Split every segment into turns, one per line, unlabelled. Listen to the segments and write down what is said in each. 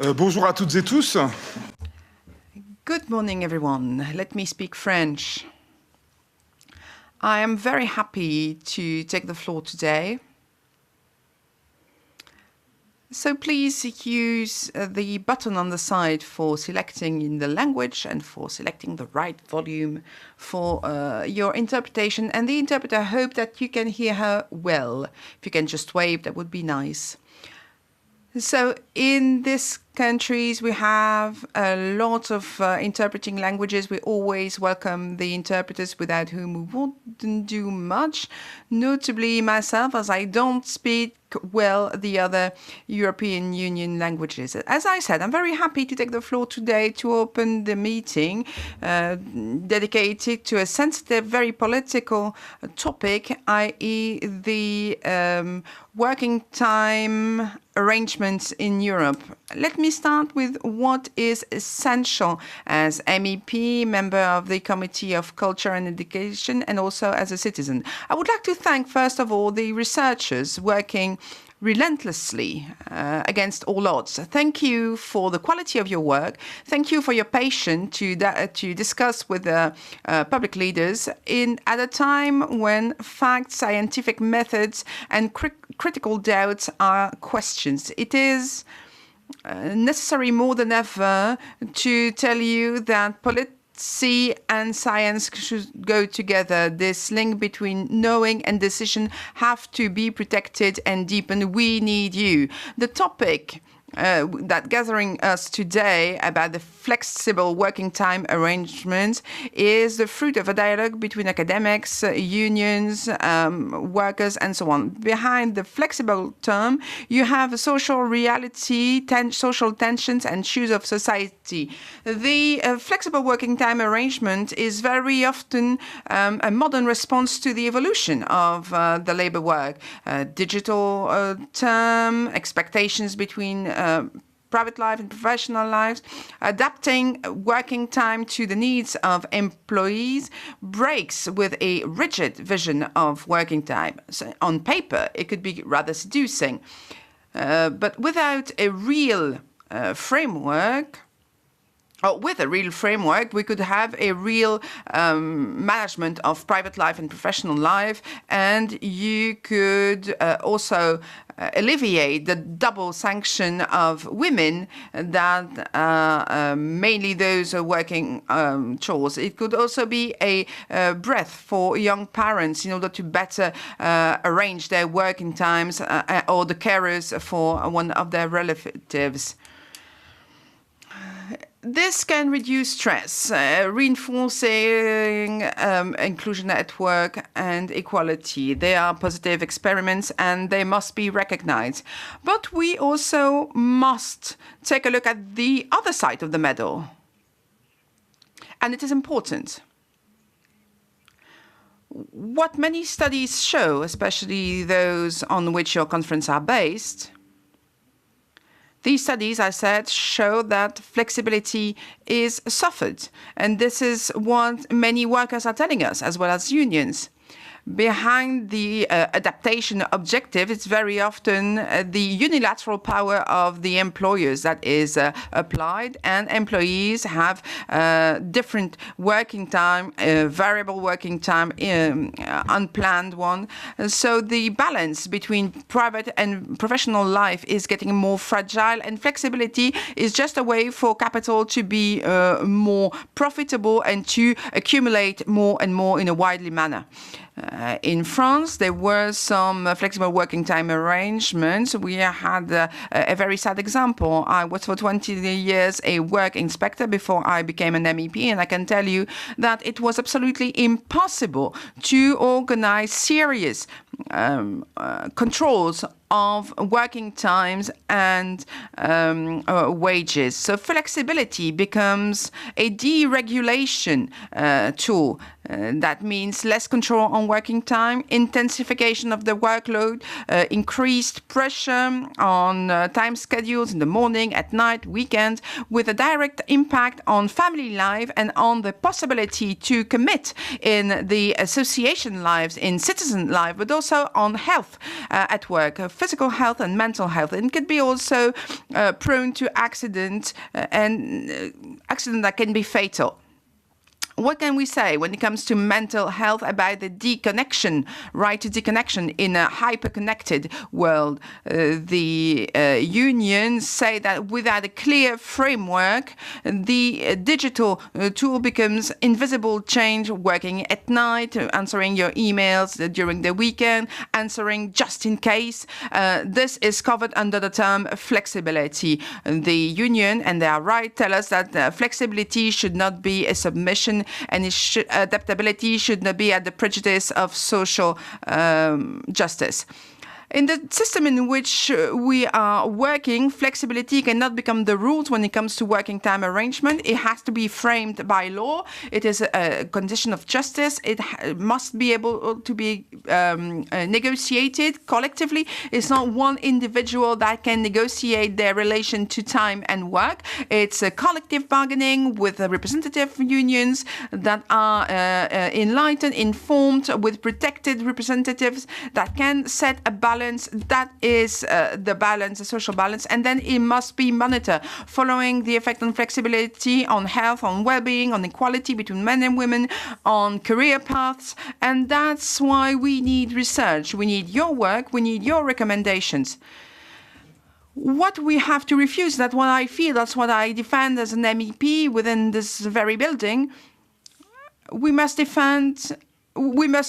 Bonjour à toutes et tous.
Good morning, everyone. Let me speak French. I am very happy to take the floor today. So please use the button on the side for selecting in the language and for selecting the right volume for your interpretation. And the interpreter hope that you can hear her well. If you can just wave, that would be nice. So in these countries, we have a lot of interpreting languages. We always welcome the interpreters without whom we wouldn't do much, notably myself, as I don't speak well the other European Union languages. As I said, I'm very happy to take the floor today to open the meeting dedicated to a sensitive, very political topic, i.e. the working time arrangements in Europe. Let me start with what is essential as MEP, member of the Committee of Culture and Education, and also as a citizen. I would like to thank, first of all, the researchers working relentlessly against all odds. Thank you for the quality of your work. Thank you for your patience to discuss with public leaders at a time when facts, scientific methods, and critical doubts are questions. It is necessary more than ever to tell you that policy and science should go together. This link between knowing and decision have to be protected and deepened. We need you. The topic that gathering us today about the flexible working time arrangements is the fruit of a dialogue between academics, unions, workers, and so on. Behind the flexible term, you have a social reality, social tensions, and issues of society. The flexible working time arrangement is very often a modern response to the evolution of the labor work. Digital term, expectations between private life and professional lives, adapting working time to the needs of employees breaks with a rigid vision of working time. So on paper, it could be rather seducing, but without a real framework, or with a real framework, we could have a real management of private life and professional life, and you could also alleviate the double sanction of women that mainly those are working chores. It could also be a breath for young parents in order to better arrange their working times or the carers for one of their relatives. This can reduce stress, reinforcing inclusion at work and equality. They are positive experiments and they must be recognized. But we also must take a look at the other side of the medal. And it is important. What many studies show, especially those on which your conference are based, these studies, I said, show that flexibility is suffered. And this is what many workers are telling us, as well as unions. Behind the adaptation objective, it's very often the unilateral power of the employers that is applied, and employees have different working time, variable working time, unplanned one. So the balance between private and professional life is getting more fragile, and flexibility is just a way for capital to be more profitable and to accumulate more and more in a widely manner. In France, there were some flexible working time arrangements. We had a very sad example. I was for 20 years a work inspector before I became an MEP, and I can tell you that it was absolutely impossible to organize serious controls of working times and wages. So flexibility becomes a deregulation tool. That means less control on working time, intensification of the workload, increased pressure on time schedules in the morning, at night, weekends, with a direct impact on family life and on the possibility to commit in the association lives, in citizen life, but also on health at work. physical health and mental health, and could be also prone to accident and accident that can be fatal. What can we say when it comes to mental health about the deconnection, right to deconnection in a hyper-connected world? The unions say that without a clear framework, the digital tool becomes invisible change, working at night, answering your emails during the weekend, answering just in case. This is covered under the term flexibility. The union, and they are right, tell us that flexibility should not be a submission, and adaptability should not be at the prejudice of social justice. In the system in which we are working, flexibility cannot become the rules when it comes to working time arrangement. It has to be framed by law. It is a condition of justice. It must be able to be negotiated collectively. It's not one individual that can negotiate their relation to time and work. It's a collective bargaining with representative unions that are enlightened, informed, with protected representatives that can set a balance. That is the balance, the social balance, and then it must be monitored, following the effect on flexibility, on health, on well-being, on equality between men and women, on career paths, and that's why we need research. We need your work, we need your recommendations. What we have to refuse, that's what I feel, that's what I defend as an MEP within this very building. We must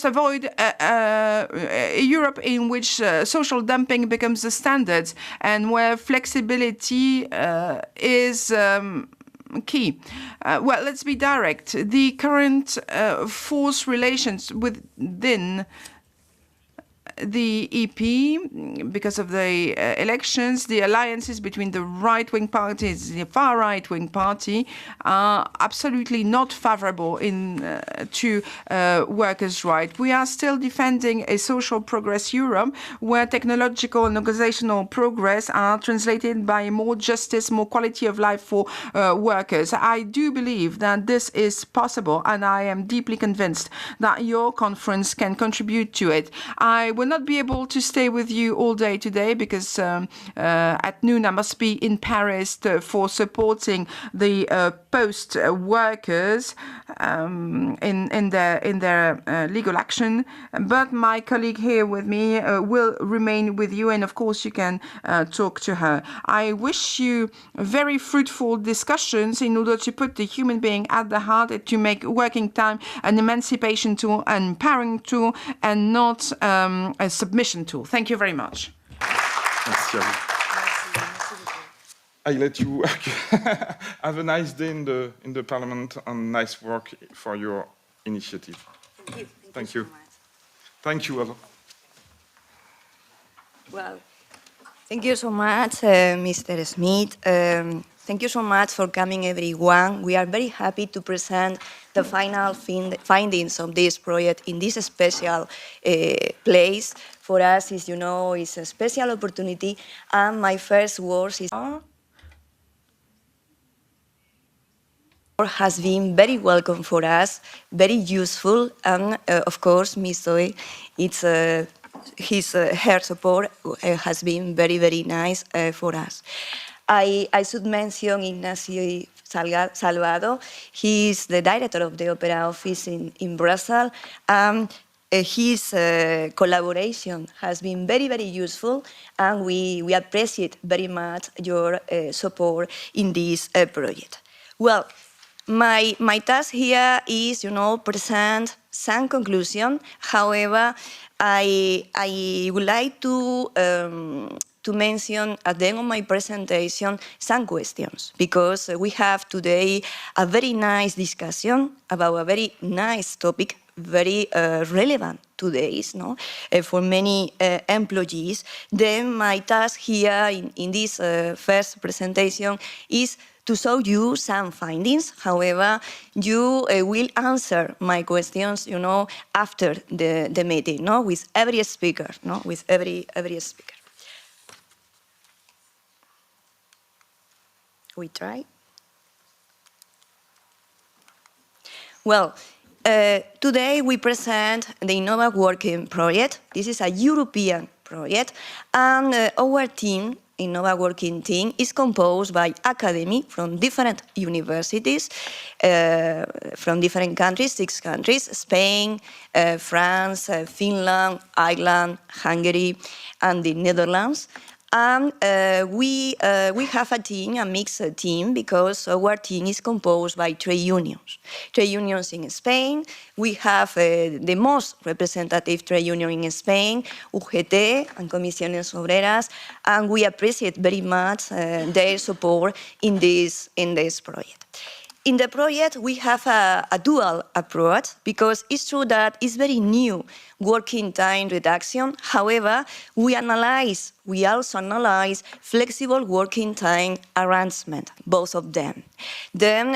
avoid a Europe in which social dumping becomes the standard and where flexibility is key. Well, let's be direct. The current forced relations within the EP, because of the elections, the alliances between the right-wing parties, the far right-wing party, are absolutely not favorable to workers' rights. We are still defending a social progress Europe where technological and organizational progress are translated by more justice, more quality of life for workers. I do believe that this is possible, and I am deeply convinced that your conference can contribute to it. I will not be able to stay with you all day today because at noon I must be in Paris for supporting the post workers in their legal action. But my colleague here with me will remain with you, and of course you can talk to her. I wish you very fruitful discussions in order to put the human being at the heart, and to make working time an emancipation tool, an empowering tool, and not a submission tool. Thank you very much.
Merci à vous. I let you work. Have a nice day in the Parliament, and nice work for your initiative.
Thank you.
Thank you. Thank you, Eva.
Well, thank you so much, Mr. Smith. Thank you so much for coming, everyone. We are very happy to present the final findings of this project in this special place. For us, as you know, it's a special opportunity, and my first words is has been very welcome for us, very useful, and of course, Ms. Zoe, it's her support has been very, very nice for us. I should mention Ignacio Salvado. He is the director of the Opera Office in Brussels. His collaboration has been very, very useful, and we appreciate very much your support in this project. Well, my task here is, present some conclusion. However, I would like to mention at the end of my presentation some questions, because we have today a very nice discussion about a very nice topic, very relevant today, for many employees. Then my task here in this first presentation is to show you some findings. However, you will answer my questions, after the meeting, with every speaker, with every speaker. We try. Well, today we present the INNOVAWORKIng project. This is a European project. And our team, INNOVAWORKING team, is composed by academy from different universities, from different countries, 6 countries, Spain, France, Finland, Ireland, Hungary, and the Netherlands. And we have a team, a mixed team, because our team is composed by trade unions. Trade unions in Spain. We have the most representative trade union in Spain, UGT and Comisiones Obreras, and we appreciate very much their support in this project. In the project, we have a dual approach, because it's true that it's very new working time reduction. However, we also analyze flexible working time arrangement, both of them. Then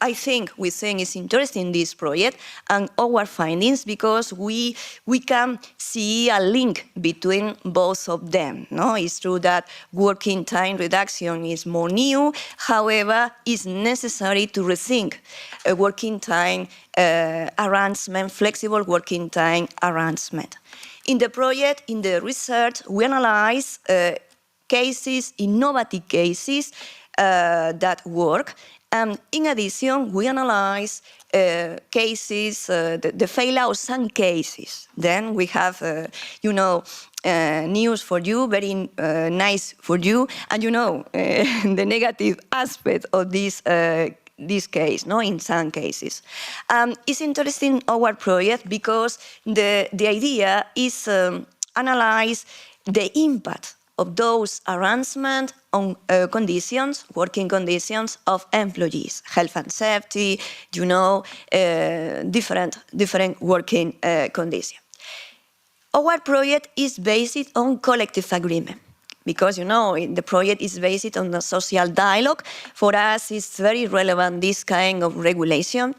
we think it's interesting, this project and our findings, because we can see a link between both of them. No? It's true that working time reduction is more new. However, it's necessary to rethink a working time arrangement, flexible working time arrangement. In the project, in the research, we analyze cases, innovative cases that work. And in addition, we analyze cases, the failure of some cases. Then we have, news for you, very nice for you, and the negative aspect of this case, no, in some cases. It's interesting, our project, because the idea is analyze the impact of those arrangements on working conditions of employees, health and safety, different working conditions. Our project is based on collective agreement, because, the project is based on the social dialogue. For us, it's very relevant, this kind of regulation.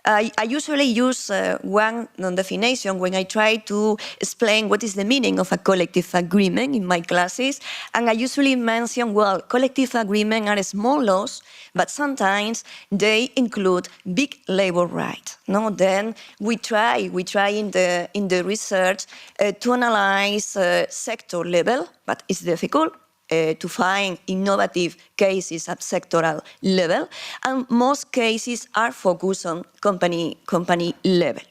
I usually use one definition when I try to explain what is the meaning of a collective agreement in my classes. And I usually mention, well, collective agreement are small laws, but sometimes they include big labor rights. No? Then we try in the research to analyze sector level, but it's difficult to find innovative cases at sectoral level, and most cases are focused on company level.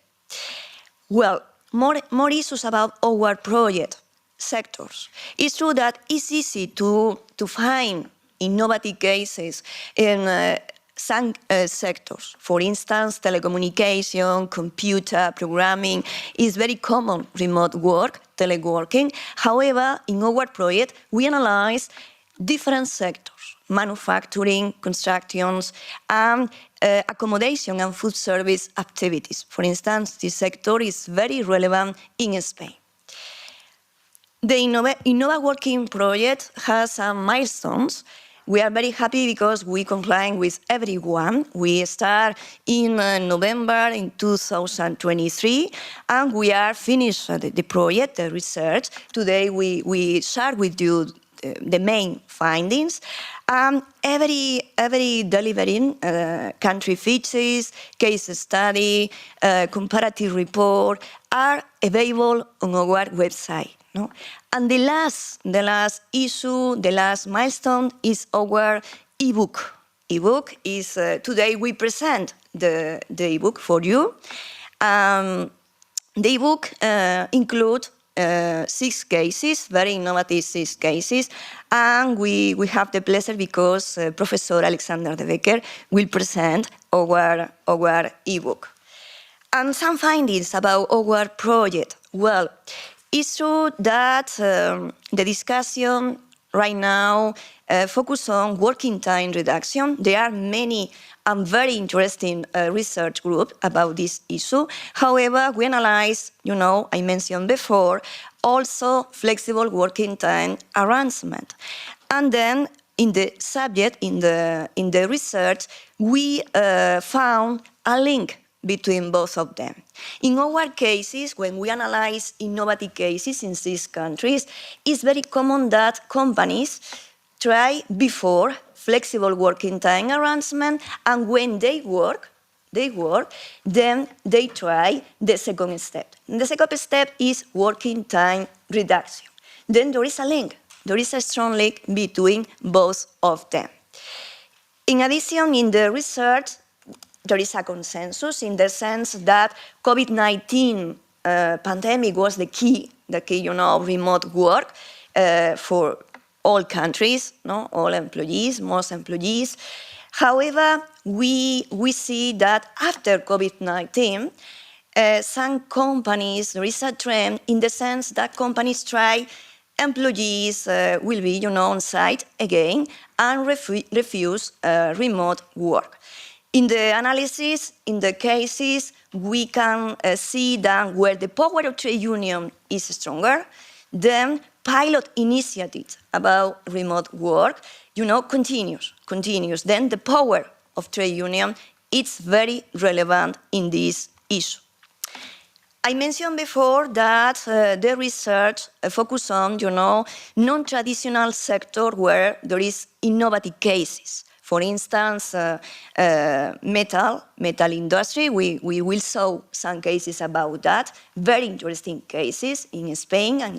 Well, more issues about our project sectors. It's true that it's easy to find innovative cases in some sectors. For instance, telecommunication, computer programming is very common, remote work, teleworking. However, in our project, we analyze different sectors: manufacturing, constructions, and accommodation and food service activities. For instance, this sector is very relevant in Spain. The INNOVAWORKING project has some milestones. We are very happy because we comply with everyone. We start in November in 2023, and we are finished the project, the research. Today we share with you the main findings. Every delivering country features, case study, comparative report are available on our website. No? And the last issue, the last milestone is our ebook. Ebook is, today we present the ebook for you. The ebook includes 6 cases, very innovative 6 cases, and we have the pleasure because Professor Alexander de Becker will present our ebook. And some findings about our project. Well, it's true that the discussion right now focuses on working time reduction. There are many and very interesting research groups about this issue. However, we analyze, I mentioned before, also flexible working time arrangement. And then in the subject, in the research, we found a link between both of them. In our cases, when we analyze innovative cases in these countries, it's very common that companies try before flexible working time arrangement, and when they work, then they try the second step. And the second step is working time reduction. then there is a link. There is a strong link between both of them. In addition, in the research, there is a consensus in the sense that COVID-19 pandemic was the key, remote work for all countries, all employees, most employees. However, we see that after COVID-19, some companies, there is a trend in the sense that companies try employees will be on site again and refuse remote work. In the analysis, in the cases, we can see that where the power of trade union is stronger, then pilot initiatives about remote work, continues. Then the power of trade union is very relevant in this issue. I mentioned before that the research focus on, non-traditional sector where there is innovative cases. For instance, metal industry, we will show some cases about that, very interesting cases in Spain and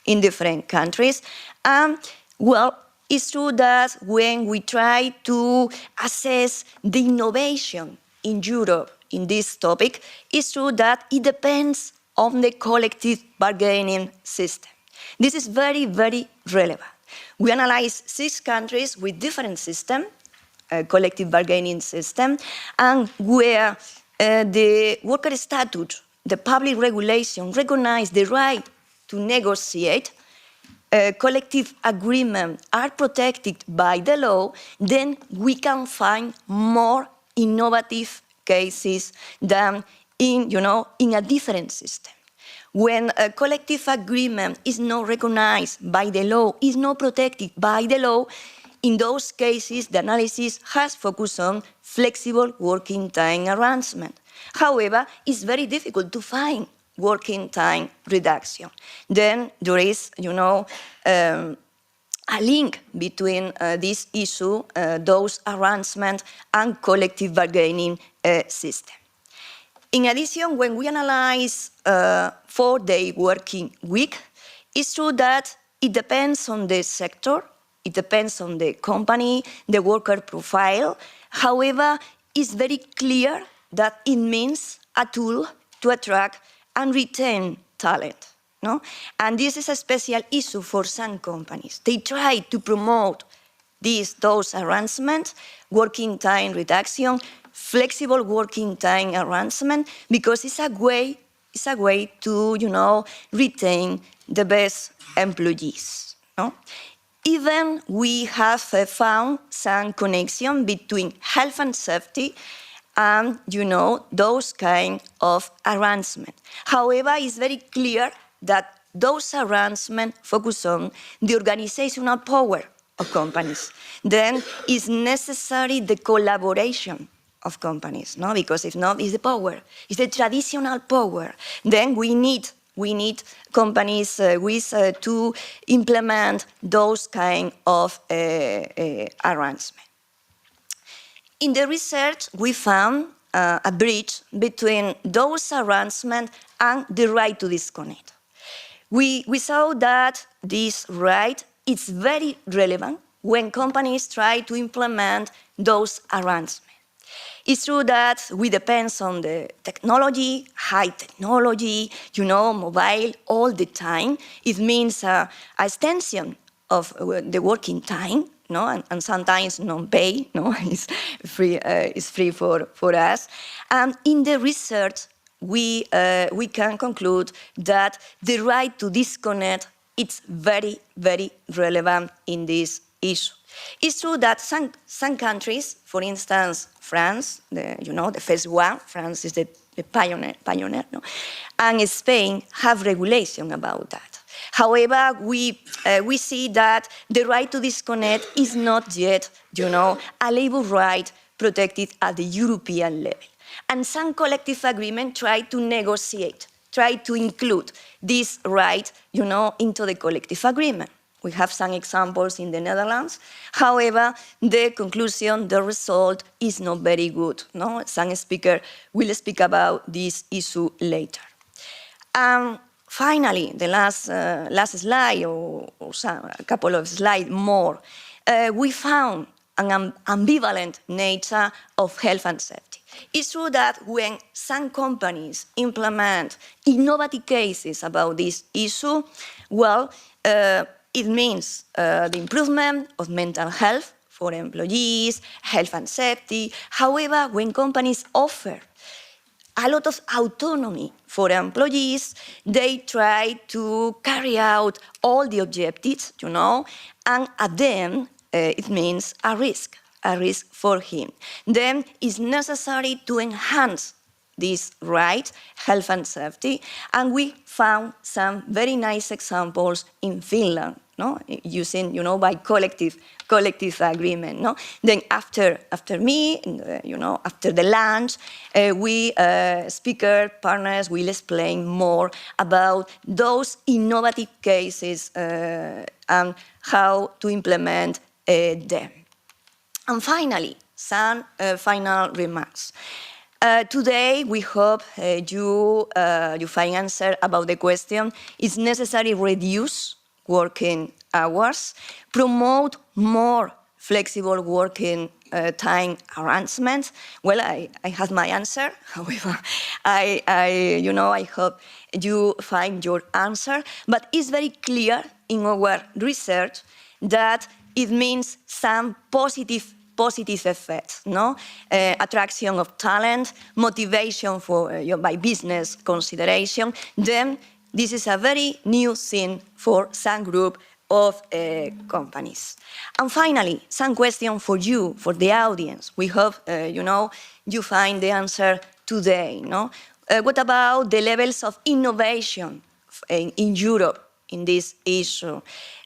in different countries. Well, it's true that when we try to assess the innovation in Europe in this topic, it's true that it depends on the collective bargaining system. This is very, very relevant. We analyze 6 countries with different systems, collective bargaining system, and where the worker statute, the public regulation recognize the right to negotiate, collective agreement are protected by the law, then we can find more innovative cases than in a different system. When a collective agreement is not recognized by the law, is not protected by the law, in those cases, the analysis has focused on flexible working time arrangement. However, it's very difficult to find working time reduction. Then there is, a link between this issue, those arrangements, and collective bargaining system. In addition, when we analyze 4-day working week, it's true that it depends on the sector, it depends on the company, the worker profile. However, it's very clear that it means a tool to attract and retain talent. And this is a special issue for some companies. They try to promote those arrangements, working time reduction, flexible working time arrangement, because it's a way to retain the best employees. Even we have found some connection between health and safety and those kind of arrangement. However, it's very clear that those arrangements focus on the organizational power of companies. Then it's necessary the collaboration of companies, because if not, it's the power, it's the traditional power. Then we need companies to implement those kind of arrangements. In the research, we found a bridge between those arrangements and the right to disconnect. We saw that this right is very relevant when companies try to implement those arrangements. It's true that we depend on the technology, high technology, mobile all the time. It means an extension of the working time, and sometimes non-pay, it's free for us. And in the research, we can conclude that the right to disconnect is very, very relevant in this issue. It's true that some countries, for instance, France, the first one, France is the pioneer, and Spain have regulation about that. However, we see that the right to disconnect is not yet, a labor right protected at the European level. And some collective agreement try to negotiate, try to include this right, into the collective agreement. We have some examples in the Netherlands. However, the conclusion, the result is not very good. Some speaker will speak about this issue later. finally, the last slide, or a couple of slides more, we found an ambivalent nature of health and safety. It's true that when some companies implement innovative cases about this issue, well, it means the improvement of mental health for employees, health and safety. However, when companies offer a lot of autonomy for employees, they try to carry out all the objectives, and at the end, it means a risk for him. Then it's necessary to enhance this right, health and safety, and we found some very nice examples in Finland, using, by collective agreement. Then after me, after the lunch, we speaker partners will explain more about those innovative cases and how to implement them. And finally, some final remarks. Today, we hope you find answer about the question: is necessary reduce working hours, promote more flexible working time arrangements? Well, I have my answer. However, I hope you find your answer. But it's very clear in our research that it means some positive effects, attraction of talent, motivation for by business consideration. Then this is a very new thing for some group of companies. And finally, some question for you, for the audience. We hope you find the answer today. What about the levels of innovation in Europe in this issue?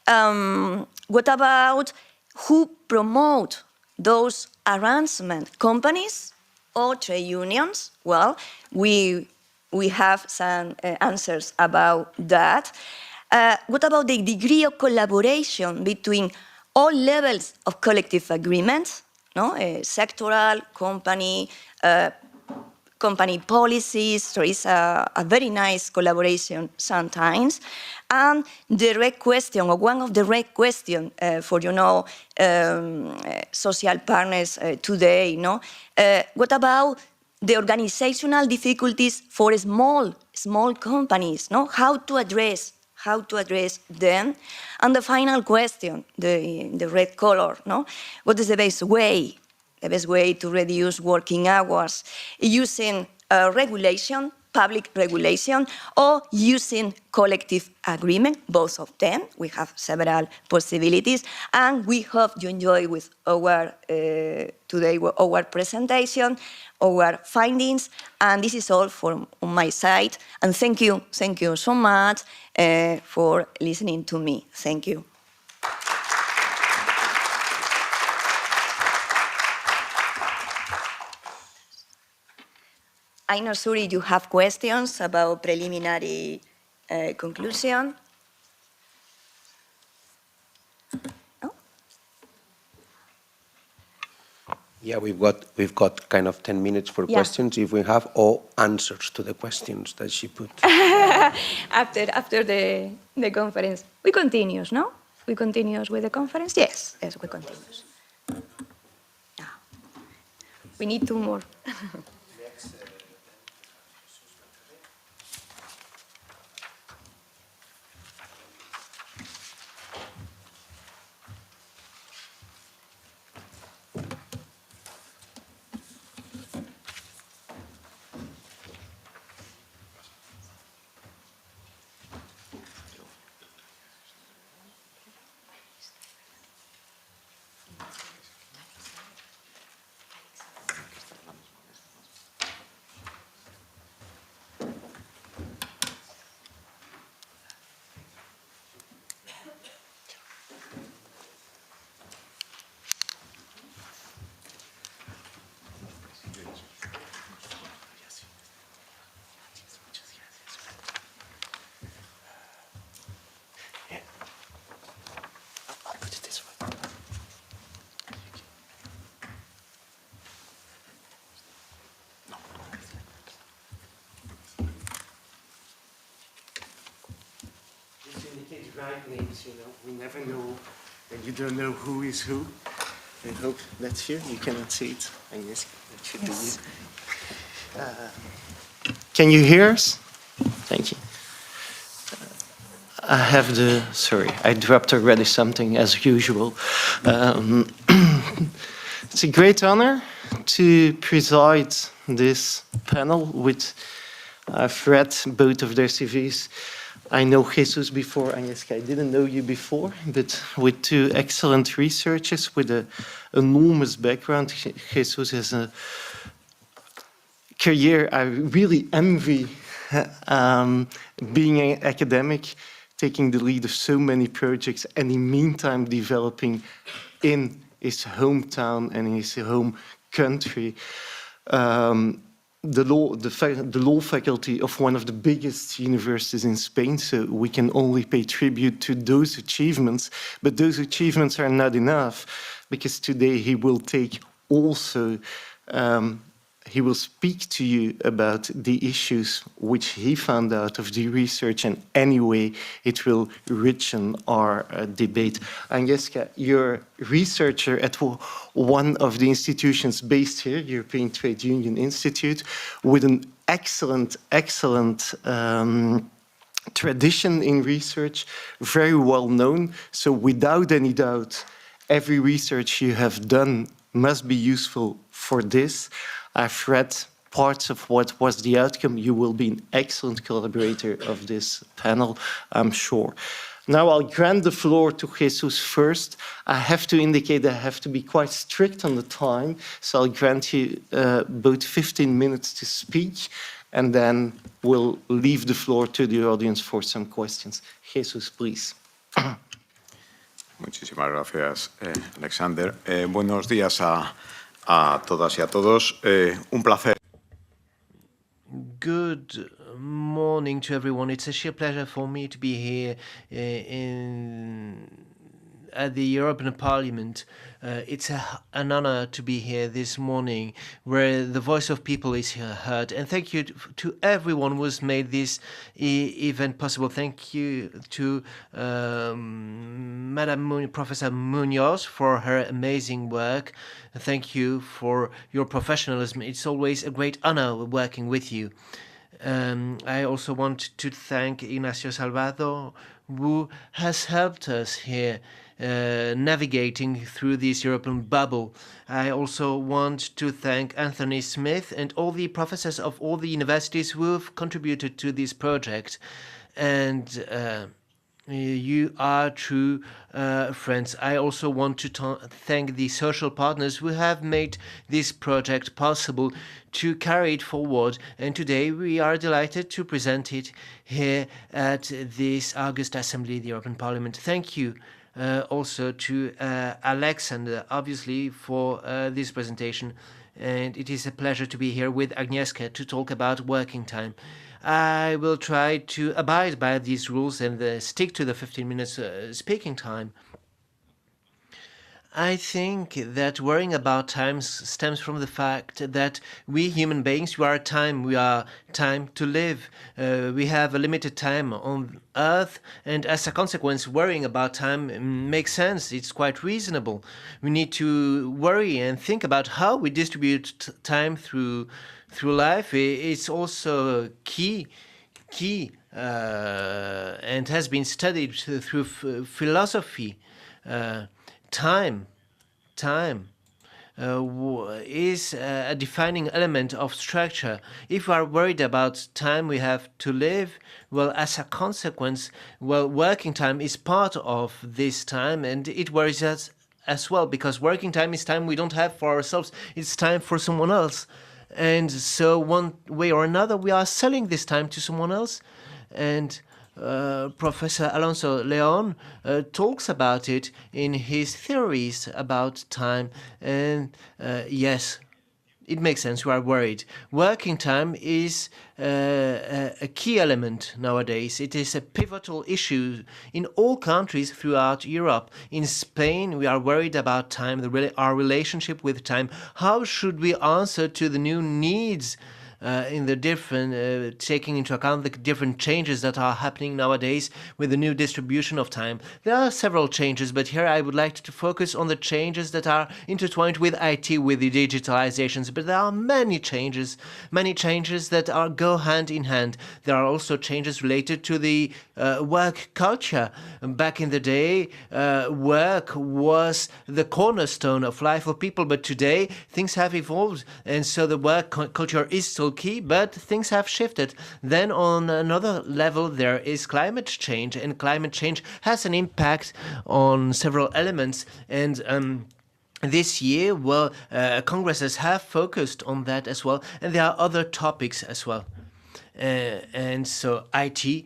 What about who promote those arrangement, companies or trade unions? Well, we have some answers about that. What about the degree of collaboration between all levels of collective agreements, sectoral, company policies? There is a very nice collaboration sometimes. And the red question, or one of the red questions for social partners today, what about the organizational difficulties for small companies? How to address them? And the final question, the red color, what is the best way to reduce working hours? Using regulation, public regulation, or using collective agreement, both of them. We have several possibilities, and we hope you enjoy with our today our presentation, our findings, and this is all from my side. And thank you so much for listening to me. Thank you. I'm not sure if you have questions about preliminary conclusion. No?
Yeah, we've got kind of 10 minutes for questions, if we have all answers to the questions that she put.
after the conference. We continue, no? We continue with the conference? Yes, we continue. No. We need 2 more.
right names, you know. We never know, and you don't know who is who. I hope that's you. You cannot see it. I guess that should be you. Can you hear us? Thank you. I have the, sorry, I dropped already something as usual. It's a great honor to preside this panel with, I've read both of their CVs. I know Jesus before, Agnieszka, I didn't know you before, but with two excellent researchers with an enormous background. Jesus has a career I really envy, being an academic, taking the lead of so many projects, and in the meantime developing in his hometown and in his home country the law faculty of one of the biggest universities in Spain. So we can only pay tribute to those achievements, but those achievements are not enough, because today he will take also he will speak to you about the issues which he found out of the research, and anyway, it will richen our debate. Agnieszka, you're a researcher at one of the institutions based here, European Trade Union Institute, with an excellent tradition in research, very well known. So without any doubt, every research you have done must be useful for this. I've read parts of what was the outcome. You will be an excellent collaborator of this panel, I'm sure. Now I'll grant the floor to Jesus first. I have to indicate that I have to be quite strict on the time, so I'll grant you both 15 minutes to speak, and then we'll leave the floor to the audience for some questions. Jesus, please.
Muchísimas gracias, Alexander. Buenos días a todas y a todos. Un placer.
Good morning to everyone. It's a sheer pleasure for me to be here at the European Parliament. It's an honor to be here this morning, where the voice of people is heard. And thank you to everyone who's made this event possible. Thank you to Madam Professor Munoz for her amazing work. Thank you for your professionalism. It's always a great honor working with you. I also want to thank Ignacio Salvado, who has helped us here navigating through this European bubble. I also want to thank Anthony Smith and all the professors of all the universities who have contributed to this project. And you are true friends. I also want to thank the social partners who have made this project possible to carry it forward. And today we are delighted to present it here at this August Assembly, the European Parliament. Thank you also to Alexander, obviously, for this presentation. And it is a pleasure to be here with Agnieszka to talk about working time. I will try to abide by these rules and stick to the 15 minutes speaking time. I think that worrying about time stems from the fact that we human beings, we are time to live. We have a limited time on Earth, and as a consequence, worrying about time makes sense. It's quite reasonable. We need to worry and think about how we distribute time through life. It's also key and has been studied through philosophy. Time is a defining element of structure. If we are worried about time we have to live, well, as a consequence, well, working time is part of this time, and it worries us as well, because working time is time we don't have for ourselves. It's time for someone else. And so one way or another, we are selling this time to someone else. And Professor Alonso Leon talks about it in his theories about time. And yes, it makes sense. We are worried. Working time is a key element nowadays. It is a pivotal issue in all countries throughout Europe. In Spain, we are worried about time, our relationship with time. How should we answer to the new needs in the different, taking into account the different changes that are happening nowadays with the new distribution of time. There are several changes, but here I would like to focus on the changes that are intertwined with IT, with the digitalizations. But there are many changes that go hand in hand. There are also changes related to the work culture. Back in the day, work was the cornerstone of life for people, but today things have evolved, and so the work culture is still key, but things have shifted. Then on another level, there is climate change, and climate change has an impact on several elements, and this year, congresses have focused on that as well, and there are other topics as well. And so IT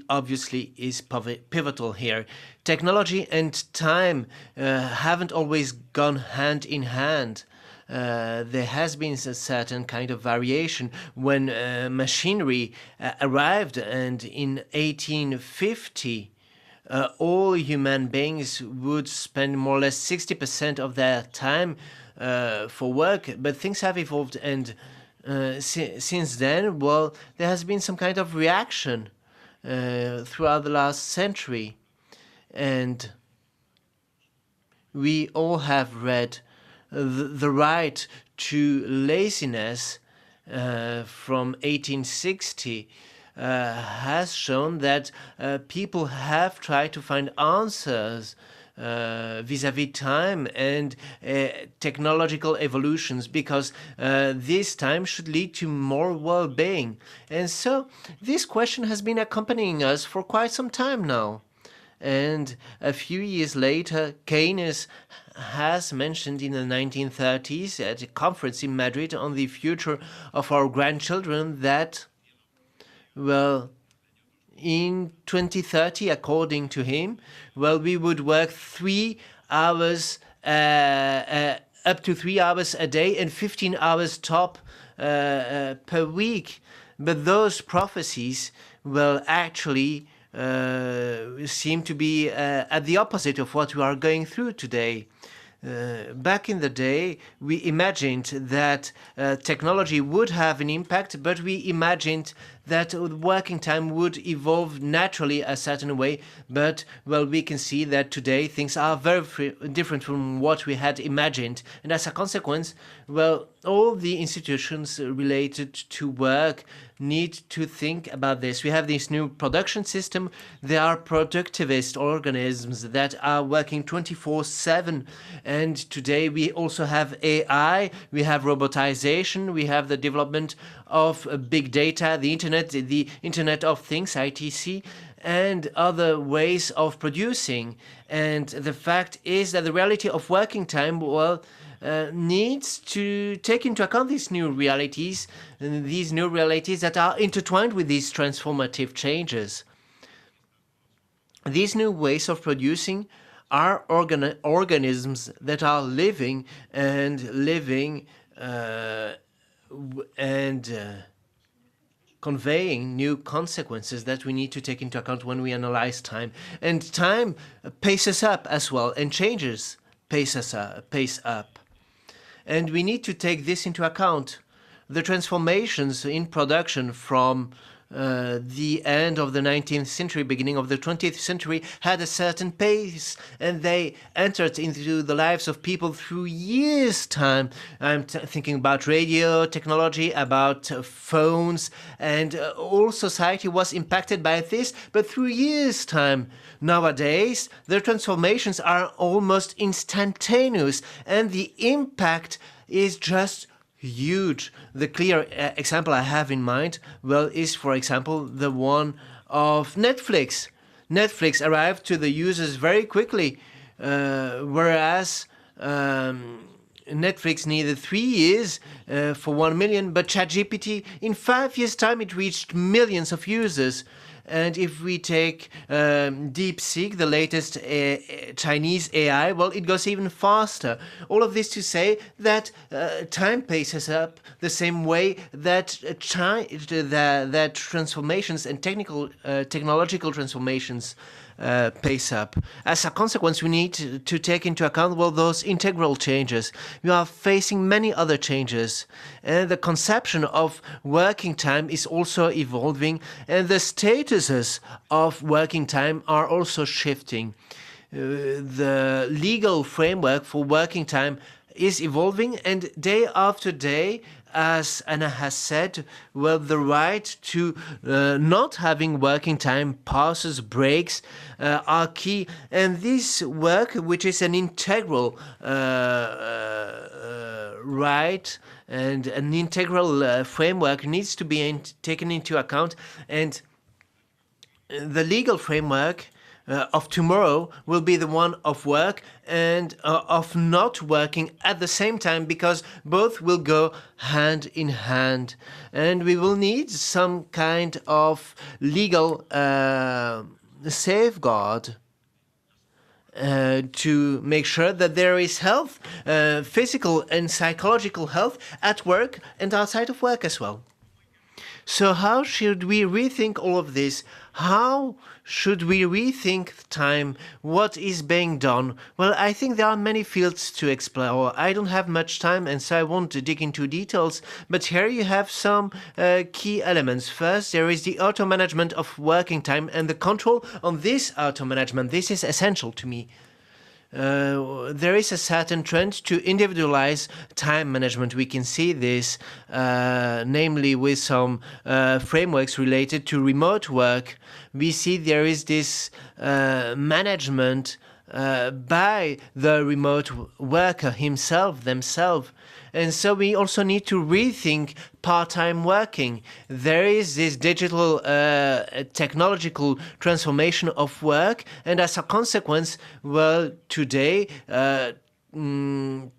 obviously is pivotal here. Technology and time haven't always gone hand in hand. There has been a certain kind of variation when machinery arrived, and in 1850, all human beings would spend more or less 60% of their time for work, but things have evolved, and since then, there has been some kind of reaction throughout the last century, and we all have read The Right to Laziness from 1860 has shown that people have tried to find answers vis-à-vis time and technological evolutions, because this time should lead to more well-being. And so this question has been accompanying us for quite some time now. And a few years later, Keynes has mentioned in the 1930s at a conference in Madrid on the future of our grandchildren that, in 2030, according to him, we would work 3 hours, up to 3 hours a day and 15 hours top per week. But those prophecies, actually seem to be at the opposite of what we are going through today. Back in the day, we imagined that technology would have an impact, but we imagined that working time would evolve naturally a certain way. But, we can see that today things are very different from what we had imagined. And as a consequence, all the institutions related to work need to think about this. We have this new production system. There are productivist organisms that are working 24/7. And today we also have AI, we have robotization, we have the development of big data, the Internet of Things, ITC, and other ways of producing. And the fact is that the reality of working time, needs to take into account these new realities that are intertwined with these transformative changes. These new ways of producing are organisms that are living and conveying new consequences that we need to take into account when we analyze time. And time paces up as well, and changes pace up. And we need to take this into account. The transformations in production from the end of the 19th century, beginning of the 20th century, had a certain pace, and they entered into the lives of people through years' time. I'm thinking about radio technology, about phones, and all society was impacted by this, but through years' time. Nowadays, the transformations are almost instantaneous, and the impact is just huge. The clear example I have in mind, is, for example, the one of Netflix. Netflix arrived to the users very quickly, whereas Netflix needed 3 years for 1 million, but ChatGPT, in 5 years' time, it reached millions of users. And if we take DeepSeek, the latest Chinese AI, it goes even faster. All of this to say that time paces up the same way that that transformations and technological transformations pace up. As a consequence, we need to take into account, well, those integral changes. We are facing many other changes, and the conception of working time is also evolving, and the statuses of working time are also shifting. The legal framework for working time is evolving, and day after day, as Anna has said, well, the right to not having working time, pauses, breaks are key. And this work, which is an integral right and an integral framework, needs to be taken into account. And the legal framework of tomorrow will be the one of work and of not working at the same time, because both will go hand in hand. And we will need some kind of legal safeguard to make sure that there is health, physical and psychological health at work and outside of work as well. So how should we rethink all of this? How should we rethink time? What is being done? Well, I think there are many fields to explore. I don't have much time, and so I won't dig into details, but here you have some key elements. First, there is the auto-management of working time and the control on this auto-management. This is essential to me. There is a certain trend to individualize time management. We can see this, namely with some frameworks related to remote work. We see there is this management by the remote worker himself, themselves. And so we also need to rethink part-time working. There is this digital technological transformation of work, and as a consequence, well, today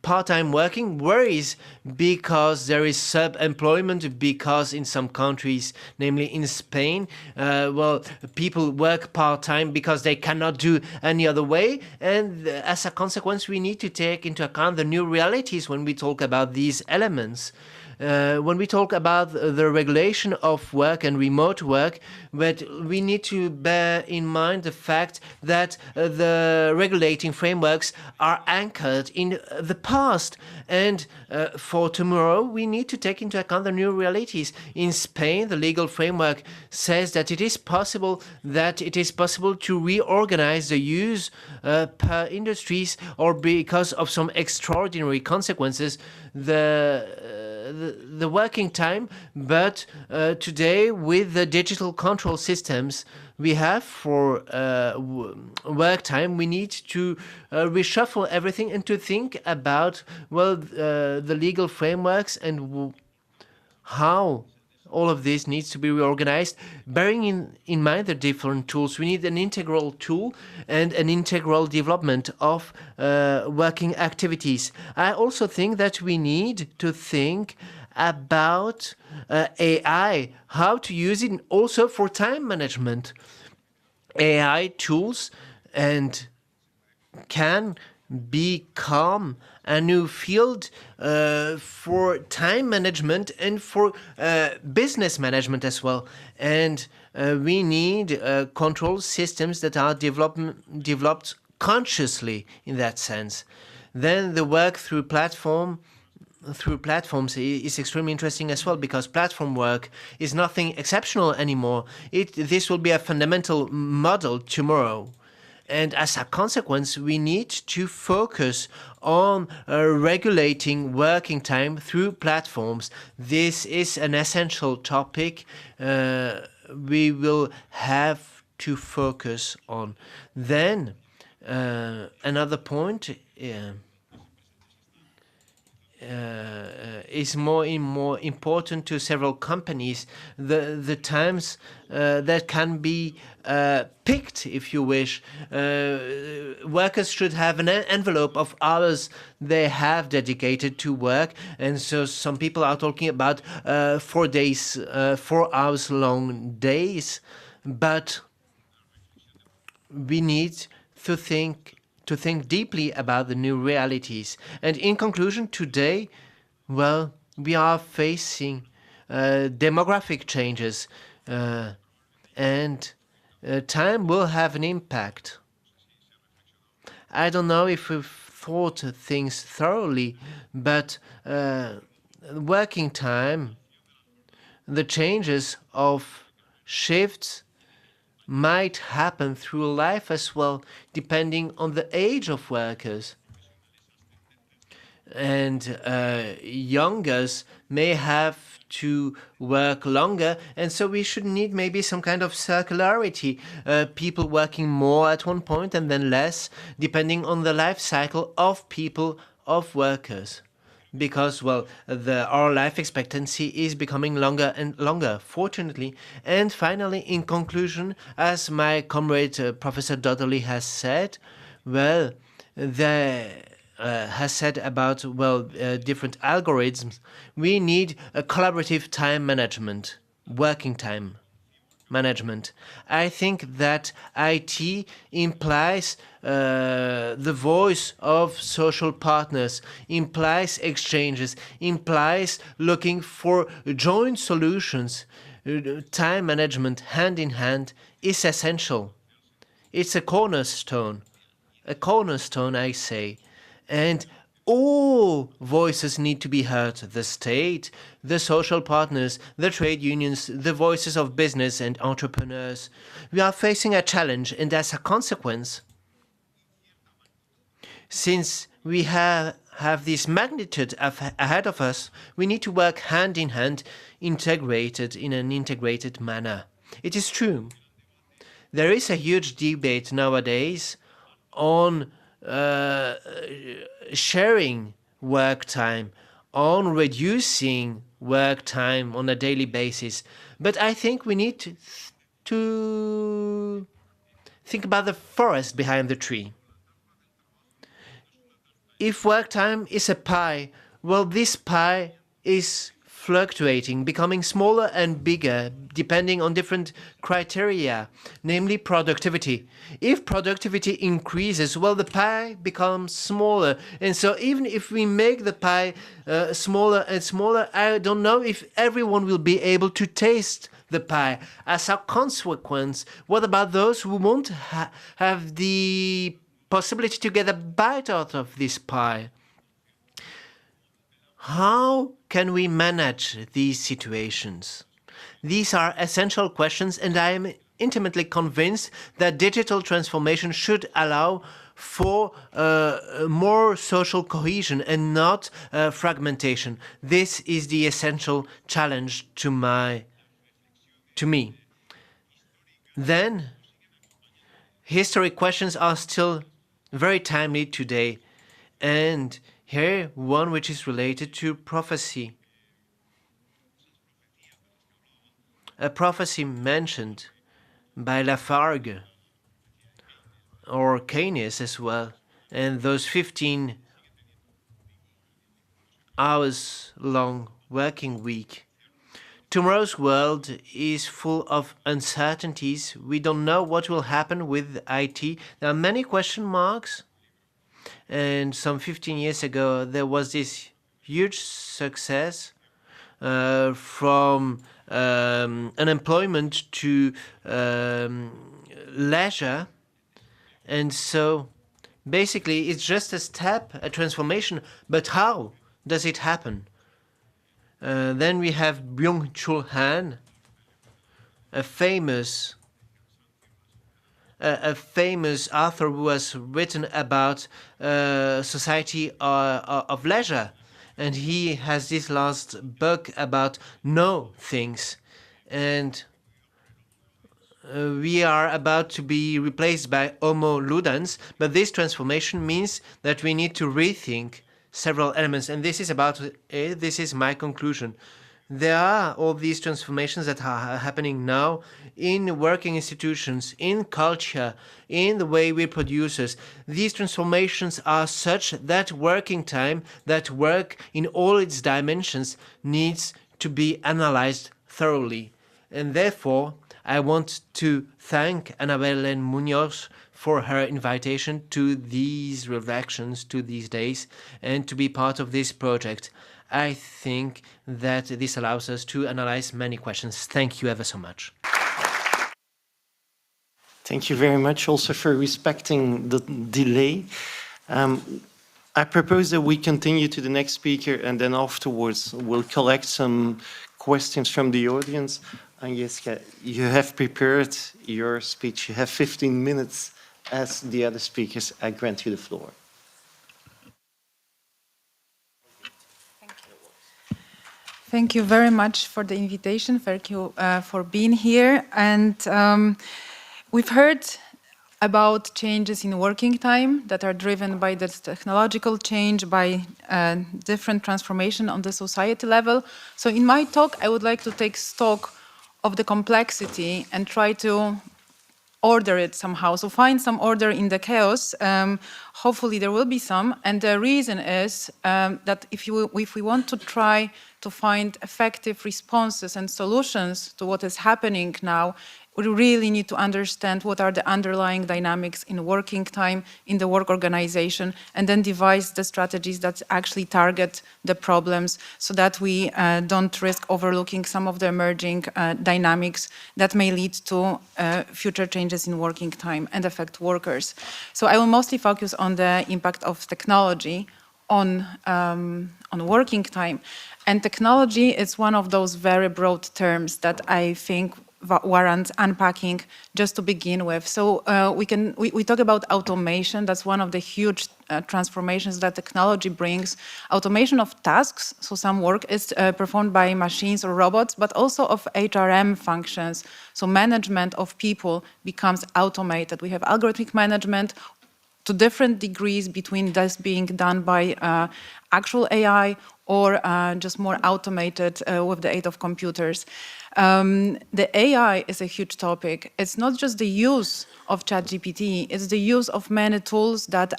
part-time working worries because there is sub-employment, because in some countries, namely in Spain, well, people work part-time because they cannot do any other way, and as a consequence we need to take into account the new realities when we talk about these elements. When we talk about the regulation of work and remote work, but we need to bear in mind the fact that the regulating frameworks are anchored in the past. And for tomorrow, we need to take into account the new realities. In Spain, the legal framework says that it is possible to reorganize the use per industries, or because of some extraordinary consequences, the working time, but today with the digital control systems we have for work time, we need to reshuffle everything and to think about, well, the legal frameworks and how all of this needs to be reorganized, bearing in mind the different tools. We need an integral tool and an integral development of working activities. I also think that we need to think about AI, how to use it also for time management. AI tools and can become a new field for time management and for business management as well. And we need control systems that are developed consciously in that sense. Then the work through platforms is extremely interesting as well, because platform work is nothing exceptional anymore. This will be a fundamental model tomorrow. And as a consequence, we need to focus on regulating working time through platforms. This is an essential topic we will have to focus on. Then, another point is more and more important to several companies. The times that can be picked, if you wish. Workers should have an envelope of hours they have dedicated to work, and so some people are talking about 4 days, 4 hours long days, but we need to think deeply about the new realities. And in conclusion, today, well, we are facing demographic changes, and time will have an impact. I don't know if we've thought things thoroughly, but working time, the changes of shifts might happen through life as well, depending on the age of workers. And youngers may have to work longer, and so we should need maybe some kind of circularity, people working more at one point and then less, depending on the life cycle of people, of workers. Because, well, our life expectancy is becoming longer and longer, fortunately. And finally, in conclusion, as my comrade Professor Dudley has said, well, has said about, well, different algorithms, we need a collaborative time management, working time management. I think that IT implies the voice of social partners, implies exchanges, implies looking for joint solutions. Time management, hand in hand, is essential. It's a cornerstone, I say. And all voices need to be heard: the state, the social partners, the trade unions, the voices of business and entrepreneurs. We are facing a challenge, and as a consequence, since we have this magnitude ahead of us, we need to work hand in hand, integrated in an integrated manner. It is true. There is a huge debate nowadays on sharing work time, on reducing work time on a daily basis. But I think we need to think about the forest behind the tree. If work time is a pie, well, this pie is fluctuating, becoming smaller and bigger, depending on different criteria, namely productivity. If productivity increases, well, the pie becomes smaller. And so even if we make the pie smaller and smaller, I don't know if everyone will be able to taste the pie. As a consequence, what about those who won't have the possibility to get a bite out of this pie? How can we manage these situations? These are essential questions, and I am intimately convinced that digital transformation should allow for more social cohesion and not fragmentation. This is the essential challenge to me. Then, historic questions are still very timely today, and here, one which is related to prophecy. A prophecy mentioned by Lafargue or Keynes as well, and those 15 hours long working week. Tomorrow's world is full of uncertainties. We don't know what will happen with IT. There are many question marks. And some 15 years ago, there was this huge success from unemployment to leisure. And so basically, it's just a step, a transformation. But how does it happen? Then we have Byung-Chul Han, a famous author who has written about society of leisure. And he has this last book about no things. And we are about to be replaced by Homo ludens. But this transformation means that we need to rethink several elements. And this is my conclusion. There are all these transformations that are happening now in working institutions, in culture, in the way we produce. These transformations are such that working time, that work in all its dimensions, needs to be analyzed thoroughly. And therefore, I want to thank Ana Belén Muñoz for her invitation to these reflections, to these days, and to be part of this project. I think that this allows us to analyze many questions. Thank you ever so much.
Thank you very much also for respecting the delay. I propose that we continue to the next speaker, and then afterwards we'll collect some questions from the audience. Agnieszka, you have prepared your speech. You have 15 minutes as the other speakers. I grant you the floor.
Thank you very much for the invitation. Thank you for being here. And we've heard about changes in working time that are driven by this technological change, by different transformation on the society level. So in my talk, I would like to take stock of the complexity and try to order it somehow. So find some order in the chaos. Hopefully there will be some. And the reason is that if we want to try to find effective responses and solutions to what is happening now, we really need to understand what are the underlying dynamics in working time, in the work organization, and then devise the strategies that actually target the problems so that we don't risk overlooking some of the emerging dynamics that may lead to future changes in working time and affect workers. So I will mostly focus on the impact of technology on working time. And technology is one of those very broad terms that I think warrants unpacking just to begin with. So we talk about automation. That's one of the huge transformations that technology brings. Automation of tasks, so some work is performed by machines or robots, but also of HRM functions. So management of people becomes automated. We have algorithmic management to different degrees between this being done by actual AI or just more automated with the aid of computers. The AI is a huge topic. It's not just the use of ChatGPT, it's the use of many tools that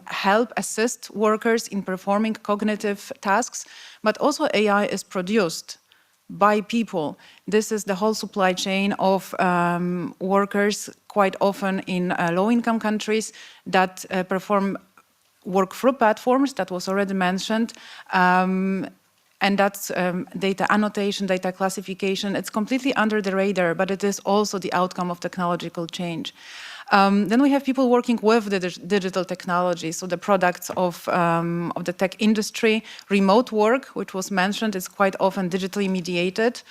help assist workers in performing cognitive tasks, but also AI is produced by people. This is the whole supply chain of workers, quite often in low-income countries, that perform work through platforms, that was already mentioned, and that's data annotation, data classification. It's completely under the radar, but it is also the outcome of technological change. Then we have people working with the digital technology, so the products of the tech industry. Remote work, which was mentioned, is quite often digitally mediated.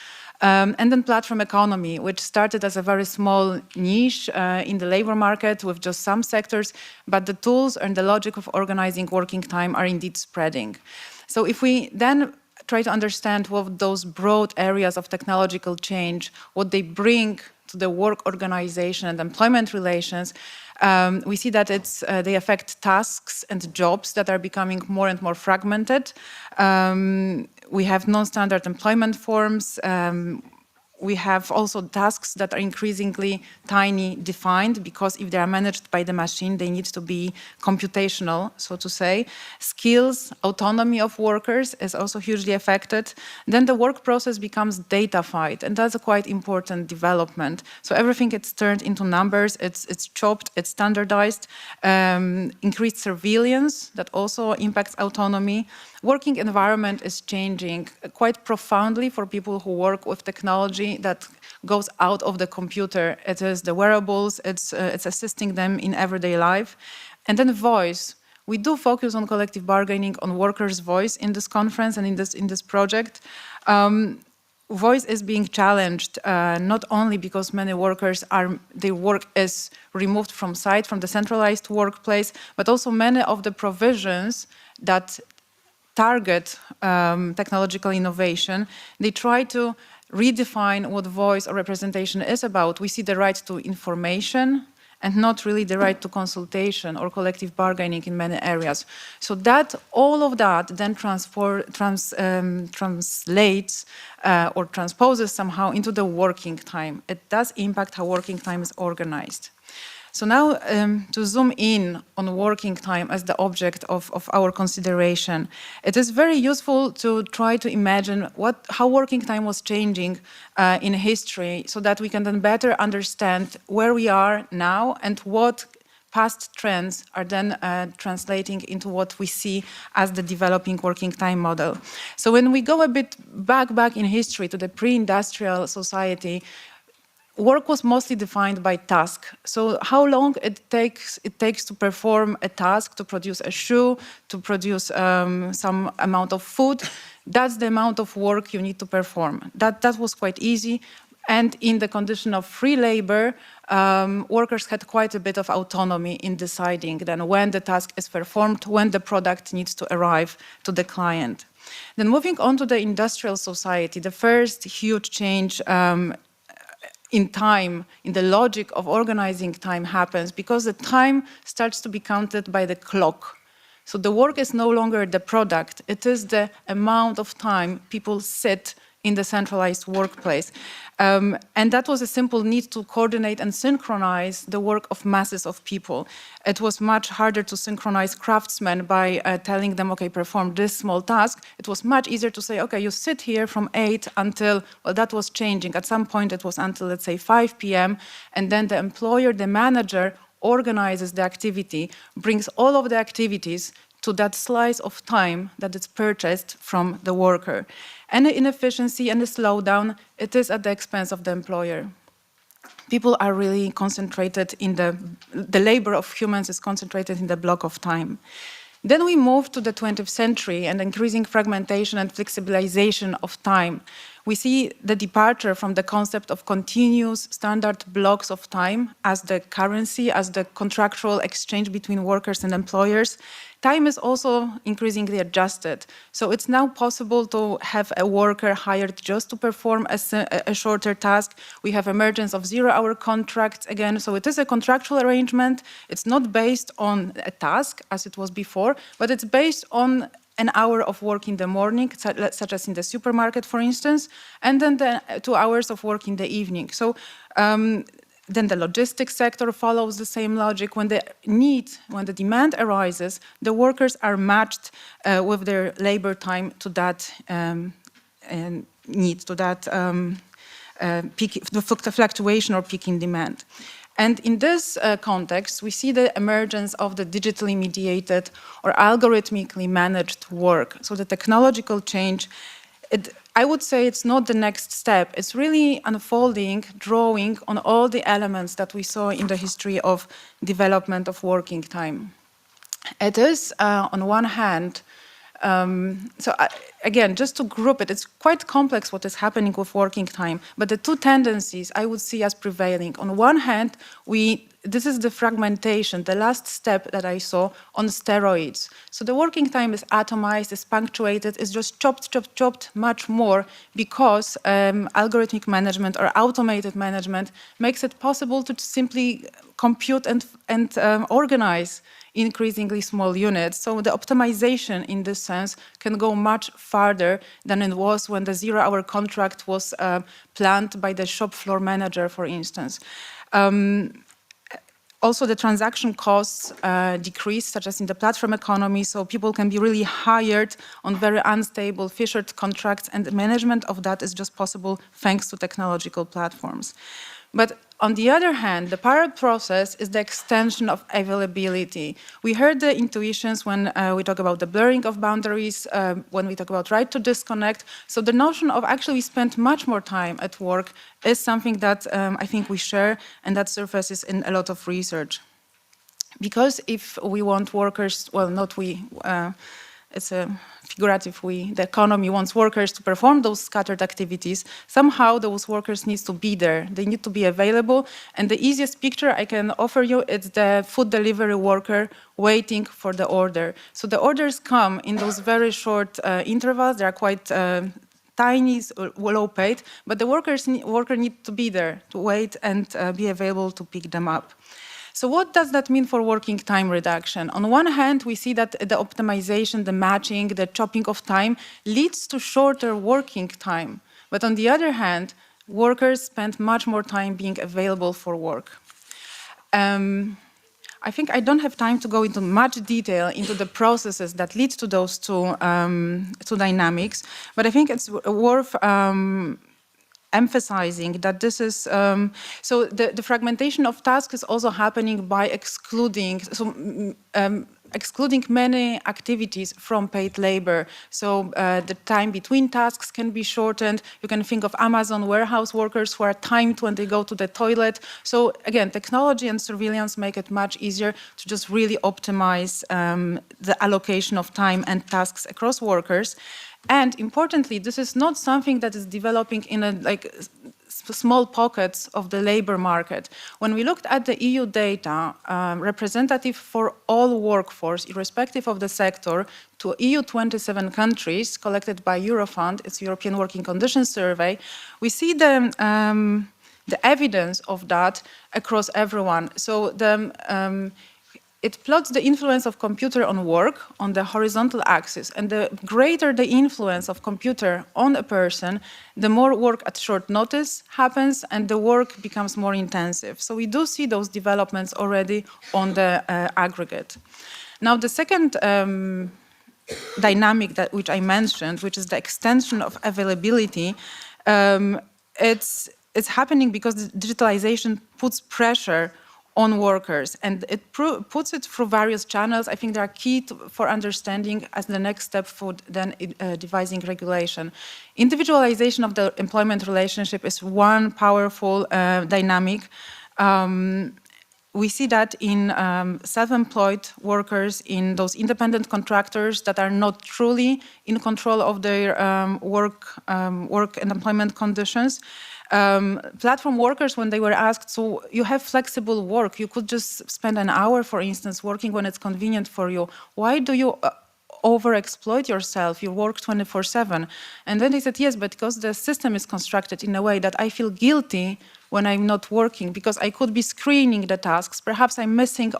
And then platform economy, which started as a very small niche in the labor market with just some sectors, but the tools and the logic of organizing working time are indeed spreading. So if we then try to understand what those broad areas of technological change, what they bring to the work organization and employment relations, we see that they affect tasks and jobs that are becoming more and more fragmented. We have non-standard employment forms. We have also tasks that are increasingly tiny defined, because if they are managed by the machine, they need to be computational, so to say. Skills, autonomy of workers is also hugely affected. Then the work process becomes datafied, and that's a quite important development. So everything gets turned into numbers, it's chopped, it's standardized, increased surveillance that also impacts autonomy. Working environment is changing quite profoundly for people who work with technology that goes out of the computer. It is the wearables, it's assisting them in everyday life. And then voice. We do focus on collective bargaining, on workers' voice in this conference and in this project. Voice is being challenged, not only because many workers their work is removed from site, from the centralized workplace, but also many of the provisions that target technological innovation, they try to redefine what voice or representation is about. We see the right to information and not really the right to consultation or collective bargaining in many areas. So that all of that then translates or transposes somehow into the working time. It does impact how working time is organized. So now to zoom in on working time as the object of our consideration, it is very useful to try to imagine how working time was changing in history, so that we can then better understand where we are now and what past trends are then translating into what we see as the developing working time model. So when we go a bit back in history to the pre-industrial society, work was mostly defined by task. So how long it takes to perform a task, to produce a shoe, to produce some amount of food, that's the amount of work you need to perform. That was quite easy. And in the condition of free labor, workers had quite a bit of autonomy in deciding then when the task is performed, when the product needs to arrive to the client. Then moving on to the industrial society, the first huge change in time, in the logic of organizing time happens because the time starts to be counted by the clock. So the work is no longer the product, it is the amount of time people sit in the centralized workplace. And that was a simple need to coordinate and synchronize the work of masses of people. It was much harder to synchronize craftsmen by telling them, okay, perform this small task. It was much easier to say, okay, you sit here from 8 until, well, that was changing. At some point it was until, let's say, 5 p.m. And then the employer, the manager, organizes the activity, brings all of the activities to that slice of time that is purchased from the worker. And the inefficiency and the slowdown, it is at the expense of the employer. People are really concentrated in the labor of humans is concentrated in the block of time. Then we move to the 20th century and increasing fragmentation and flexibilization of time. We see the departure from the concept of continuous standard blocks of time as the currency, as the contractual exchange between workers and employers. Time is also increasingly adjusted. So it's now possible to have a worker hired just to perform a shorter task. We have emergence of zero-hour contracts again. So it is a contractual arrangement. It's not based on a task as it was before, but it's based on an hour of work in the morning, such as in the supermarket, for instance, and then the 2 hours of work in the evening. So then the logistics sector follows the same logic. When the demand arises, the workers are matched with their labor time to that need, to that the fluctuation or peak in demand. And in this context, we see the emergence of the digitally mediated or algorithmically managed work. So the technological change, I would say it's not the next step. It's really unfolding, drawing on all the elements that we saw in the history of development of working time. It is, on one hand, again, just to group it, it's quite complex what is happening with working time, but the two tendencies I would see as prevailing. On one hand, this is the fragmentation, the last step that I saw on steroids. So the working time is atomized, is punctuated, is just chopped much more because algorithmic management or automated management makes it possible to simply compute and organize increasingly small units. So the optimization in this sense can go much farther than it was when the zero-hour contract was planned by the shop floor manager, for instance. Also, the transaction costs decrease, such as in the platform economy, so people can be really hired on very unstable fissured contracts, and the management of that is just possible thanks to technological platforms. But on the other hand, the parallel process is the extension of availability. We heard the intuitions when we talk about the blurring of boundaries, when we talk about right to disconnect. So the notion of actually we spend much more time at work is something that I think we share, and that surfaces in a lot of research. Because if we want workers, well, not we, it's a figurative we, the economy wants workers to perform those scattered activities, somehow those workers need to be there, they need to be available, and the easiest picture I can offer you is the food delivery worker waiting for the order. So the orders come in those very short intervals, they are quite tiny, low paid, but the worker needs to be there to wait and be available to pick them up. So what does that mean for working time reduction? On one hand, we see that the optimization, the matching, the chopping of time leads to shorter working time. But on the other hand, workers spend much more time being available for work. I think I don't have time to go into much detail into the processes that lead to those two dynamics, but I think it's worth emphasizing that this is, so the fragmentation of tasks is also happening by excluding, so excluding many activities from paid labor. So the time between tasks can be shortened. You can think of Amazon warehouse workers who are timed when they go to the toilet. So again, technology and surveillance make it much easier to just really optimize the allocation of time and tasks across workers. And importantly, this is not something that is developing in a small pockets of the labor market. When we looked at the EU data, representative for all workforce, irrespective of the sector, to EU 27 countries, collected by Eurofund, its European Working Conditions Survey, we see the evidence of that across everyone. So it plots the influence of computer on work on the horizontal axis, and the greater the influence of computer on a person, the more work at short notice happens and the work becomes more intensive. So we do see those developments already on the aggregate. Now the second dynamic which I mentioned, which is the extension of availability, it's happening because digitalization puts pressure on workers, and it puts it through various channels. I think they are key for understanding as the next step for then devising regulation. Individualization of the employment relationship is one powerful dynamic. We see that in self-employed workers, in those independent contractors that are not truly in control of their work and employment conditions. Platform workers, when they were asked, so you have flexible work, you could just spend an hour, for instance, working when it's convenient for you. Why do you overexploit yourself? You work 24/7. And then they said, yes, but because the system is constructed in a way that I feel guilty when I'm not working, because I could be screening the tasks. Perhaps I'm missing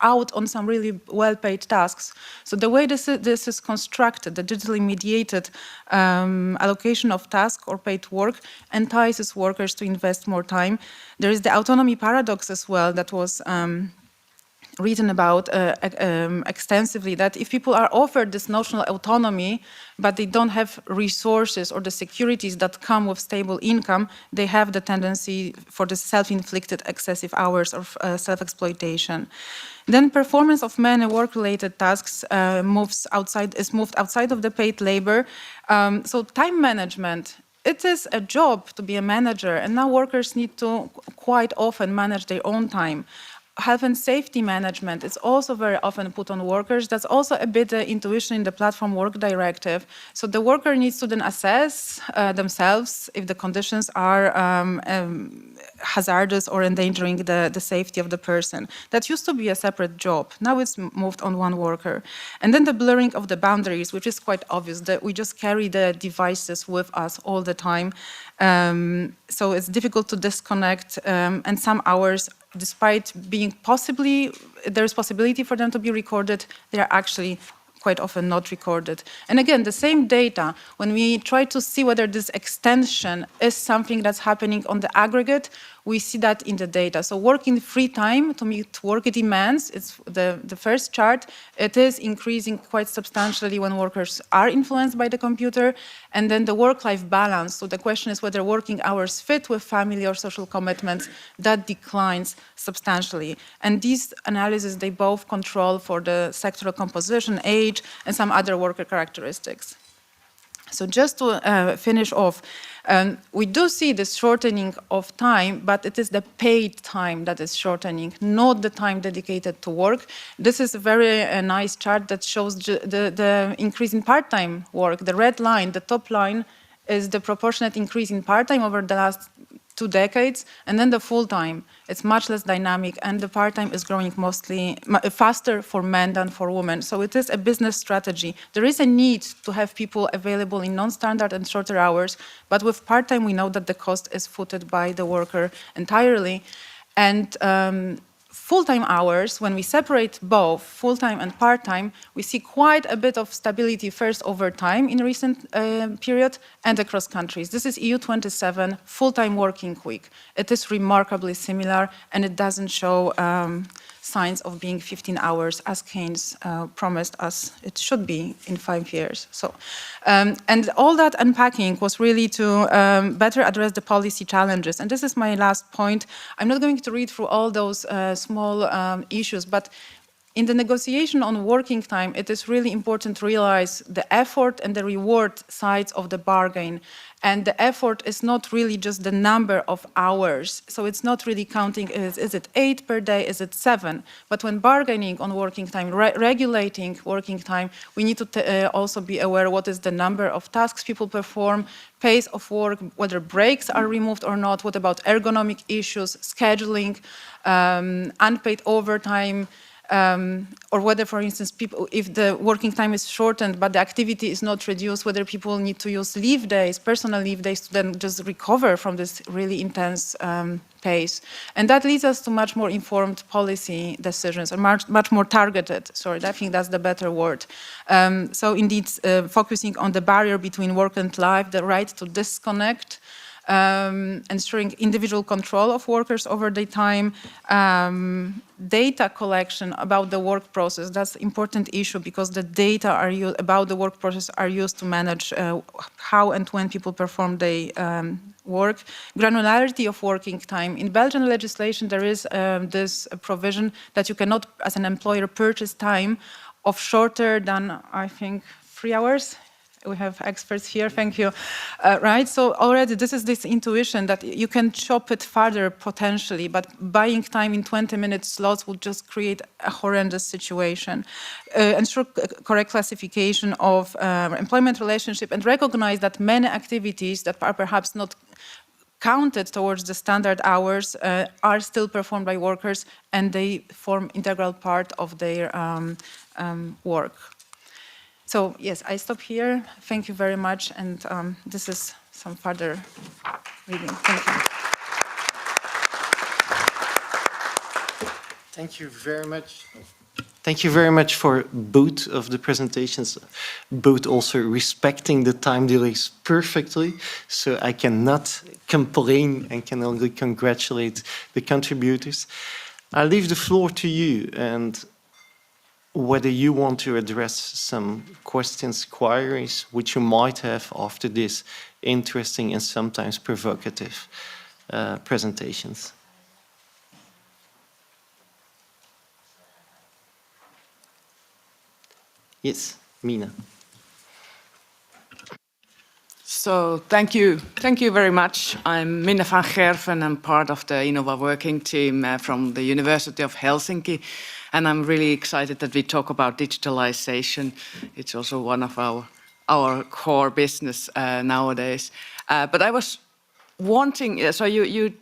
out on some really well-paid tasks. So the way this is constructed, the digitally mediated allocation of task or paid work, entices workers to invest more time. There is the autonomy paradox as well that was written about extensively, that if people are offered this notional autonomy, but they don't have resources or the securities that come with stable income, they have the tendency for the self-inflicted excessive hours of self-exploitation. Then performance of many work-related tasks is moved outside of the paid labor. So time management, it is a job to be a manager, and now workers need to quite often manage their own time. Health and safety management is also very often put on workers. That's also a bit the intuition in the Platform Work Directive. So the worker needs to then assess themselves if the conditions are hazardous or endangering the safety of the person. That used to be a separate job. Now it's moved on one worker. And then the blurring of the boundaries, which is quite obvious, that we just carry the devices with us all the time. So it's difficult to disconnect, and some hours, despite being there's possibility for them to be recorded, they are actually quite often not recorded. And again, the same data, when we try to see whether this extension is something that's happening on the aggregate, we see that in the data. So work in free time to meet work demands, it's the first chart. It is increasing quite substantially when workers are influenced by the computer. And then the work-life balance. So the question is whether working hours fit with family or social commitments. That declines substantially. And these analyses, they both control for the sectoral composition, age, and some other worker characteristics. So just to finish off, we do see this shortening of time, but it is the paid time that is shortening, not the time dedicated to work. This is a very nice chart that shows the increase in part-time work. The red line, the top line, is the proportionate increase in part-time over the last 2 decades, and then the full-time. It's much less dynamic, and the part-time is growing mostly faster for men than for women. So it is a business strategy. There is a need to have people available in non-standard and shorter hours, but with part-time we know that the cost is footed by the worker entirely. And full-time hours, when we separate both full-time and part-time, we see quite a bit of stability first over time in recent period and across countries. This is EU 27 full-time working week. It is remarkably similar, and it doesn't show signs of being 15 hours as Keynes promised us it should be in 5 years. So, and all that unpacking was really to better address the policy challenges. And this is my last point. I'm not going to read through all those small issues, but in the negotiation on working time, it is really important to realize the effort and the reward sides of the bargain. And the effort is not really just the number of hours. So it's not really counting, is it 8 per day, is it 7? But when bargaining on working time, regulating working time, we need to also be aware what is the number of tasks people perform, pace of work, whether breaks are removed or not, what about ergonomic issues, scheduling, unpaid overtime, or whether, for instance, people, if the working time is shortened but the activity is not reduced, whether people need to use leave days, personal leave days, to then just recover from this really intense pace. And that leads us to much more informed policy decisions, or much more targeted, sorry, I think that's the better word. So indeed, focusing on the barrier between work and life, the right to disconnect, ensuring individual control of workers over their time, data collection about the work process. That's an important issue because the data about the work process are used to manage how and when people perform their work. Granularity of working time. In Belgian legislation, there is this provision that you cannot, as an employer, purchase time of shorter than, I think, 3 hours. We have experts here, thank you. Right, so already this is this intuition that you can chop it further potentially, but buying time in 20-minute slots would just create a horrendous situation. Ensure correct classification of employment relationship and recognize that many activities that are perhaps not counted towards the standard hours are still performed by workers and they form integral part of their work. So yes, I stop here. Thank you very much. And this is some further reading. Thank you.
Thank you very much. Thank you very much for both of the presentations, both also respecting the time delays perfectly. So I cannot complain and can only congratulate the contributors. I'll leave the floor to you and whether you want to address some questions, queries, which you might have after this interesting and sometimes provocative presentations. Yes, Mina.
So thank you very much. I'm Minna van Gerven. I'm part of the INNOVAWORKING team from the University of Helsinki. And I'm really excited that we talk about digitalization. It's also one of our core business nowadays. But I was wanting, so you,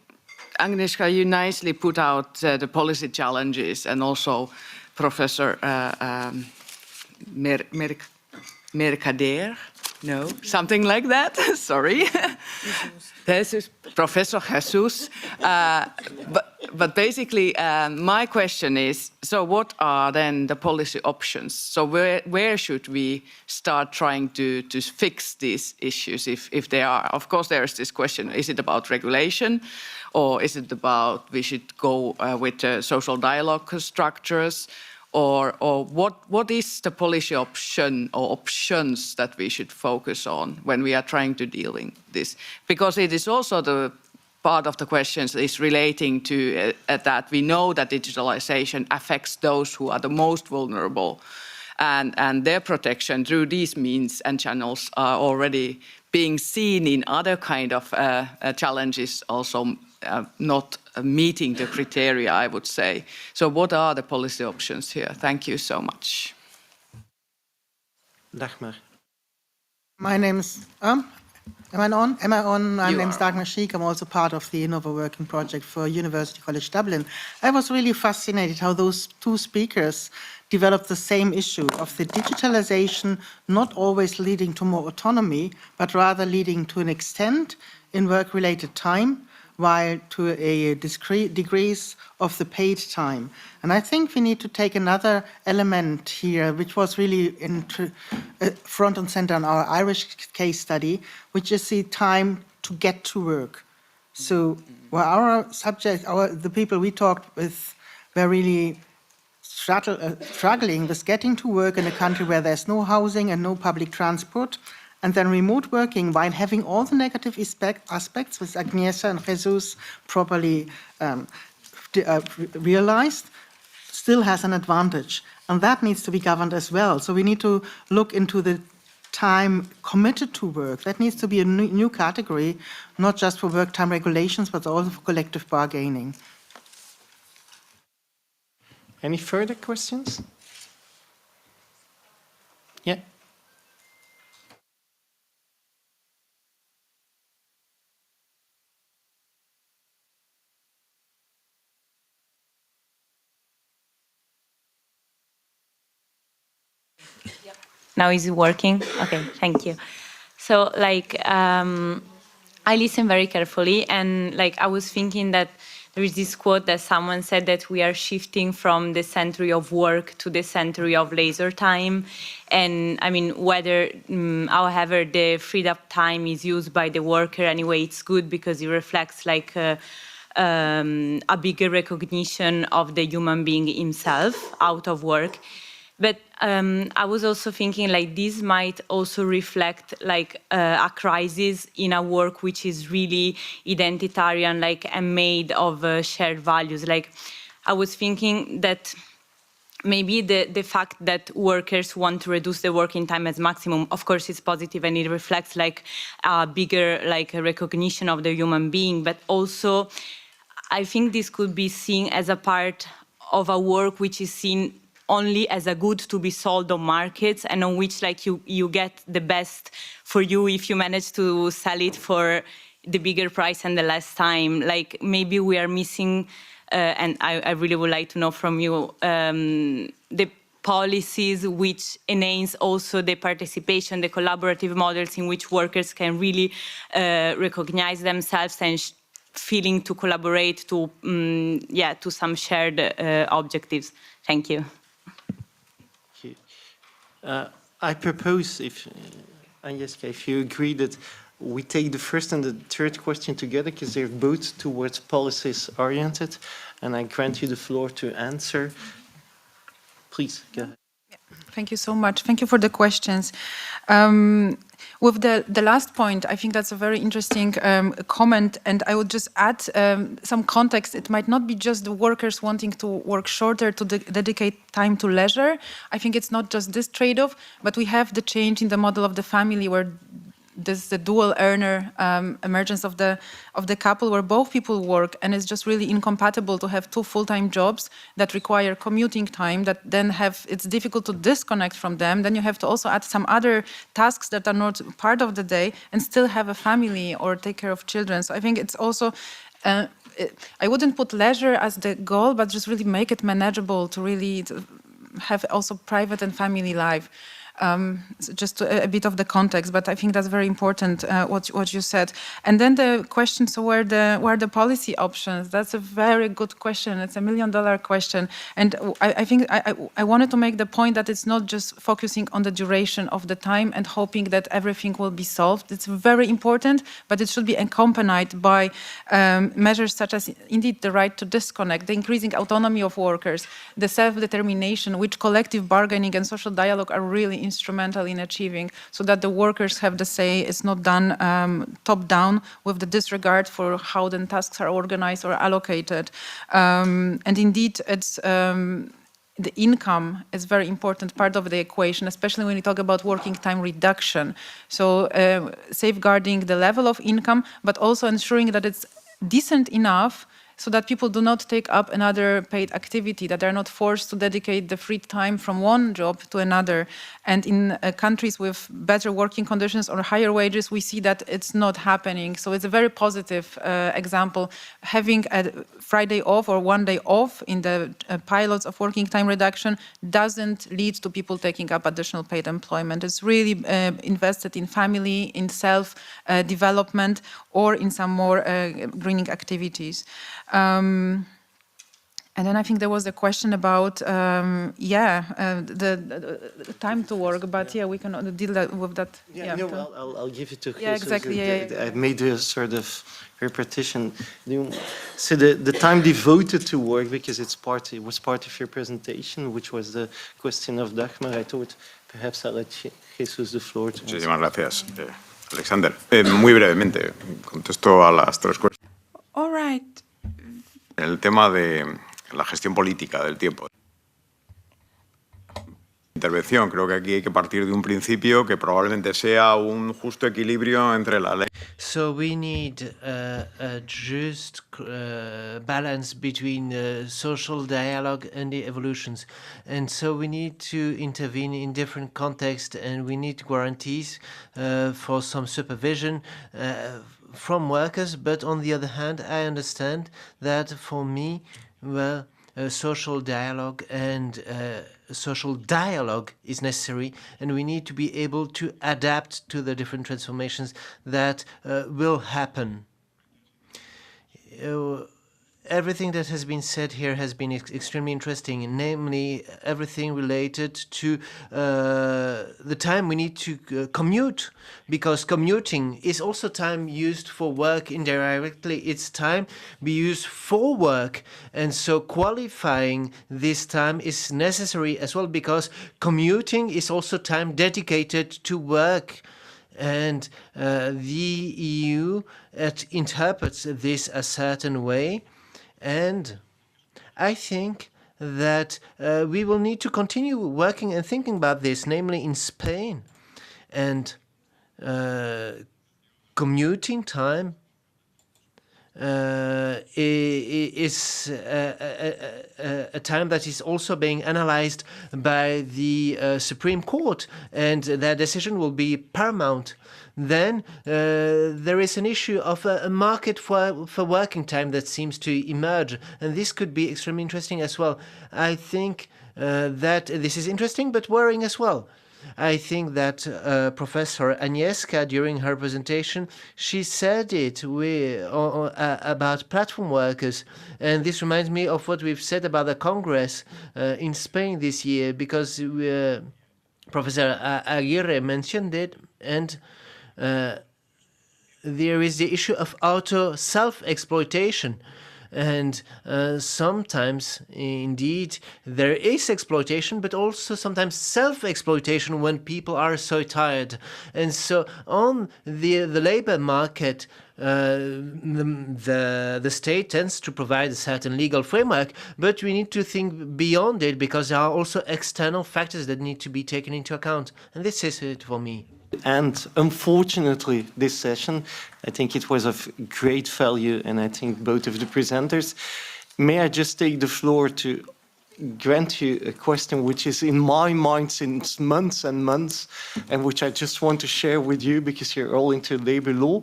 Agnieszka, you nicely put out the policy challenges and also Professor Mercader, no, something like that, sorry. This is Professor Jesus. But basically, my question is, so what are then the policy options? So where should we start trying to fix these issues, if they are? Of course, there is this question, is it about regulation? Or is it about we should go with social dialogue structures? Or what is the policy option or options that we should focus on when we are trying to deal with this? Because it is also the part of the questions is relating to that we know that digitalization affects those who are the most vulnerable, and their protection through these means and channels are already being seen in other kind of challenges also not meeting the criteria, I would say. So what are the policy options here? Thank you so much.
Dagmar.
My name is, am I on? My name is Dagmar Schiek. I'm also part of the INNOVAWORKING project for University College Dublin. I was really fascinated how those two speakers developed the same issue of the digitalization not always leading to more autonomy, but rather leading to an extent in work-related time, while to a degrees of the paid time. And I think we need to take another element here, which was really front and center on our Irish case study, which is the time to get to work. So our subject, the people we talked with were really struggling with getting to work in a country where there's no housing and no public transport, and then remote working while having all the negative aspects, which Agnieszka and Jesus properly realized, still has an advantage. And that needs to be governed as well. So we need to look into the time committed to work. That needs to be a new category, not just for work time regulations, but also for collective bargaining.
Any further questions? Yeah.
Now is it working? Okay, thank you. So I listened very carefully, and I was thinking that there is this quote that someone said that we are shifting from the century of work to the century of leisure time. And I mean, however, the freed up time is used by the worker, anyway, it's good because it reflects a bigger recognition of the human being himself out of work. But I was also thinking this might also reflect a crisis in a work which is really identitarian, and made of shared values. I was thinking that maybe the fact that workers want to reduce the working time as maximum, of course, is positive, and it reflects a bigger recognition of the human being. But also, I think this could be seen as a part of a work which is seen only as a good to be sold on markets, and on which you get the best for you if you manage to sell it for the bigger price and the less time. Maybe we are missing, and I really would like to know from you, the policies which enhance also the participation, the collaborative models in which workers can really recognize themselves and feeling to collaborate to some shared objectives. Thank you.
I propose, Agnieszka, if you agree, that we take the first and the third question together, because they're both towards policies oriented, and I grant you the floor to answer. Please, go ahead.
Thank you so much. Thank you for the questions. With the last point, I think that's a very interesting comment, and I would just add some context. It might not be just the workers wanting to work shorter to dedicate time to leisure. I think it's not just this trade-off, but we have the change in the model of the family where there's the dual earner emergence of the couple where both people work, and it's just really incompatible to have two full-time jobs that require commuting time that then it's difficult to disconnect from them. Then you have to also add some other tasks that are not part of the day and still have a family or take care of children. So I think it's also I wouldn't put leisure as the goal, but just really make it manageable to really have also private and family life. Just a bit of the context, but I think that's very important, what you said. And then the question, so where are the policy options? That's a very good question. It's $1 million question. And I think I wanted to make the point that it's not just focusing on the duration of the time and hoping that everything will be solved. It's very important, but it should be accompanied by measures such as, indeed, the right to disconnect, the increasing autonomy of workers, the self-determination, which collective bargaining and social dialogue are really instrumental in achieving, so that the workers have the say. It's not done top-down with the disregard for how the tasks are organized or allocated. And indeed, it's the income is a very important part of the equation, especially when we talk about working time reduction. So safeguarding the level of income, but also ensuring that it's decent enough so that people do not take up another paid activity, that they're not forced to dedicate the free time from one job to another. And in countries with better working conditions or higher wages, we see that it's not happening. So it's a very positive example. Having a Friday off or one day off in the pilots of working time reduction doesn't lead to people taking up additional paid employment. It's really invested in family, in self-development, or in some more greening activities. And then I think there was a question about, the time to work, but we can deal with that.
I'll give it to Jesus.
Yeah, exactly.
I made a sort of repetition. So the time devoted to work, because it was part of your presentation, which was the question of Dagmar. I thought perhaps I'll let Jesus the floor to answer.
Muchísimas gracias, Alexander. Muy brevemente, contesto a las tres cuestiones.
All right.
El tema de la gestión política del tiempo. intervención. Creo que aquí hay que partir de un principio que probablemente sea un justo equilibrio entre la ley.
So we need a just balance between social dialogue and the evolutions. And so we need to intervene in different contexts, and we need guarantees for some supervision from workers. But on the other hand, I understand that for me, well, social dialogue and social dialogue is necessary, and we need to be able to adapt to the different transformations that will happen. Everything that has been said here has been extremely interesting, namely everything related to the time we need to commute, because commuting is also time used for work indirectly. It's time we use for work, and so qualifying this time is necessary as well, because commuting is also time dedicated to work. And the EU interprets this a certain way. And I think that we will need to continue working and thinking about this, namely in Spain. And commuting time is a time that is also being analyzed by the Supreme Court, and that decision will be paramount. Then there is an issue of a market for working time that seems to emerge, and this could be extremely interesting as well. I think that this is interesting but worrying as well. I think that Professor Agnieszka, during her presentation, she said it about platform workers. And this reminds me of what we've said about the Congress in Spain this year, because Professor Aguirre mentioned it, and there is the issue of auto self-exploitation. And sometimes, indeed, there is exploitation, but also sometimes self-exploitation when people are so tired. And so on the labor market, the state tends to provide a certain legal framework, but we need to think beyond it, because there are also external factors that need to be taken into account. And this is it for me.
And unfortunately, this session, I think it was of great value, and I think both of the presenters. May I just take the floor to grant you a question which is in my mind since months and months, and which I just want to share with you because you're all into labor law.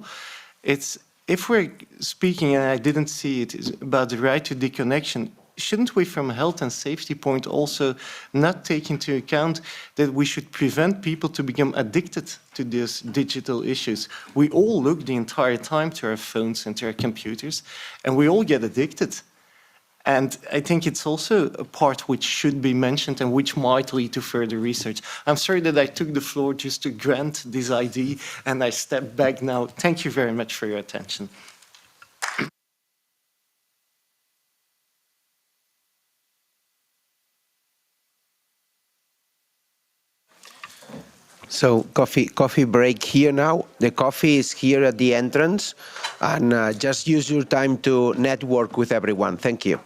It's, if we're speaking, and I didn't see it, is about the right to deconnection, shouldn't we, from a health and safety point, also not take into account that we should prevent people to become addicted to these digital issues? We all look the entire time to our phones and to our computers, and we all get addicted. And I think it's also a part which should be mentioned and which might lead to further research. I'm sorry that I took the floor just to grant this idea, and I step back now. Thank you very much for your attention.
So coffee break here now. The coffee is here at the entrance, and just use your time to network with everyone. Thank you.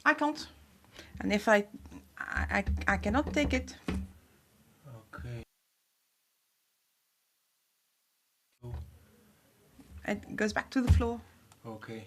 I can't. And if I cannot take it.
Okay.
It goes back to the floor.
Okay.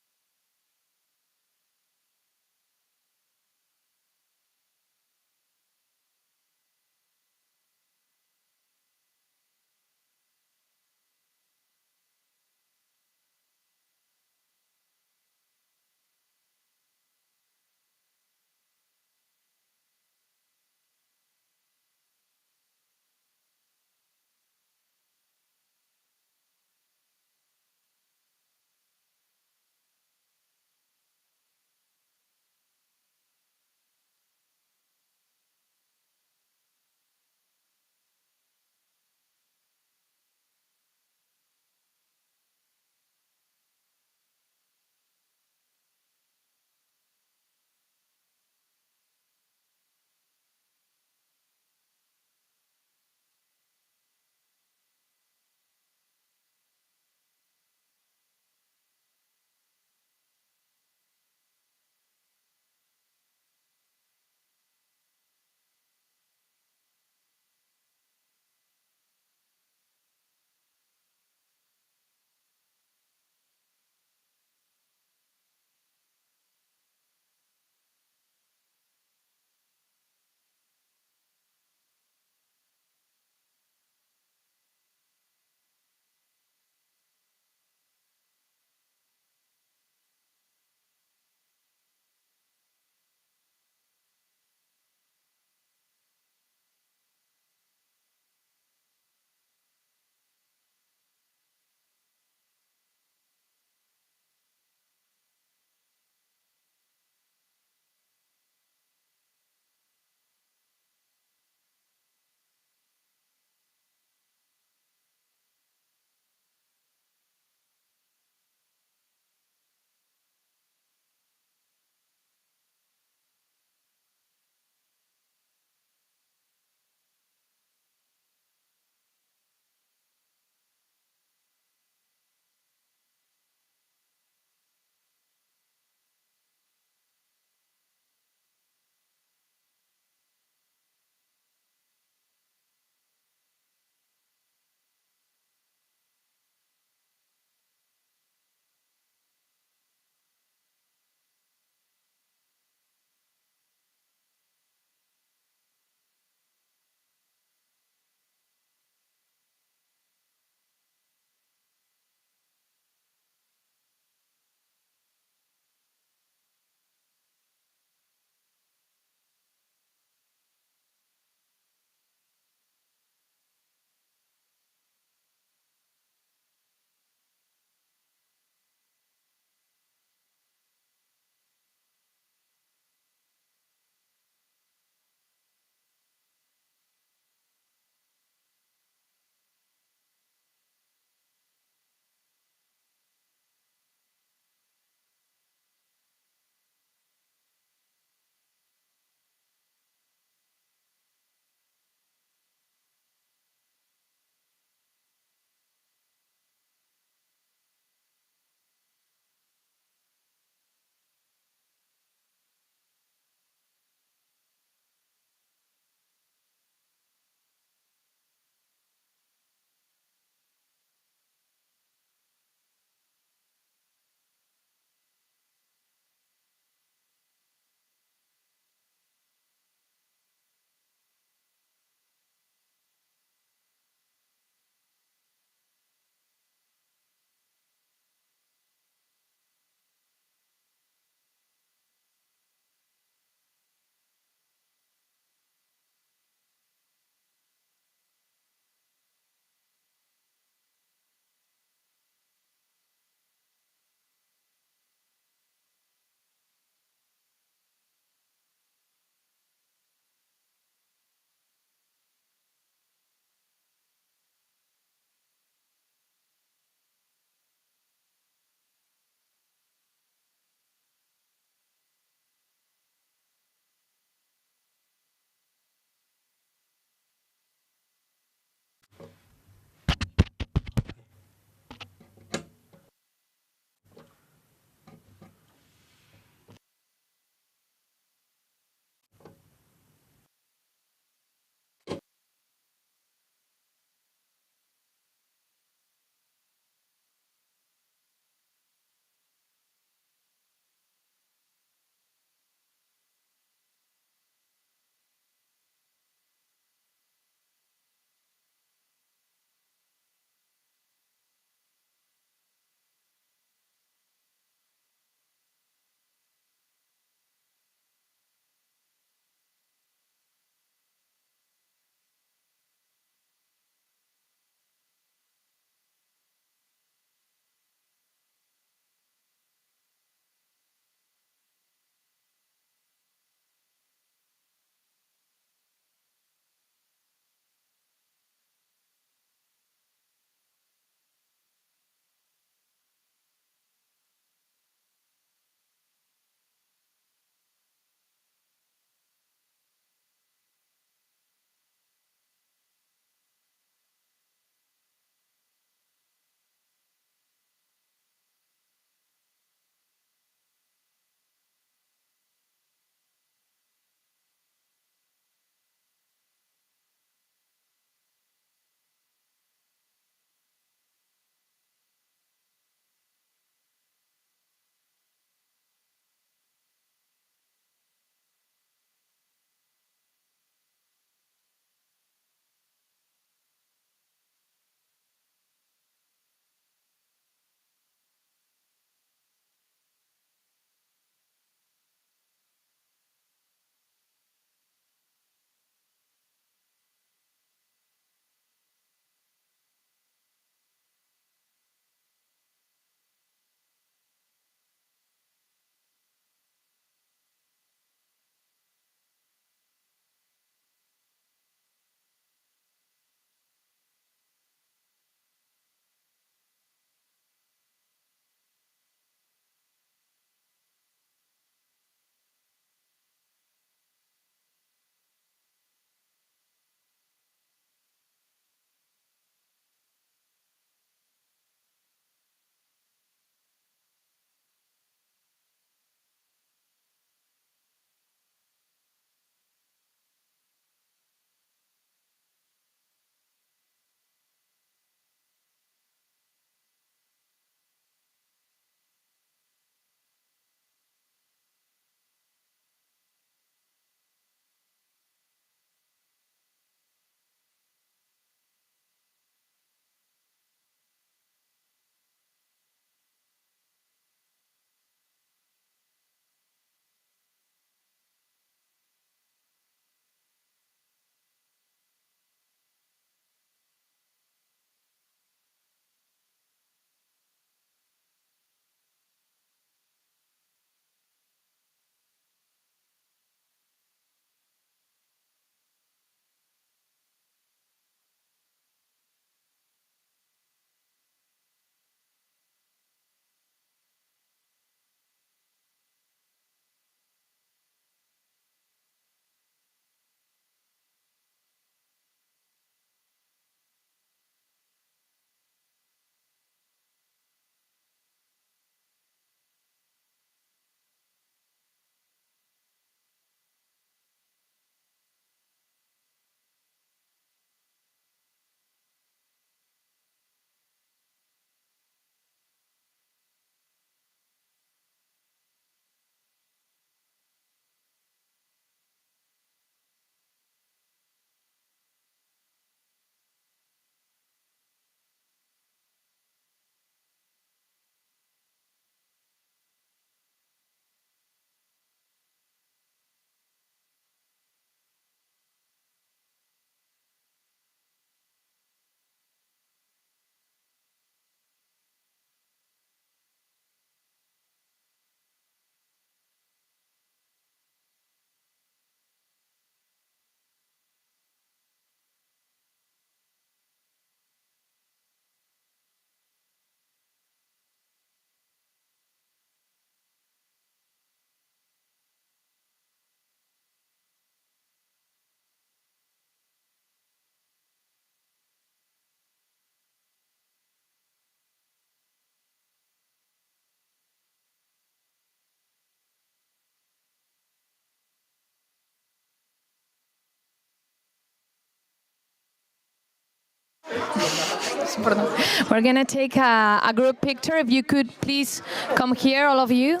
We're going to take a group picture. If you could please come here, all of you.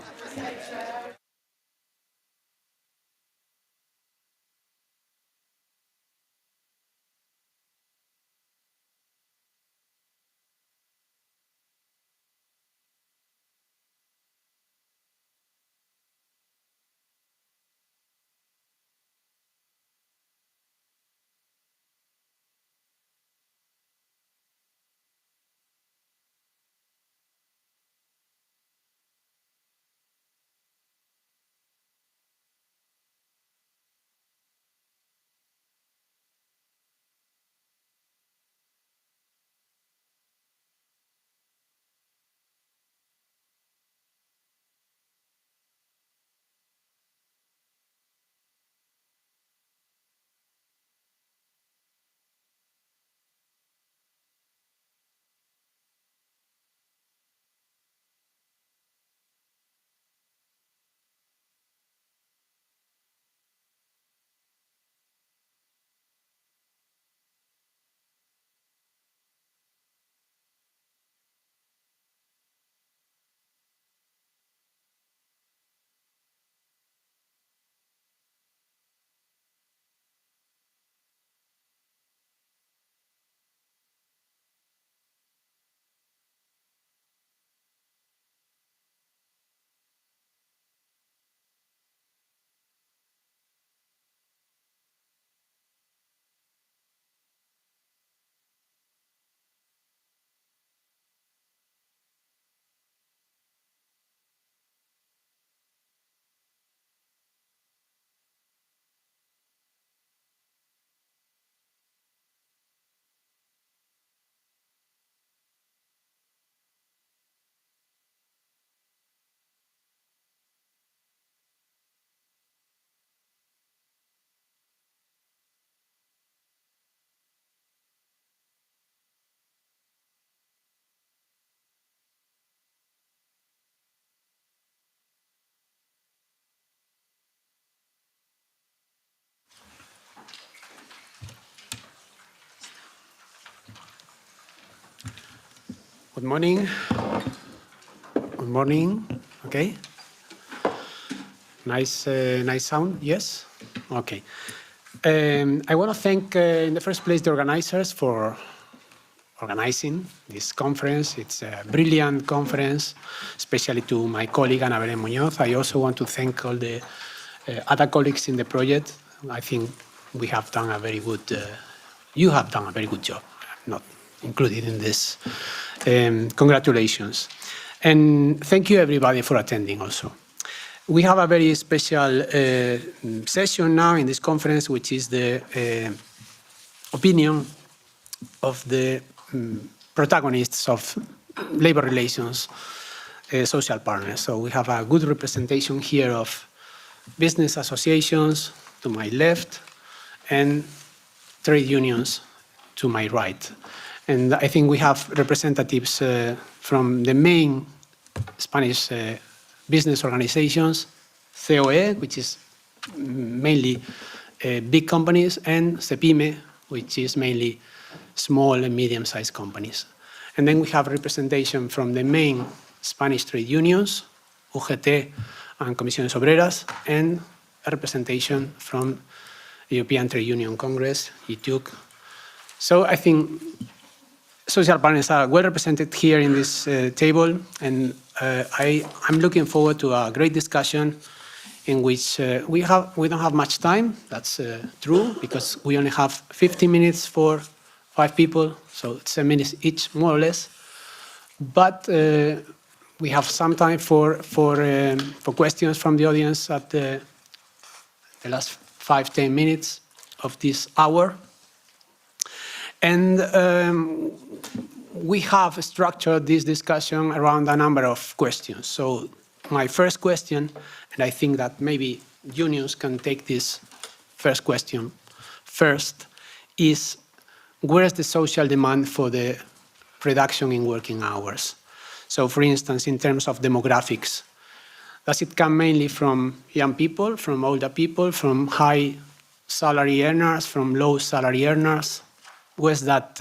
Good morning. Good morning. Okay. Nice sound. Yes. Okay. I want to thank, in the first place, the organizers for organizing this conference. It's a brilliant conference, especially to my colleague Ana Belén Muñoz. I also want to thank all the other colleagues in the project. I think we have done a very good. You have done a very good job. I'm not included in this. Congratulations. And thank you, everybody, for attending also. We have a very special session now in this conference, which is the opinion of the protagonists of labor relations, social partners. So we have a good representation here of business associations to my left and trade unions to my right. And I think we have representatives from the main Spanish business organizations, COE, which is mainly big companies, and CEPIME, which is mainly small and medium-sized companies. And then we have representation from the main Spanish trade unions, UGT and Comisiones Obreras, and a representation from the European Trade Union Congress, ETUC. So I think social partners are well represented here in this table, and I'm looking forward to a great discussion in which we don't have much time. That's true, because we only have 15 minutes for 5 people, so 10 minutes each, more or less. But we have some time for questions from the audience at the last 5-10 minutes of this hour. And we have structured this discussion around a number of questions. So my first question, and I think that maybe unions can take this first question first, is where is the social demand for the reduction in working hours? So for instance, in terms of demographics, does it come mainly from young people, from older people, from high salary earners, from low salary earners? was that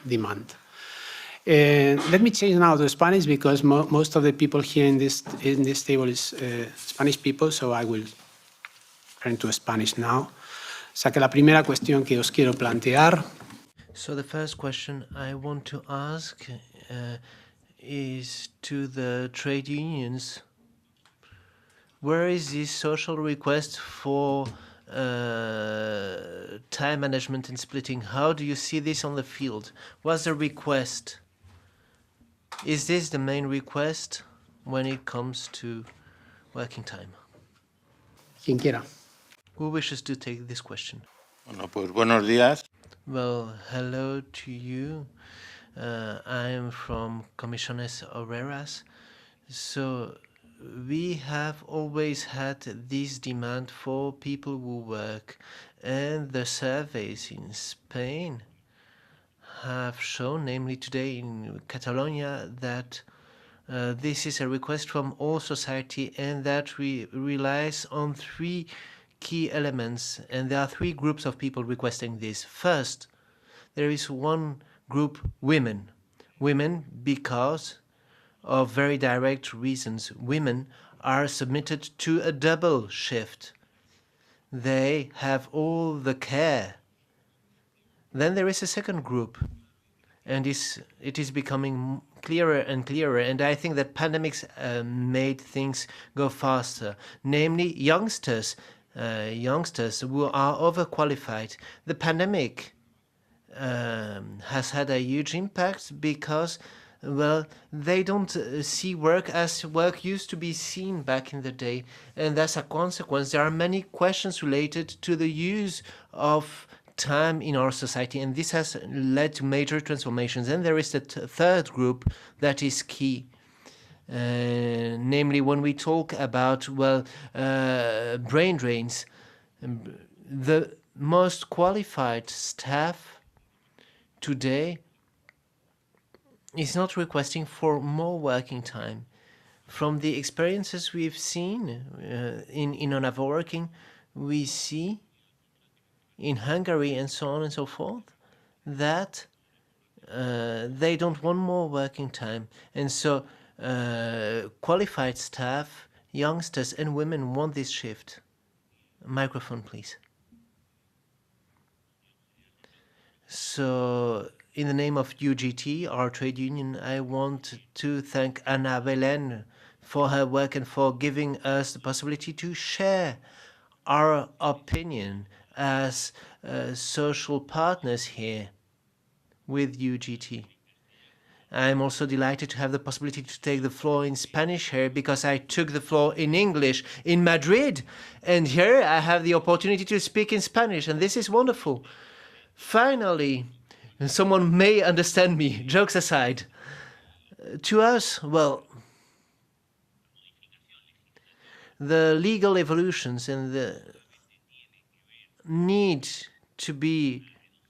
demand. Let me change now to Spanish because most of the people here in this table is Spanish people, so I will turn to Spanish now. O sea que la primera cuestión que os quiero plantear.
So the first question I want to ask is to the trade unions. Where is this social request for time management and splitting? How do you see this on the field? What's the request? Is this the main request when it comes to working time?
Quien quiera.
Who wishes to take this question?
Bueno, pues buenos días.
Well, hello to you. I am from Comisiones Obreras. So we have always had this demand for people who work, and the surveys in Spain have shown, namely today in Catalonia, that this is a request from all society and that relies on three key elements, and there are three groups of people requesting this. First, there is one group, women. Women because of very direct reasons. Women are submitted to a double shift. They have all the care. Then there is a second group, and it is becoming clearer and clearer, and I think that pandemics made things go faster, namely youngsters who are overqualified. The pandemic has had a huge impact because, well, they don't see work as work used to be seen back in the day, and as a consequence there are many questions related to the use of time in our society, and this has led to major transformations. And there is the third group that is key. Namely, when we talk about, well, brain drains, the most qualified staff today is not requesting for more working time. From the experiences we've seen in INNOVAWORKING, we see in Hungary and so on and so forth that they don't want more working time, and so qualified staff, youngsters and women want this shift. Microphone, please. So, in the name of UGT, our trade union, I want to thank Ana Belén for her work and for giving us the possibility to share our opinion as social partners here with UGT. I'm also delighted to have the possibility to take the floor in Spanish here, because I took the floor in English in Madrid, and here I have the opportunity to speak in Spanish, and this is wonderful. Finally, someone may understand me, jokes aside. To us, well, the legal evolutions and the need to be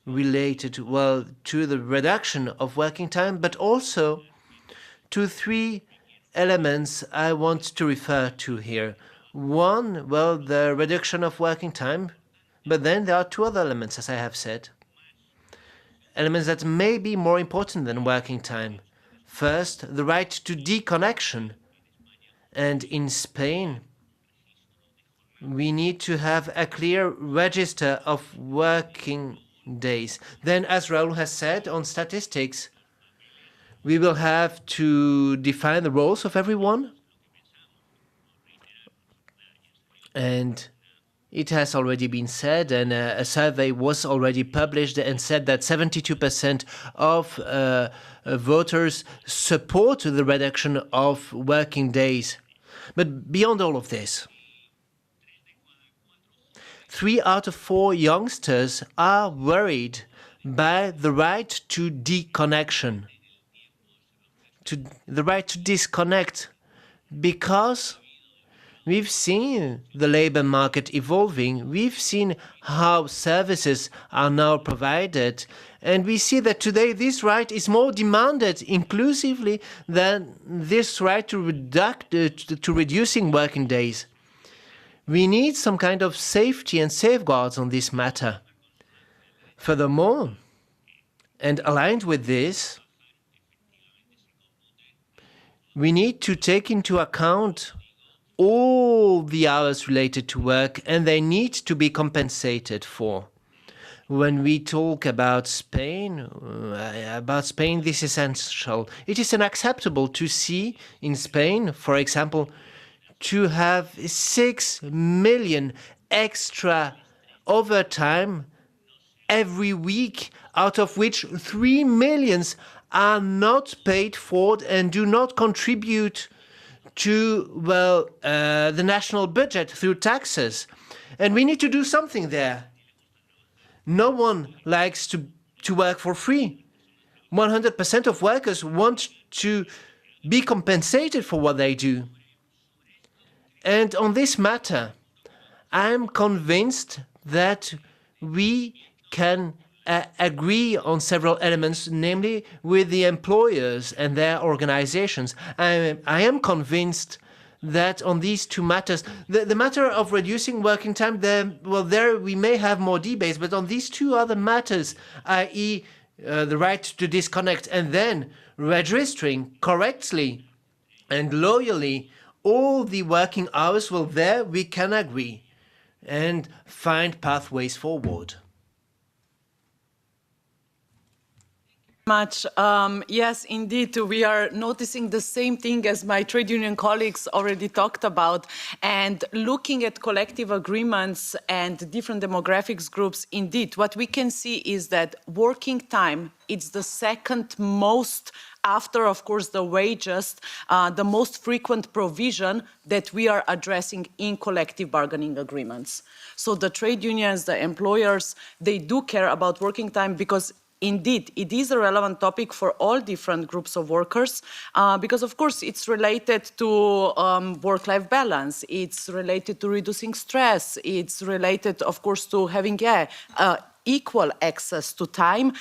related, well, to the reduction of working time, but also to three elements I want to refer to here. One, well, the reduction of working time, but then there are two other elements, as I have said. Elements that may be more important than working time. First, the right to deconnection. And in Spain, we need to have a clear register of working days. Then, as Raul has said, on statistics, we will have to define the roles of everyone. And it has already been said, and a survey was already published and said that 72% of voters support the reduction of working days. But beyond all of this, 3 out of 4 youngsters are worried by the right to deconnection, to the right to disconnect, because we've seen the labor market evolving. We've seen how services are now provided. And we see that today this right is more demanded inclusively than this right to reducing working days. We need some kind of safety and safeguards on this matter. Furthermore, And aligned with this, we need to take into account all the hours related to work, and they need to be compensated for. When we talk about Spain, this is essential. It is unacceptable to see in Spain, for example, to have 6 million extra overtime every week, out of which 3 millions are not paid for and do not contribute to, the national budget through taxes. And we need to do something there. No one likes to work for free. 100% of workers want to be compensated for what they do. And on this matter, I'm convinced that we can agree on several elements, namely with the employers and their organizations. I am convinced that on these two matters, the matter of reducing working time, there we may have more debates, but on these two other matters, i.e. The right to disconnect and then registering correctly and loyally all the working hours, there we can agree and find pathways forward.
Much. Yes, indeed, we are noticing the same thing as my trade union colleagues already talked about. And looking at collective agreements and different demographics groups, indeed, what we can see is that working time, it's the second most, after, of course, the wages, the most frequent provision that we are addressing in collective bargaining agreements. So the trade unions, the employers, they do care about working time because indeed, it is a relevant topic for all different groups of workers because, of course, it's related to work-life balance. It's related to reducing stress. It's related, of course, to having equal access to time.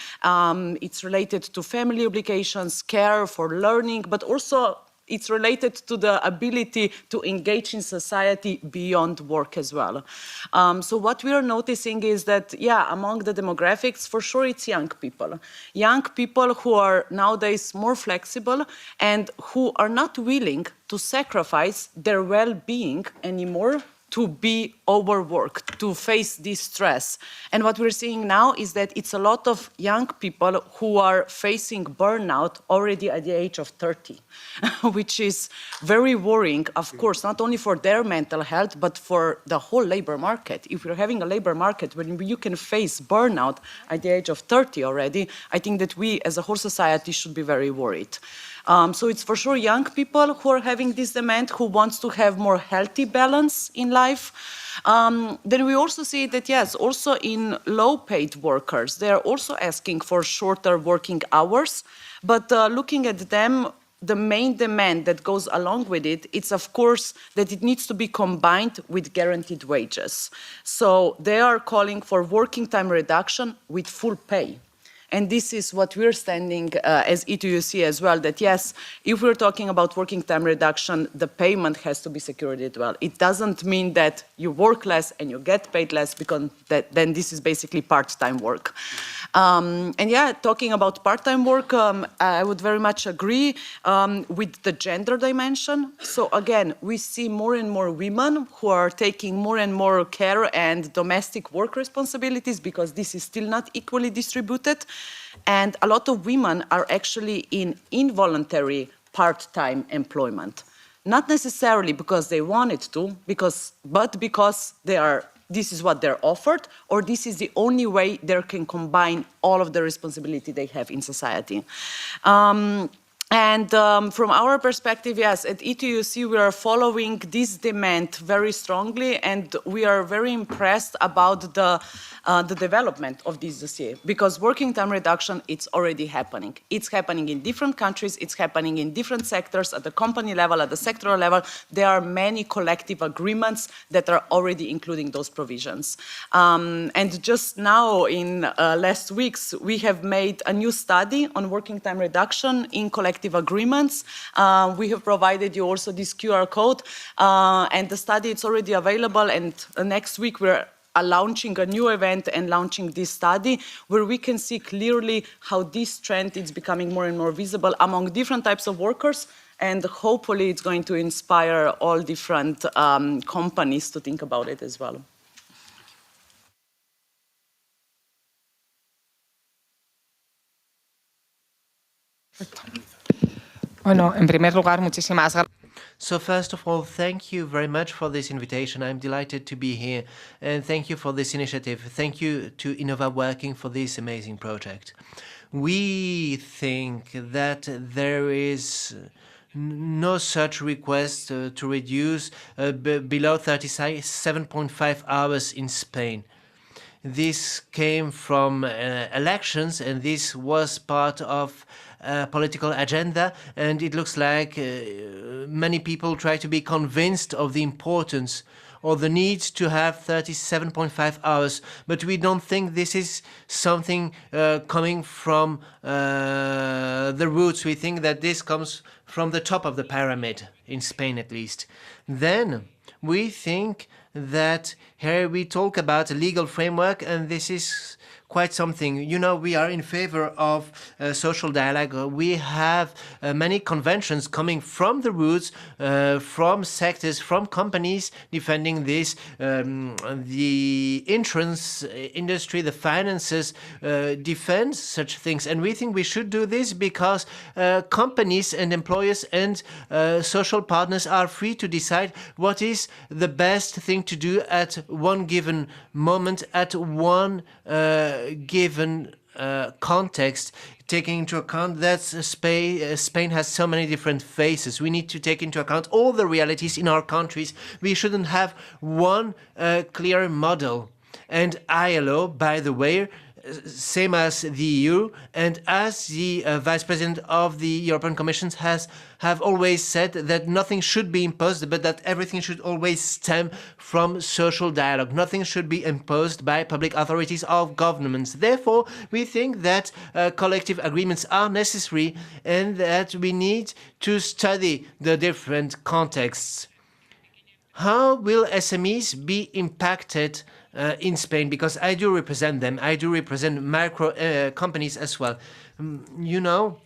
It's related to family obligations, care for learning, but also it's related to the ability to engage in society beyond work as well. So what we are noticing is that, among the demographics, for sure, it's young people. Young people who are nowadays more flexible and who are not willing to sacrifice their well-being anymore to be overworked, to face this stress. And what we're seeing now is that it's a lot of young people who are facing burnout already at the age of 30, which is very worrying, of course, not only for their mental health, but for the whole labor market. If we're having a labor market where you can face burnout at the age of 30 already, I think that we as a whole society should be very worried. So it's for sure young people who are having this demand, who wants to have more healthy balance in life. Then we also see that, yes, also in low-paid workers, they are also asking for shorter working hours. But looking at them, the main demand that goes along with it, it's of course that it needs to be combined with guaranteed wages. So they are calling for working time reduction with full pay. And this is what we're standing as E2UC as well, that yes, if we're talking about working time reduction, the payment has to be secured as well. It doesn't mean that you work less and you get paid less, because then this is basically part-time work. And talking about part-time work, I would very much agree with the gender dimension. So again, we see more and more women who are taking more and more care and domestic work responsibilities because this is still not equally distributed. And a lot of women are actually in involuntary part-time employment. Not necessarily because they wanted to, but because this is what they're offered, or this is the only way they can combine all of the responsibility they have in society. From our perspective, yes, at E2UC we are following this demand very strongly, and we are very impressed about the development of this dossier, because working time reduction, it's already happening. It's happening in different countries, it's happening in different sectors, at the company level, at the sectoral level. There are many collective agreements that are already including those provisions. And just now, in last weeks, we have made a new study on working time reduction in collective agreements. We have provided you also this QR code, and the study is already available, and next week we're
launching a new event and launching this study where we can see clearly how this trend is becoming more and more visible among different types of workers, and hopefully it's going to inspire all different companies to think about it as well.
Bueno, en primer lugar, muchísimas gracias.
So first of all, thank you very much for this invitation. I'm delighted to be here, and thank you for this initiative. Thank you to INNOVAWORKING for this amazing project. We think that there is no such request to reduce below 37.5 hours in Spain. This came from elections, and this was part of a political agenda, and it looks like many people try to be convinced of the importance or the need to have 37.5 hours, but we don't think this is something coming from the roots. We think that this comes from the top of the pyramid, in Spain at least. Then we think that here we talk about a legal framework, and this is quite something. You know, we are in favor of social dialogue. We have many conventions coming from the roots, from sectors, from companies defending this. The insurance industry, the finances defend such things. And we think we should do this because companies and employers and social partners are free to decide what is the best thing to do at one given moment, at one given context, taking into account that Spain has so many different faces. We need to take into account all the realities in our countries. We shouldn't have one clear model. And ILO, by the way, same as the EU, and as the Vice President of the European Commission have always said that nothing should be imposed, but that everything should always stem from social dialogue. Nothing should be imposed by public authorities or governments. Therefore, we think that collective agreements are necessary and that we need to study the different contexts. How will SMEs be impacted in Spain? Because I do represent them. I do represent micro companies as well. You know,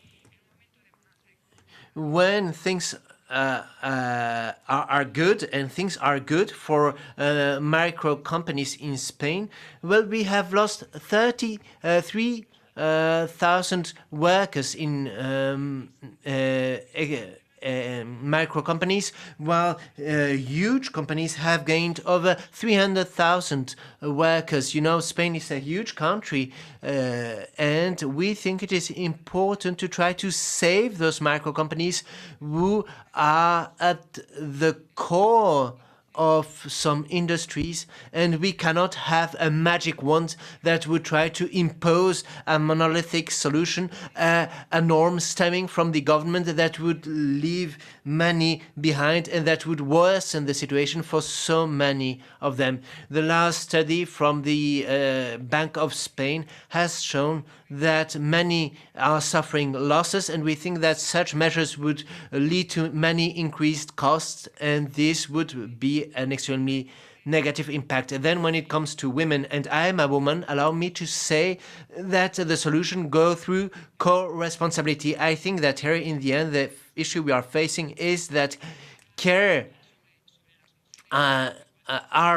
when things are good, and things are good for micro companies in Spain, well, we have lost 33,000 workers in micro companies, while huge companies have gained over 300,000 workers. You know, Spain is a huge country, and we think it is important to try to save those micro companies who are at the core of some industries, and we cannot have a magic wand that would try to impose a monolithic solution, a norm stemming from the government that would leave many behind and that would worsen the situation for so many of them. The last study from the Bank of Spain has shown that many are suffering losses, and we think that such measures would lead to many increased costs, and this would be an extremely negative impact. And then when it comes to women, and I am a woman, allow me to say that the solution go through co-responsibility. I think that here in the end the issue we are facing is that care are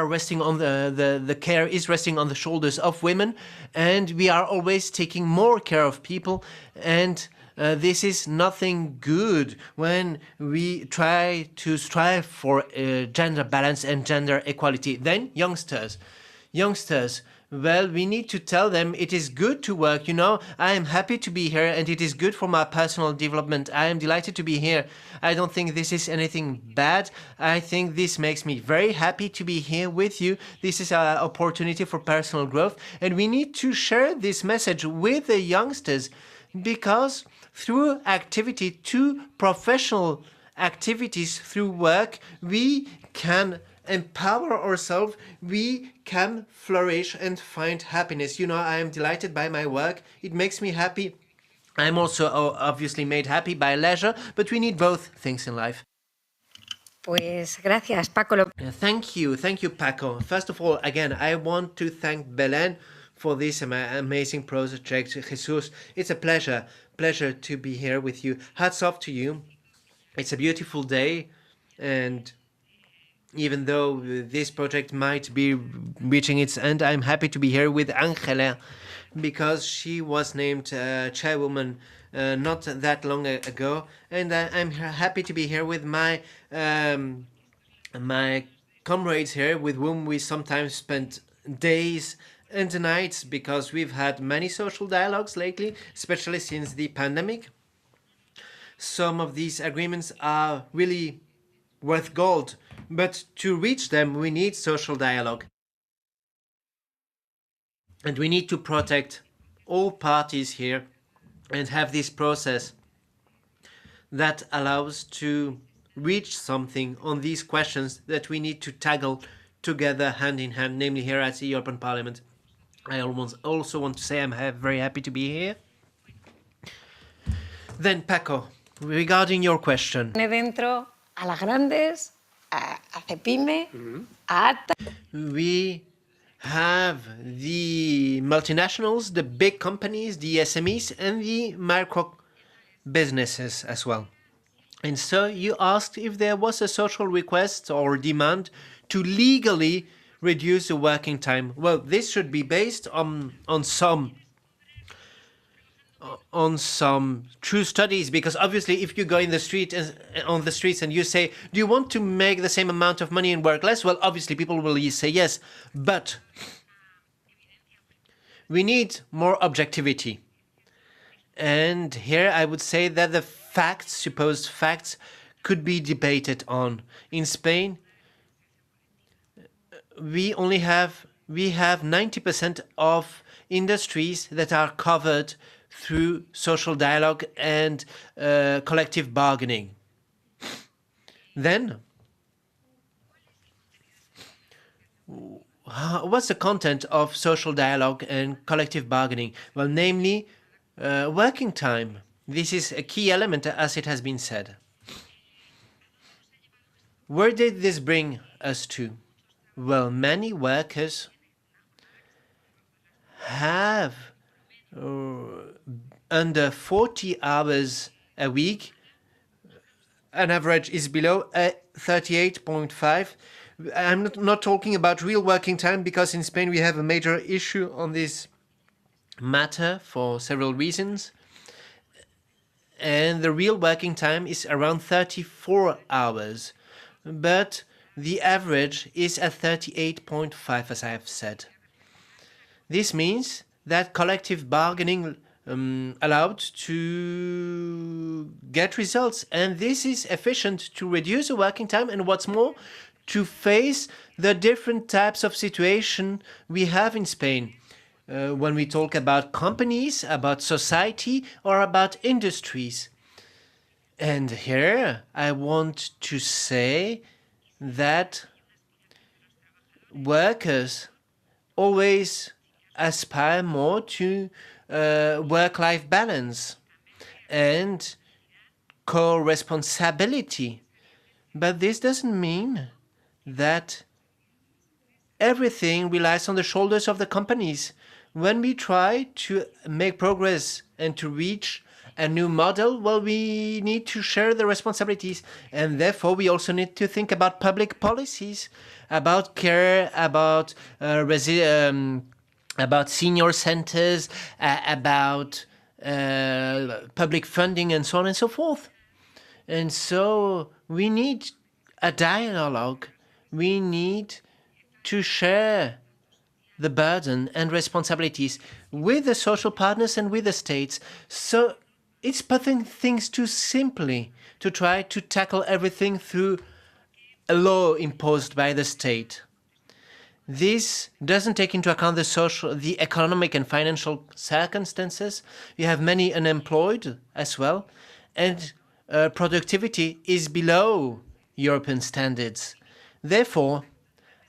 resting on the care is resting on the shoulders of women, and we are always taking more care of people, and this is nothing good when we try to strive for gender balance and gender equality. Then youngsters, well, we need to tell them it is good to work. You know, I am happy to be here and it is good for my personal development. I am delighted to be here. I don't think this is anything bad. I think this makes me very happy to be here with you. This is an opportunity for personal growth, and we need to share this message with the youngsters, because through activity, to professional activities, through work, we can empower ourselves, we can flourish and find happiness. You know, I am delighted by my work. It makes me happy. I'm also obviously made happy by leisure, but we need both things in life.
Pues gracias, Paco.
Thank you, Paco. First of all, again, I want to thank Belen for this amazing project. Jesus, it's a pleasure to be here with you. Hats off to you. It's a beautiful day, and even though this project might be reaching its end, I'm happy to be here with Angela, because she was named chairwoman not that long ago, and I'm happy to be here with my my comrades here, with whom we sometimes spent days and nights, because we've had many social dialogues lately, especially since the pandemic. Some of these agreements are really worth gold, but to reach them we need social dialogue. And we need to protect all parties here and have this process that allows to reach something on these questions that we need to tackle together, hand in hand, namely here at the European Parliament. I also want to say I'm very happy to be here. Then, Paco, regarding your question.
Dentro a las grandes, a Cepime, a ATA.
We have the multinationals, the big companies, the SMEs, and the micro businesses as well. And so you asked if there was a social request or demand to legally reduce the working time. Well, this should be based on some true studies, because obviously if you go on the streets and you say, do you want to make the same amount of money and work less? Well, obviously people will say yes, but we need more objectivity. And here I would say that the supposed facts, could be debated on. In Spain, we have 90% of industries that are covered through social dialogue and collective bargaining. Then, what's the content of social dialogue and collective bargaining? Well, namely, working time. This is a key element, as it has been said. Where did this bring us to? Well, many workers have under 40 hours a week. An average is below 38.5. I'm not talking about real working time, because in Spain we have a major issue on this matter for several reasons. And the real working time is around 34 hours. But the average is at 38.5, as I have said. This means that collective bargaining allowed to get results, and this is efficient to reduce the working time, and what's more, to face the different types of situation we have in Spain. When we talk about companies, about society, or about industries. And here I want to say that workers always aspire more to work-life balance and co-responsibility. But this doesn't mean that everything relies on the shoulders of the companies. When we try to make progress and to reach a new model, well, we need to share the responsibilities, and therefore we also need to think about public policies, about care, about senior centers, about public funding, and so on and so forth. And so we need a dialogue. We need to share the burden and responsibilities with the social partners and with the states. So it's putting things too simply to try to tackle everything through a law imposed by the state. This doesn't take into account the economic and financial circumstances. We have many unemployed as well, and productivity is below European standards. Therefore,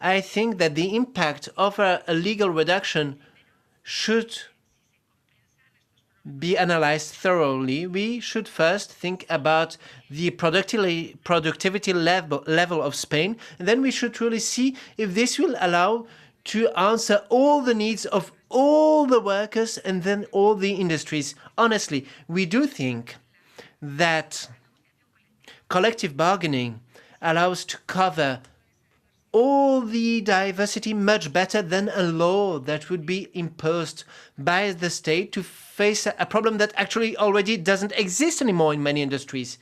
I think that the impact of a legal reduction should be analyzed thoroughly, we should first think about the productivity level of Spain, and then we should truly see if this will allow to answer all the needs of all the workers and then all the industries. Honestly, we do think that collective bargaining allows to cover all the diversity much better than a law that would be imposed by the state to face a problem that actually already doesn't exist anymore in many industries.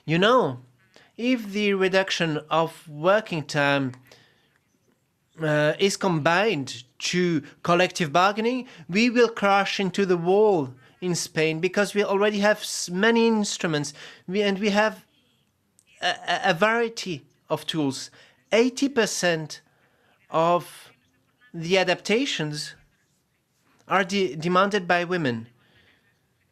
You know, if the reduction of working time is combined to collective bargaining, we will crash into the wall in Spain because we already have many instruments and we have a variety of tools. 80% of the adaptations are demanded by women.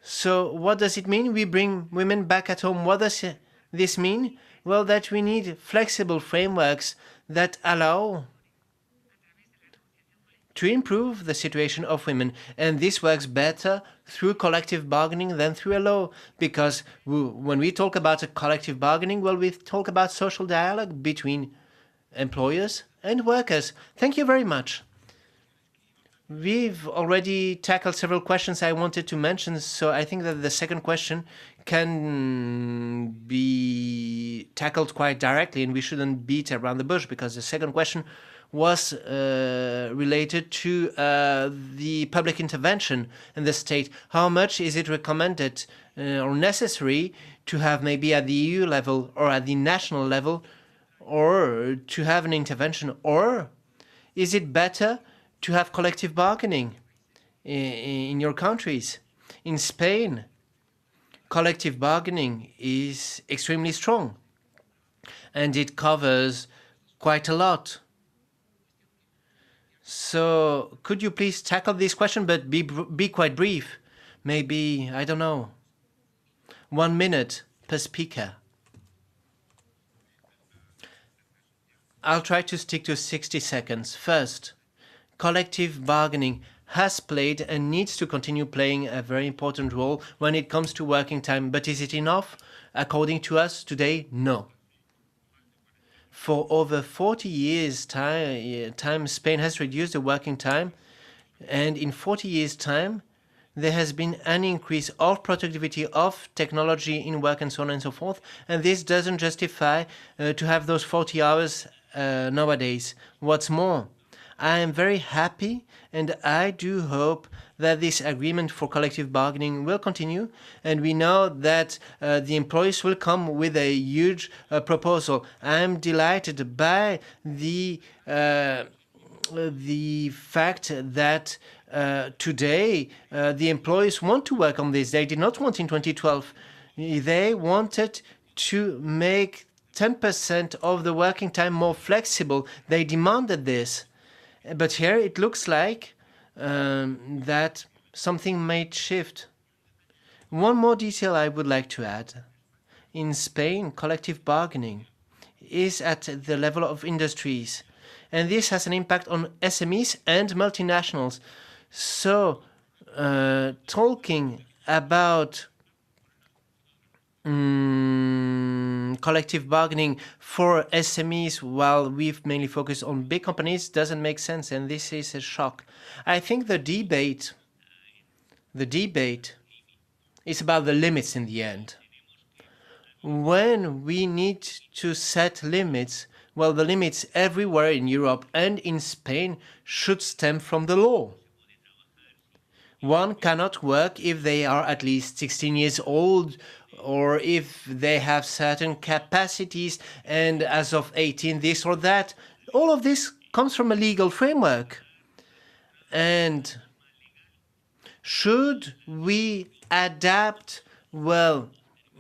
So what does it mean? We bring women back at home. What does this mean? Well, that we need flexible frameworks that allow to improve the situation of women. And this works better through collective bargaining than through a law. Because when we talk about a collective bargaining, well, we talk about social dialogue between employers and workers. Thank you very much. We've already tackled several questions I wanted to mention, so I think that the second question can be tackled quite directly, and we shouldn't beat around the bush, because the second question was related to the public intervention in the state. How much is it recommended or necessary to have maybe at the EU level or at the national level, or to have an intervention? Or is it better to have collective bargaining in your countries? In Spain, collective bargaining is extremely strong, and it covers quite a lot. So could you please tackle this question, but be quite brief? Maybe, I don't know, 1 minute per speaker. I'll try to stick to 60 seconds. First, collective bargaining has played and needs to continue playing a very important role when it comes to working time. But is it enough? According to us today, no. For over 40 years' time, Spain has reduced the working time, and in 40 years' time, there has been an increase of productivity of technology in work and so on and so forth, and this doesn't justify to have those 40 hours nowadays. What's more, I am very happy, and I do hope that this agreement for collective bargaining will continue, and we know that the employees will come with a huge proposal. I am delighted by the fact that today the employees want to work on this. They did not want in 2012. They wanted to make 10% of the working time more flexible. They demanded this. But here it looks like that something might shift. One more detail I would like to add. In Spain, collective bargaining is at the level of industries, and this has an impact on SMEs and multinationals. So, talking about collective bargaining for SMEs while we've mainly focused on big companies doesn't make sense, and this is a shock. I think the debate is about the limits in the end. When we need to set limits, well, the limits everywhere in Europe and in Spain should stem from the law. One cannot work if they are at least 16 years old, or if they have certain capacities, and as of 18 this or that. All of this comes from a legal framework. And should we adapt, well,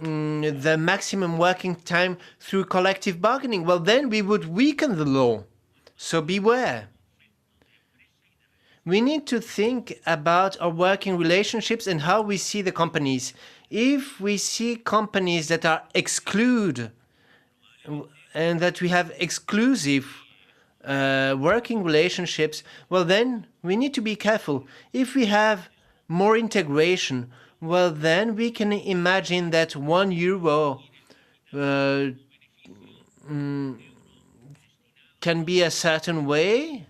the maximum working time through collective bargaining? Well, then we would weaken the law. So beware. We need to think about our working relationships and how we see the companies. If we see companies that are exclude and that we have exclusive working relationships, well, then we need to be careful. If we have more integration, well, then we can imagine that €1 can be a certain way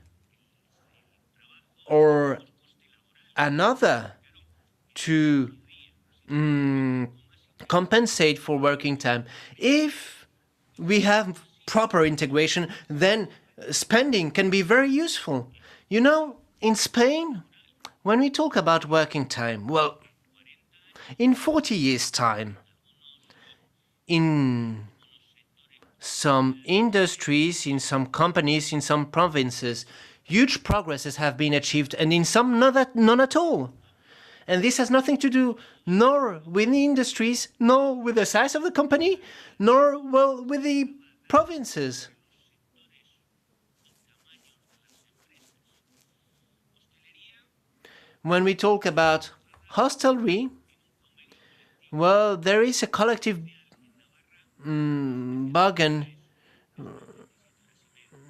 or another to compensate for working time. If we have proper integration, then spending can be very useful. You know, in Spain, when we talk about working time, well, in 40 years' time, in some industries, in some companies, in some provinces, huge progresses have been achieved, and in some none at all. And this has nothing to do nor with the industries, nor with the size of the company, nor, well, with the provinces. When we talk about hostelry, well, there is a collective bargain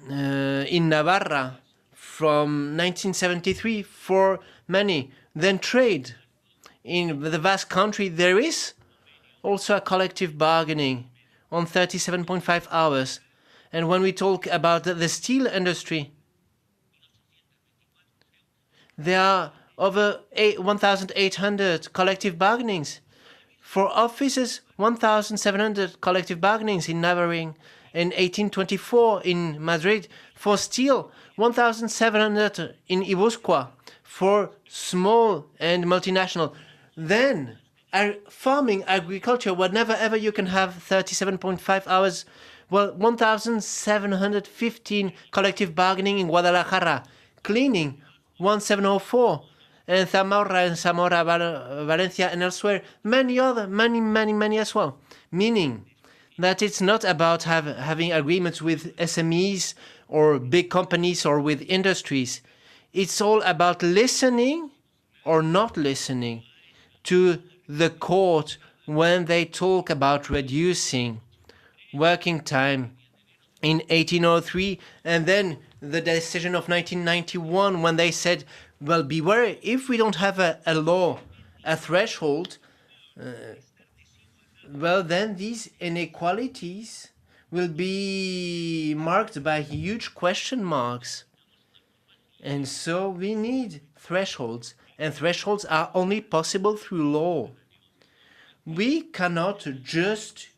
in Navarra from 1973 for many. Then trade. In the vast country, there is also a collective bargaining on 37.5 hours. And when we talk about the steel industry, there are over 1,800 collective bargainings. For offices, 1,700 collective bargainings in Navarre. In 1824 in Madrid. For steel, 1,700 in Ibusqua. For small and multinational. Then, farming, agriculture, whenever ever you can have 37.5 hours, well, 1,715 collective bargaining in Guadalajara. Cleaning, 1,704. And Zamora, Valencia, and elsewhere, many as well. Meaning that it's not about having agreements with SMEs or big companies or with industries. It's all about listening or not listening to the court when they talk about reducing working time in 1803, and then the decision of 1991 when they said, well, beware, if we don't have a law, a threshold, well, then these inequalities will be marked by huge question marks. And so we need thresholds, and thresholds are only possible through law. We cannot just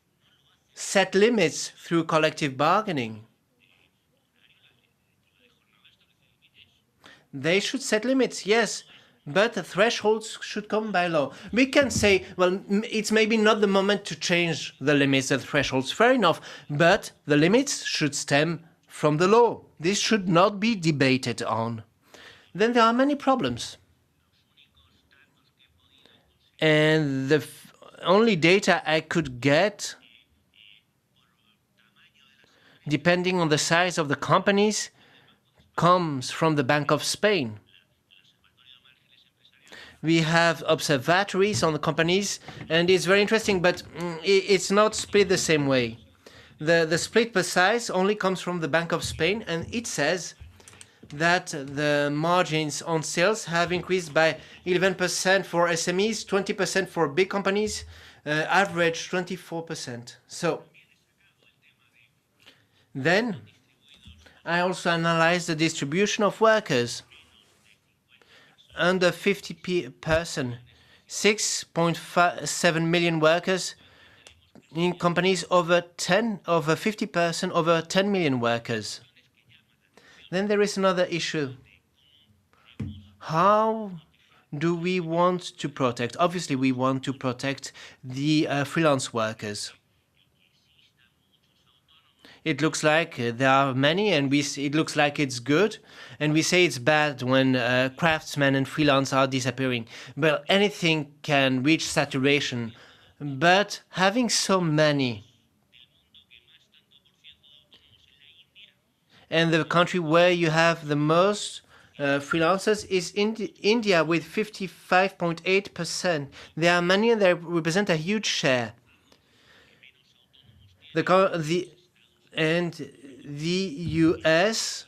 set limits through collective bargaining. They should set limits, yes, but the thresholds should come by law. We can say, well, it's maybe not the moment to change the limits and thresholds, fair enough, but the limits should stem from the law. This should not be debated on. Then there are many problems. And the only data I could get, depending on the size of the companies, comes from the Bank of Spain. We have observatories on the companies, and it's very interesting, but it's not split the same way. The split per size only comes from the Bank of Spain, and it says that the margins on sales have increased by 11% for SMEs, 20% for big companies, average 24%. So then I also analyzed the distribution of workers. Under 50 person, 6.7 million workers. In companies over 50 person, over 10 million workers. Then there is another issue. How do we want to protect? Obviously, we want to protect the freelance workers. It looks like there are many, and it looks like it's good, and we say it's bad when craftsmen and freelance are disappearing. But anything can reach saturation. But having so many, and the country where you have the most freelancers is India with 55.8%. There are many, and they represent a huge share. And the US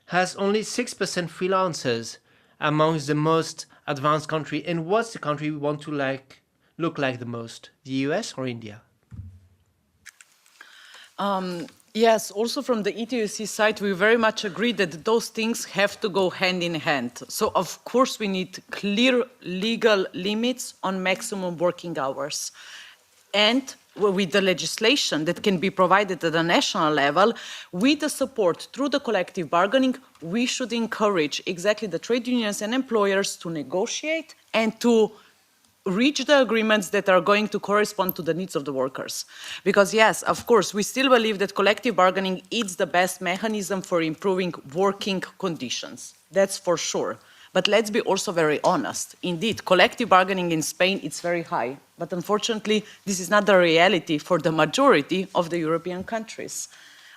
has only 6% freelancers amongst the most advanced country, and what's the country we want to look like the most, the US or India?
Yes, also from the ETUC side, we very much agree that those things have to go hand in hand. So of course we need clear legal limits on maximum working hours. And with the legislation that can be provided at the national level, with the support through the collective bargaining, we should encourage exactly the trade unions and employers to negotiate and to reach the agreements that are going to correspond to the needs of the workers. Because yes, of course, we still believe that collective bargaining is the best mechanism for improving working conditions. That's for sure. But let's be also very honest. Indeed, collective bargaining in Spain is very high. But unfortunately, this is not the reality for the majority of the European countries.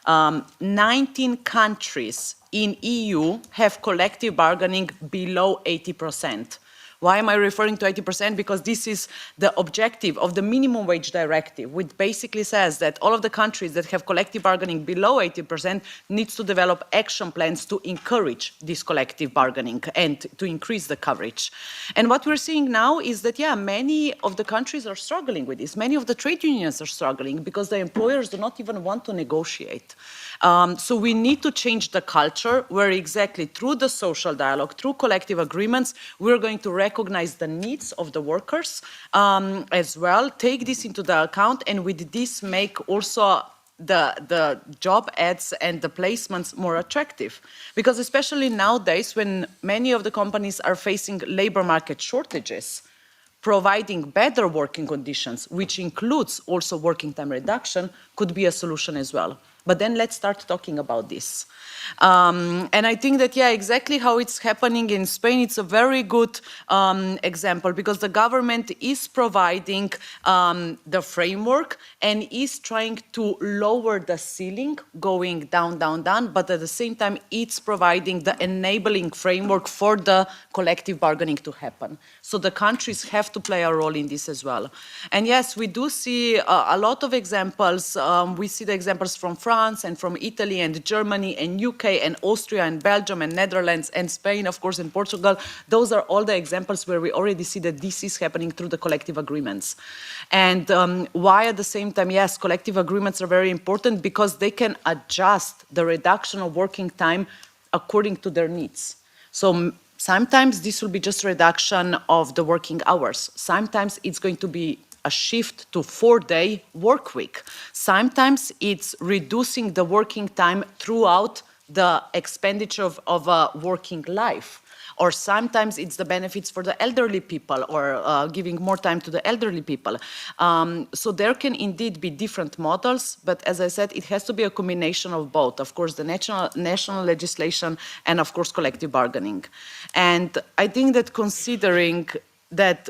19 countries in EU have collective bargaining below 80%. Why am I referring to 80%? Because this is the objective of the minimum wage directive, which basically says that all of the countries that have collective bargaining below 80% needs to develop action plans to encourage this collective bargaining and to increase the coverage. And what we're seeing now is that, yeah, many of the countries are struggling with this. Many of the trade unions are struggling because the employers do not even want to negotiate. So we need to change the culture where exactly through the social dialogue, through collective agreements, we're going to recognize the needs of the workers as well, take this into the account, and with this make also the job ads and the placements more attractive. Because especially nowadays when many of the companies are facing labor market shortages, providing better working conditions, which includes also working time reduction, could be a solution as well. But then let's start talking about this. And I think that, yeah, exactly how it's happening in Spain, it's a very good example because the government is providing the framework and is trying to lower the ceiling, going down, down, down, but at the same time, it's providing the enabling framework for the collective bargaining to happen. So the countries have to play a role in this as well. And yes, we do see a lot of examples. We see the examples from France and from Italy and Germany and UK and Austria and Belgium and Netherlands and Spain, of course, and Portugal. Those are all the examples where we already see that this is happening through the collective agreements. And why at the same time, yes, collective agreements are very important because they can adjust the reduction of working time according to their needs. So sometimes this will be just reduction of the working hours. Sometimes it's going to be a shift to 4-day work week. Sometimes it's reducing the working time throughout the expenditure of a working life. Or sometimes it's the benefits for the elderly people or giving more time to the elderly people. So there can indeed be different models, but as I said, it has to be a combination of both. Of course, the national legislation and of course, collective bargaining. And I think that considering that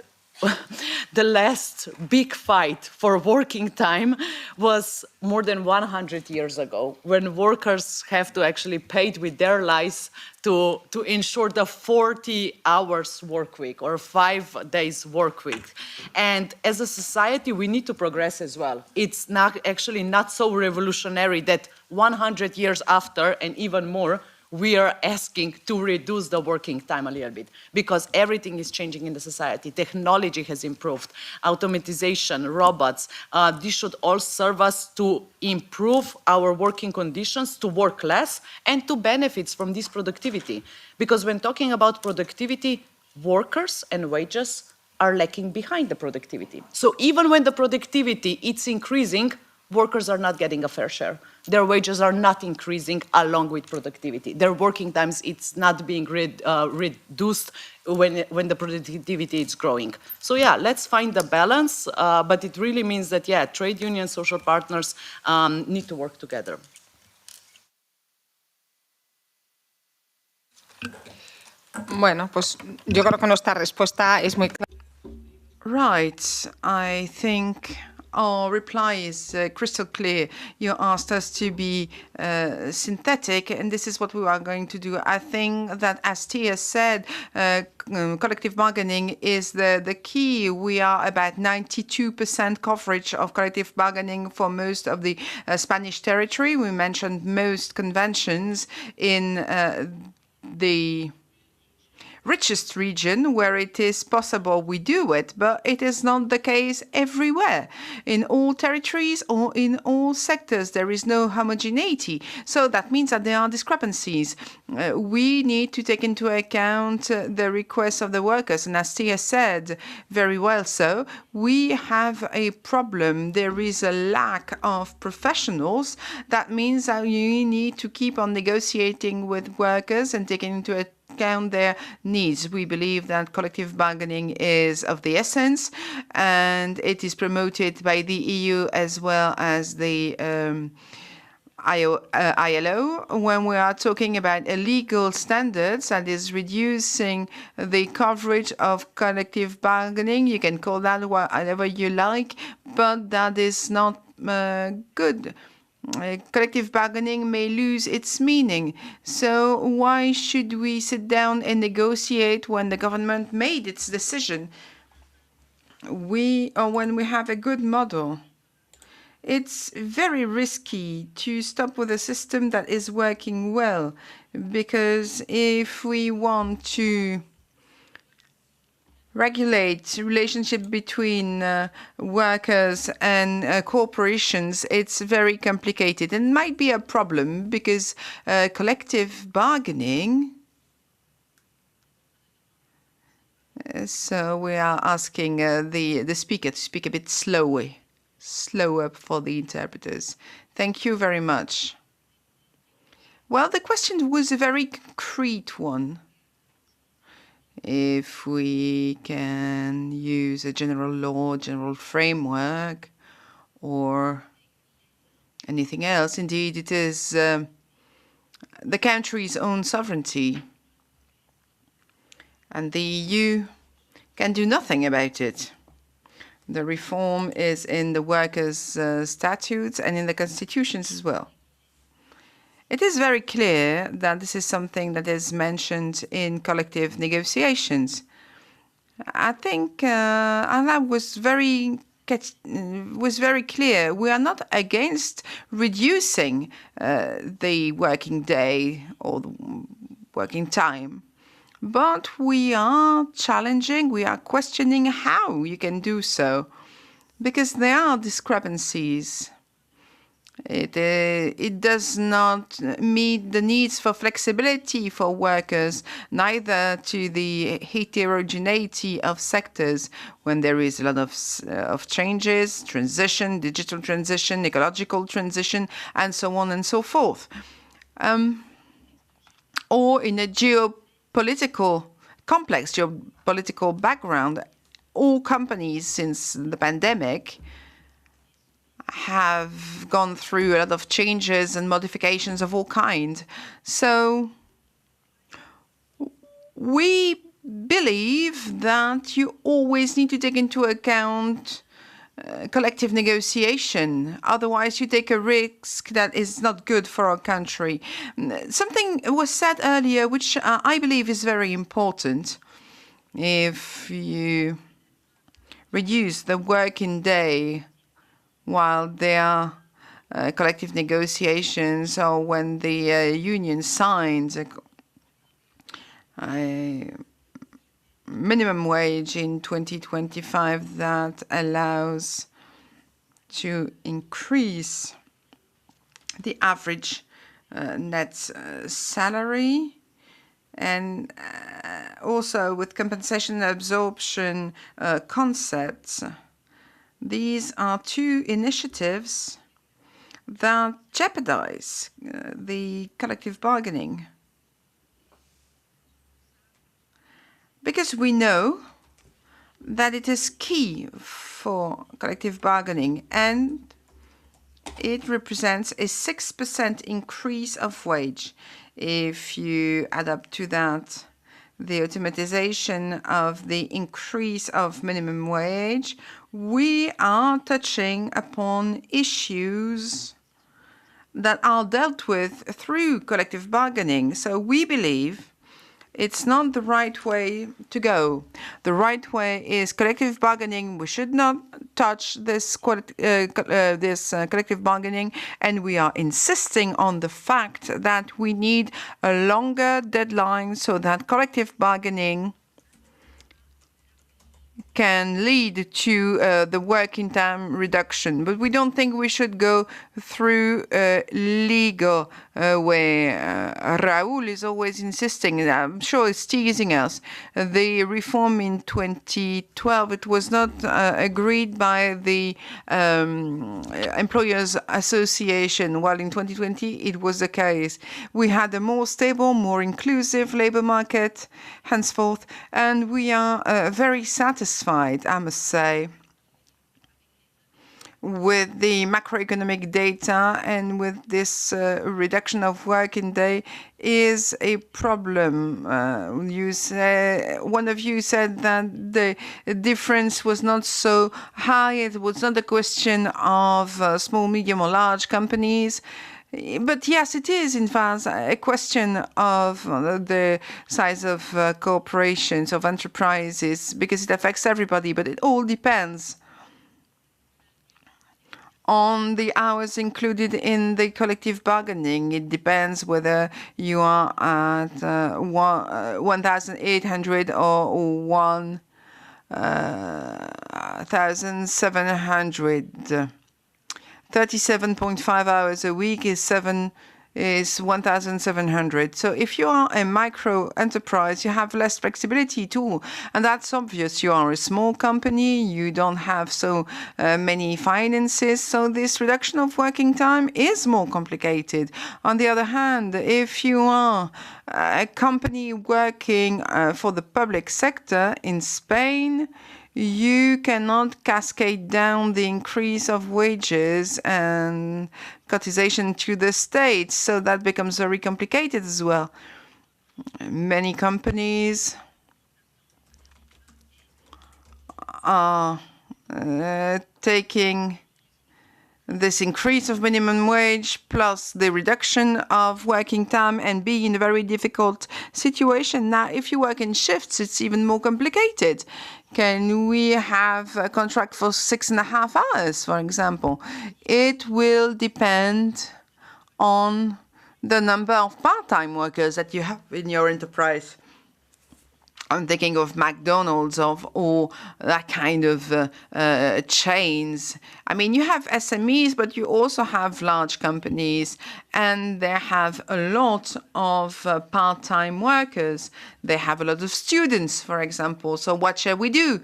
the last big fight for working time was more than 100 years ago, when workers have to actually pay with their lives to ensure the 40 hours work week or 5 days work week. And as a society, we need to progress as well. It's actually not so revolutionary that 100 years after and even more, we are asking to reduce the working time a little bit because everything is changing in the society. Technology has improved, automatization, robots. This should all serve us to improve our working conditions, to work less, and to benefit from this productivity. Because when talking about productivity, workers and wages are lacking behind the productivity. So even when the productivity is increasing, workers are not getting a fair share. Their wages are not increasing along with productivity. Their working times, it's not being reduced when the productivity is growing. So yeah, let's find the balance, but it really means that, yeah, trade unions, social partners need to work together.
Bueno, pues yo creo que nuestra respuesta es muy clara.
Right, I think our reply is crystal clear. You asked us to be synthetic, and this is what we are going to do. I think that, as Tia said, collective bargaining is the key. We are about 92% coverage of collective bargaining for most of the Spanish territory. We mentioned most conventions in the richest region where it is possible we do it, but it is not the case everywhere. In all territories or in all sectors, there is no homogeneity. So that means that there are discrepancies. We need to take into account the requests of the workers. And as Tia said, very well so, we have a problem. There is a lack of professionals. That means that you need to keep on negotiating with workers and taking into account their needs. We believe that collective bargaining is of the essence, and it is promoted by the EU as well as the ILO. When we are talking about illegal standards, that is reducing the coverage of collective bargaining, you can call that whatever you like, but that is not good. Collective bargaining may lose its meaning. So why should we sit down and negotiate when the government made its decision? When we have a good model, it's very risky to stop with a system that is working well, because if we want to regulate relationship between workers and corporations, it's very complicated and might be a problem because collective bargaining. So we are asking the speaker to speak a bit slower for the interpreters. Thank you very much. Well, the question was a very concrete one. If we can use a general law, general framework, or anything else, indeed, it is the country's own sovereignty. And the EU can do nothing about it. The reform is in the workers' statutes and in the constitutions as well. It is very clear that this is something that is mentioned in collective negotiations. I think, and that was very clear. We are not against reducing the working day or the working time, but we are challenging, we are questioning how you can do so, because there are discrepancies. It does not meet the needs for flexibility for workers, neither to the heterogeneity of sectors when there is a lot of changes, transition, digital transition, ecological transition, and so on and so forth. Or in a complex geopolitical background, all companies since the pandemic have gone through a lot of changes and modifications of all kinds. So we believe that you always need to take into account collective negotiation. Otherwise, you take a risk that is not good for our country. Something was said earlier, which I believe is very important. If you reduce the working day while there are collective negotiations, or when the union signs a minimum wage in 2025 that allows to increase the average net salary, and also with compensation and absorption concepts. These are two initiatives that jeopardize the collective bargaining. Because we know that it is key for collective bargaining, and it represents a 6% increase of wage. If you add up to that the automatization of the increase of minimum wage, we are touching upon issues that are dealt with through collective bargaining. So we believe It's not the right way to go. The right way is collective bargaining. We should not touch this collective bargaining, and we are insisting on the fact that we need a longer deadline so that collective bargaining can lead to the working time reduction. But we don't think we should go through a legal way. Raúl is always insisting, I'm sure he's teasing us. The reform in 2012, it was not agreed by the Employers Association, while in 2020 it was the case. We had a more stable, more inclusive labor market henceforth, and we are very satisfied, I must say, with the macroeconomic data, and with this reduction of working day is a problem. One of you said that the difference was not so high. It was not a question of small, medium, or large companies. But yes, it is, in fact, a question of the size of corporations, of enterprises, because it affects everybody, but it all depends on the hours included in the collective bargaining. It depends whether you are at 1,800 or 1,700. 37.5 hours a week is 1,700. So if you are a micro enterprise, you have less flexibility too. And that's obvious. You are a small company. You don't have so many finances. So this reduction of working time is more complicated. On the other hand, if you are a company working for the public sector in Spain, you cannot cascade down the increase of wages and cotization to the state. So that becomes very complicated as well. Many companies are taking this increase of minimum wage plus the reduction of working time and be in a very difficult situation. Now, if you work in shifts, it's even more complicated. Can we have a contract for 6.5 hours, for example? It will depend on the number of part-time workers that you have in your enterprise. I'm thinking of McDonald's or that kind of chains. I mean, you have SMEs, but you also have large companies, and they have a lot of part-time workers. They have a lot of students, for example. So what shall we do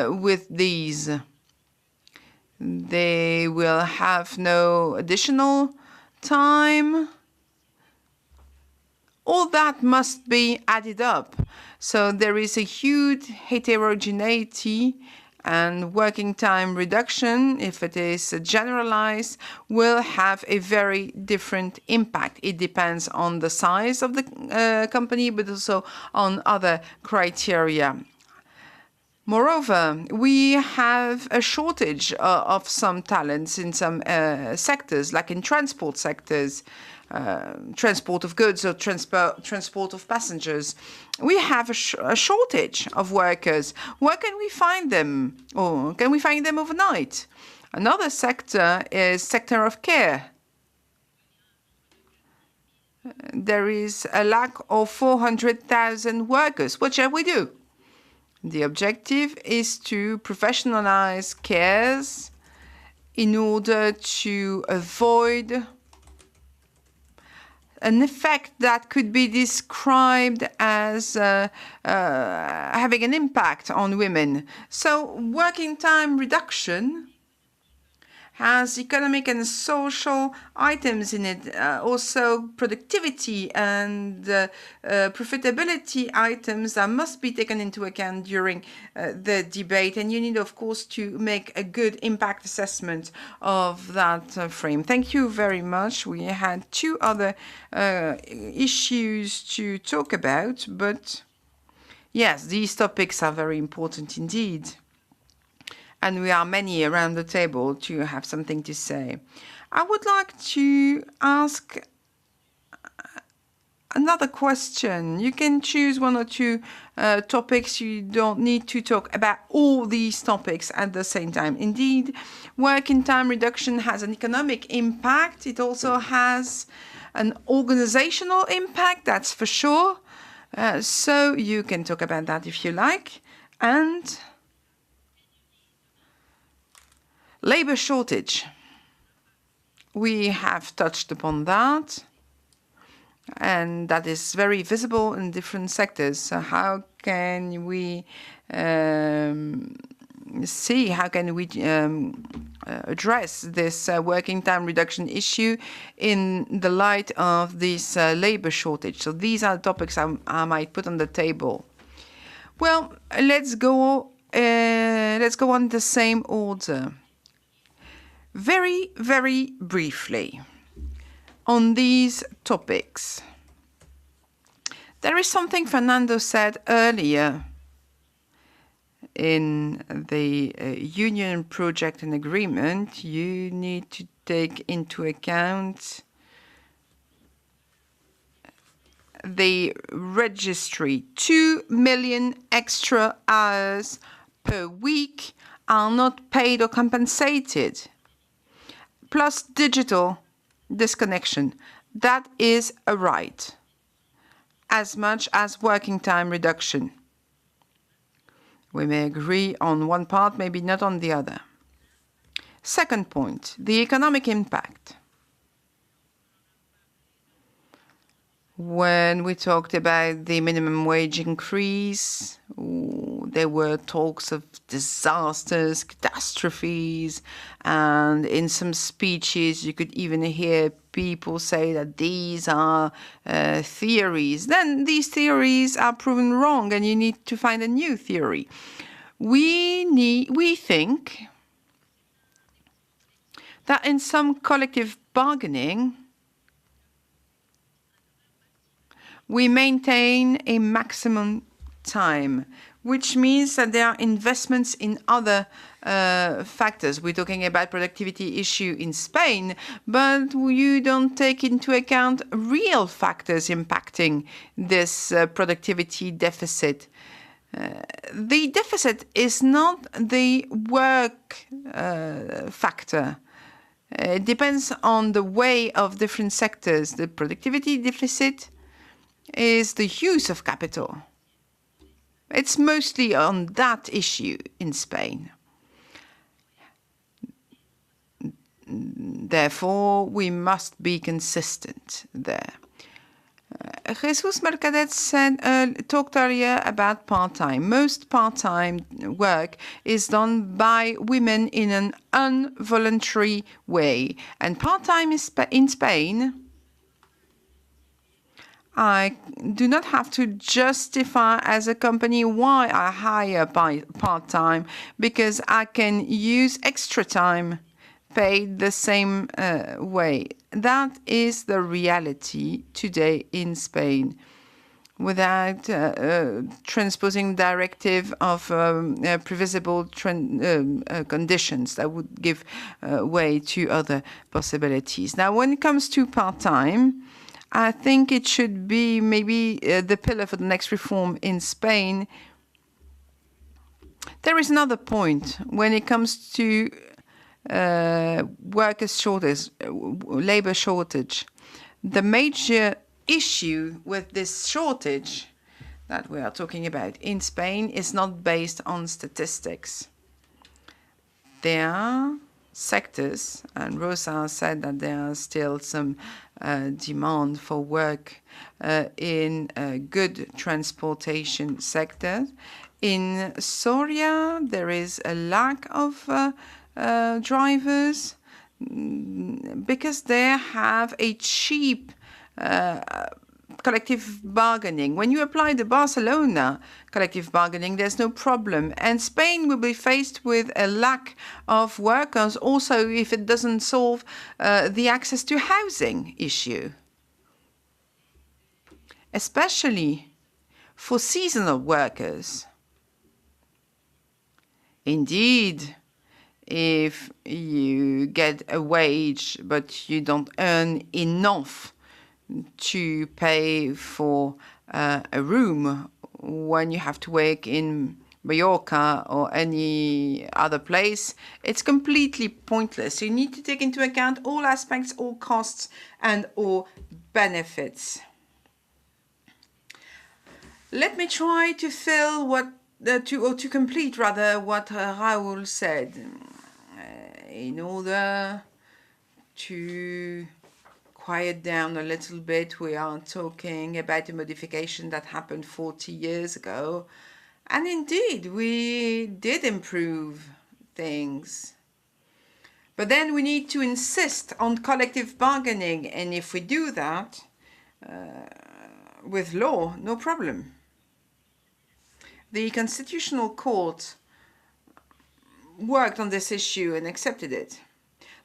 with these? They will have no additional time. All that must be added up. So there is a huge heterogeneity, and working time reduction, if it is generalized, will have a very different impact. It depends on the size of the company, but also on other criteria. Moreover, we have a shortage of some talents in some sectors, like in transport sectors. Transport of goods or transport of passengers. We have a shortage of workers. Where can we find them? Or can we find them overnight? Another sector is sector of care. There is a lack of 400,000 workers. What shall we do? The objective is to professionalize cares in order to avoid an effect that could be described as having an impact on women. So working time reduction has economic and social items in it, also productivity and profitability items that must be taken into account during the debate. And you need, of course, to make a good impact assessment of that frame. Thank you very much. We had two other issues to talk about, but yes, these topics are very important indeed. And we are many around the table to have something to say. I would like to ask another question. You can choose one or two topics. You don't need to talk about all these topics at the same time. Indeed, working time reduction has an economic impact. It also has an organizational impact, that's for sure. So you can talk about that if you like. And labor shortage. We have touched upon that. And that is very visible in different sectors. So how can we address this working time reduction issue in the light of this labor shortage? So these are the topics I might put on the table. Well, let's go on the same order. Very, very briefly. On these topics. There is something Fernando said earlier in the union project and agreement. You need to take into account the registry. 2 million extra hours per week are not paid or compensated, plus digital disconnection. That is a right, as much as working time reduction. We may agree on one part, maybe not on the other. Second point, the economic impact. When we talked about the minimum wage increase, there were talks of disasters, catastrophes, and in some speeches you could even hear people say that these are theories. Then these theories are proven wrong and you need to find a new theory. We think that in some collective bargaining, we maintain a maximum time, which means that there are investments in other factors. We're talking about productivity issue in Spain, but you don't take into account real factors impacting this productivity deficit. The deficit is not the work factor. It depends on the way of different sectors. The productivity deficit is the use of capital. It's mostly on that issue in Spain. Therefore, we must be consistent there. Jesus Mercadet talked earlier about part-time. Most part-time work is done by women in an involuntary way. And part-time in Spain, I do not have to justify as a company why I hire part-time, because I can use extra time paid the same way. That is the reality today in Spain. Without transposing directive of previsible conditions that would give way to other possibilities. Now, when it comes to part-time, I think it should be maybe the pillar for the next reform in Spain. There is another point when it comes to workers' shortage, labor shortage. The major issue with this shortage that we are talking about in Spain is not based on statistics. There are sectors, and Rosa said that there are still some demand for work in good transportation sector. In Soria, there is a lack of drivers because they have a cheap collective bargaining. When you apply the Barcelona collective bargaining, there's no problem. And Spain will be faced with a lack of workers also if it doesn't solve the access to housing issue, especially for seasonal workers. Indeed, if you get a wage but you don't earn enough to pay for a room when you have to work in Mallorca or any other place. It's completely pointless. You need to take into account all aspects, all costs, and all benefits. Let me try to fill what, to complete rather what Raoul said. In order to quiet down a little bit, we are talking about a modification that happened 40 years ago. And indeed, we did improve things. But then we need to insist on collective bargaining. And if we do that with law, no problem. The Constitutional Court worked on this issue and accepted it.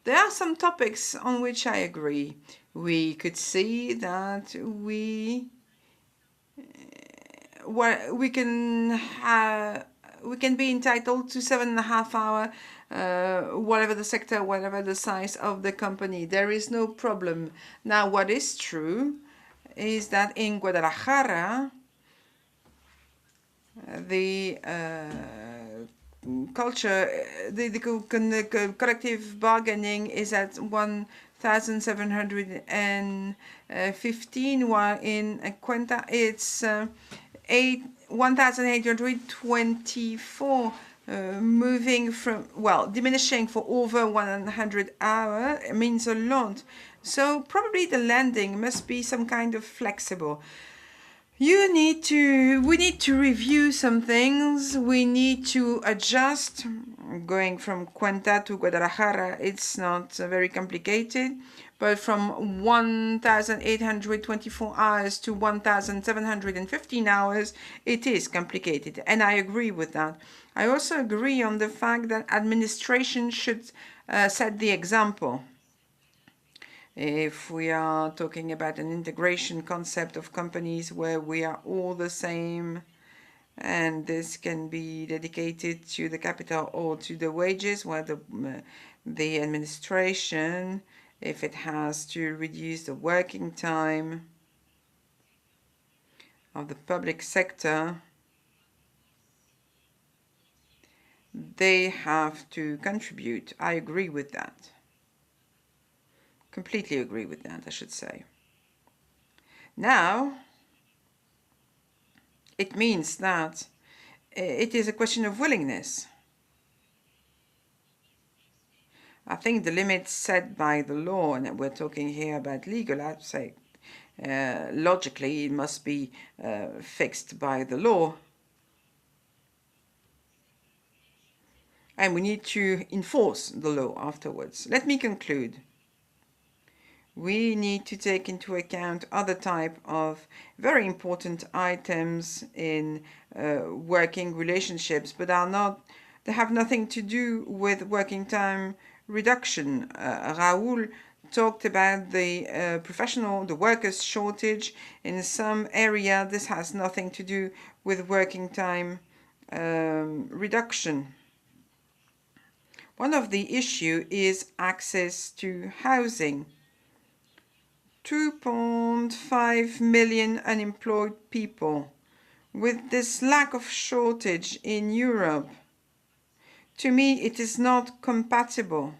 There are some topics on which I agree. We could see that we can be entitled to 7.5 hours, whatever the sector, whatever the size of the company. There is no problem. Now, what is true is that in Guadalajara, the collective bargaining is at 1,715, while in Cuenca it's 1,824, diminishing for over 100 hours means a lot. So probably the landing must be some kind of flexible. We need to review some things. We need to adjust. Going from Cuenca to Guadalajara, it's not very complicated, but from 1,824 hours to 1,715 hours, it is complicated, and I agree with that. I also agree on the fact that administration should set the example. If we are talking about an integration concept of companies where we are all the same, and this can be dedicated to the capital or to the wages, where the administration, if it has to reduce the working time of the public sector, they have to contribute. I agree with that. Completely agree with that, I should say. Now, it means that it is a question of willingness. I think the limits set by the law, and we're talking here about legal aspect, logically it must be fixed by the law. And we need to enforce the law afterwards. Let me conclude. We need to take into account other type of very important items in working relationships, but they have nothing to do with working time reduction. Raoul talked about the the workers' shortage. In some area, this has nothing to do with working time reduction. One of the issues is access to housing. 2.5 million unemployed people. With this lack of shortage in Europe, to me it is not compatible.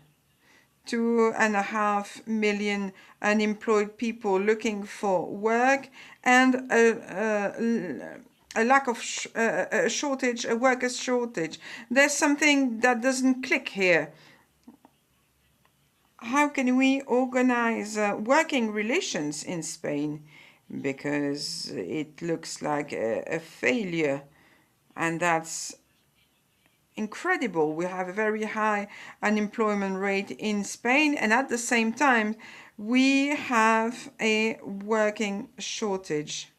2.5 million unemployed people looking for work and a lack of a shortage, a workers' shortage. There's something that doesn't click here. How can we organize working relations in Spain? Because it looks like a failure, and that's incredible. We have a very high unemployment rate in Spain, and at the same time, we have a working shortage,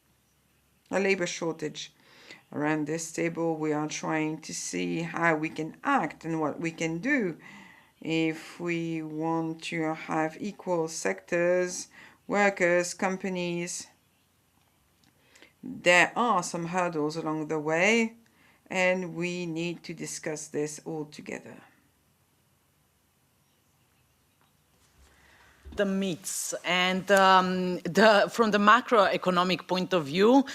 a labor shortage. Around this table, we are trying to see how we can act and what we can do. If we want to have equal sectors, workers, companies, there are some hurdles along the way, and we need to discuss this all together.
The myths and from the macroeconomic point of view,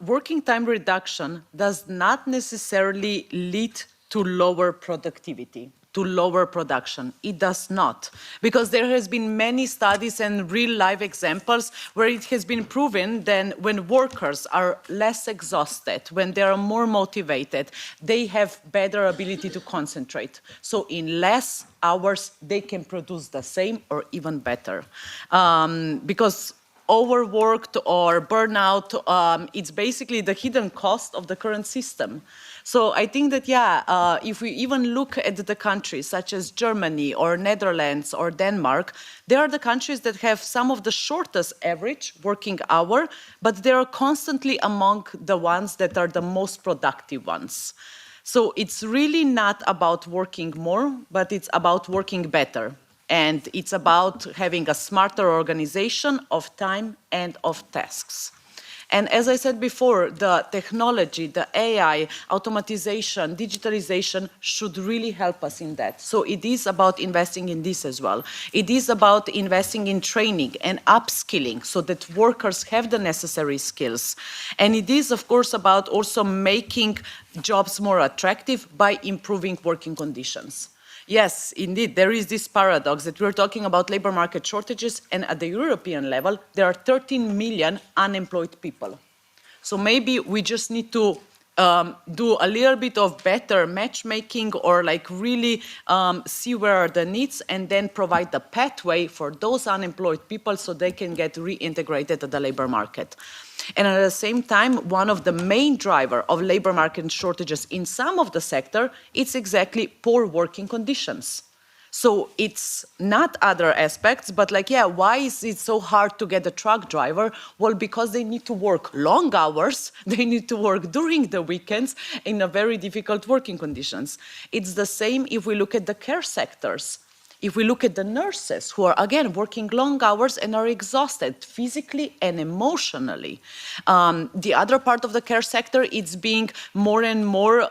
working time reduction does not necessarily lead to lower productivity, to lower production. It does not, because there has been many studies and real life examples where it has been proven that when workers are less exhausted, when they are more motivated, they have better ability to concentrate. So in less hours, they can produce the same or even better. Because overworked or burnout, it's basically the hidden cost of the current system. So I think that, if we even look at the countries such as Germany or Netherlands or Denmark, they are the countries that have some of the shortest average working hour, but they are constantly among the ones that are the most productive ones. So it's really not about working more, but it's about working better. And it's about having a smarter organization of time and of tasks. And as I said before, the technology, the AI, automatization, digitalization should really help us in that. So it is about investing in this as well. It is about investing in training and upskilling so that workers have the necessary skills. And it is, of course, about also making jobs more attractive by improving working conditions. Yes, indeed, there is this paradox that we're talking about labor market shortages, and at the European level, there are 13 million unemployed people. So maybe we just need to do a little bit of better matchmaking, or like really see where are the needs and then provide the pathway for those unemployed people so they can get reintegrated to the labor market. And at the same time, one of the main drivers of labor market shortages in some of the sector, it's exactly poor working conditions. So it's not other aspects, but like, why is it so hard to get a truck driver? Well, because they need to work long hours, they need to work during the weekends in a very difficult working conditions. It's the same if we look at the care sectors. If we look at the nurses who are, again, working long hours and are exhausted physically and emotionally. The other part of the care sector, it's being more and more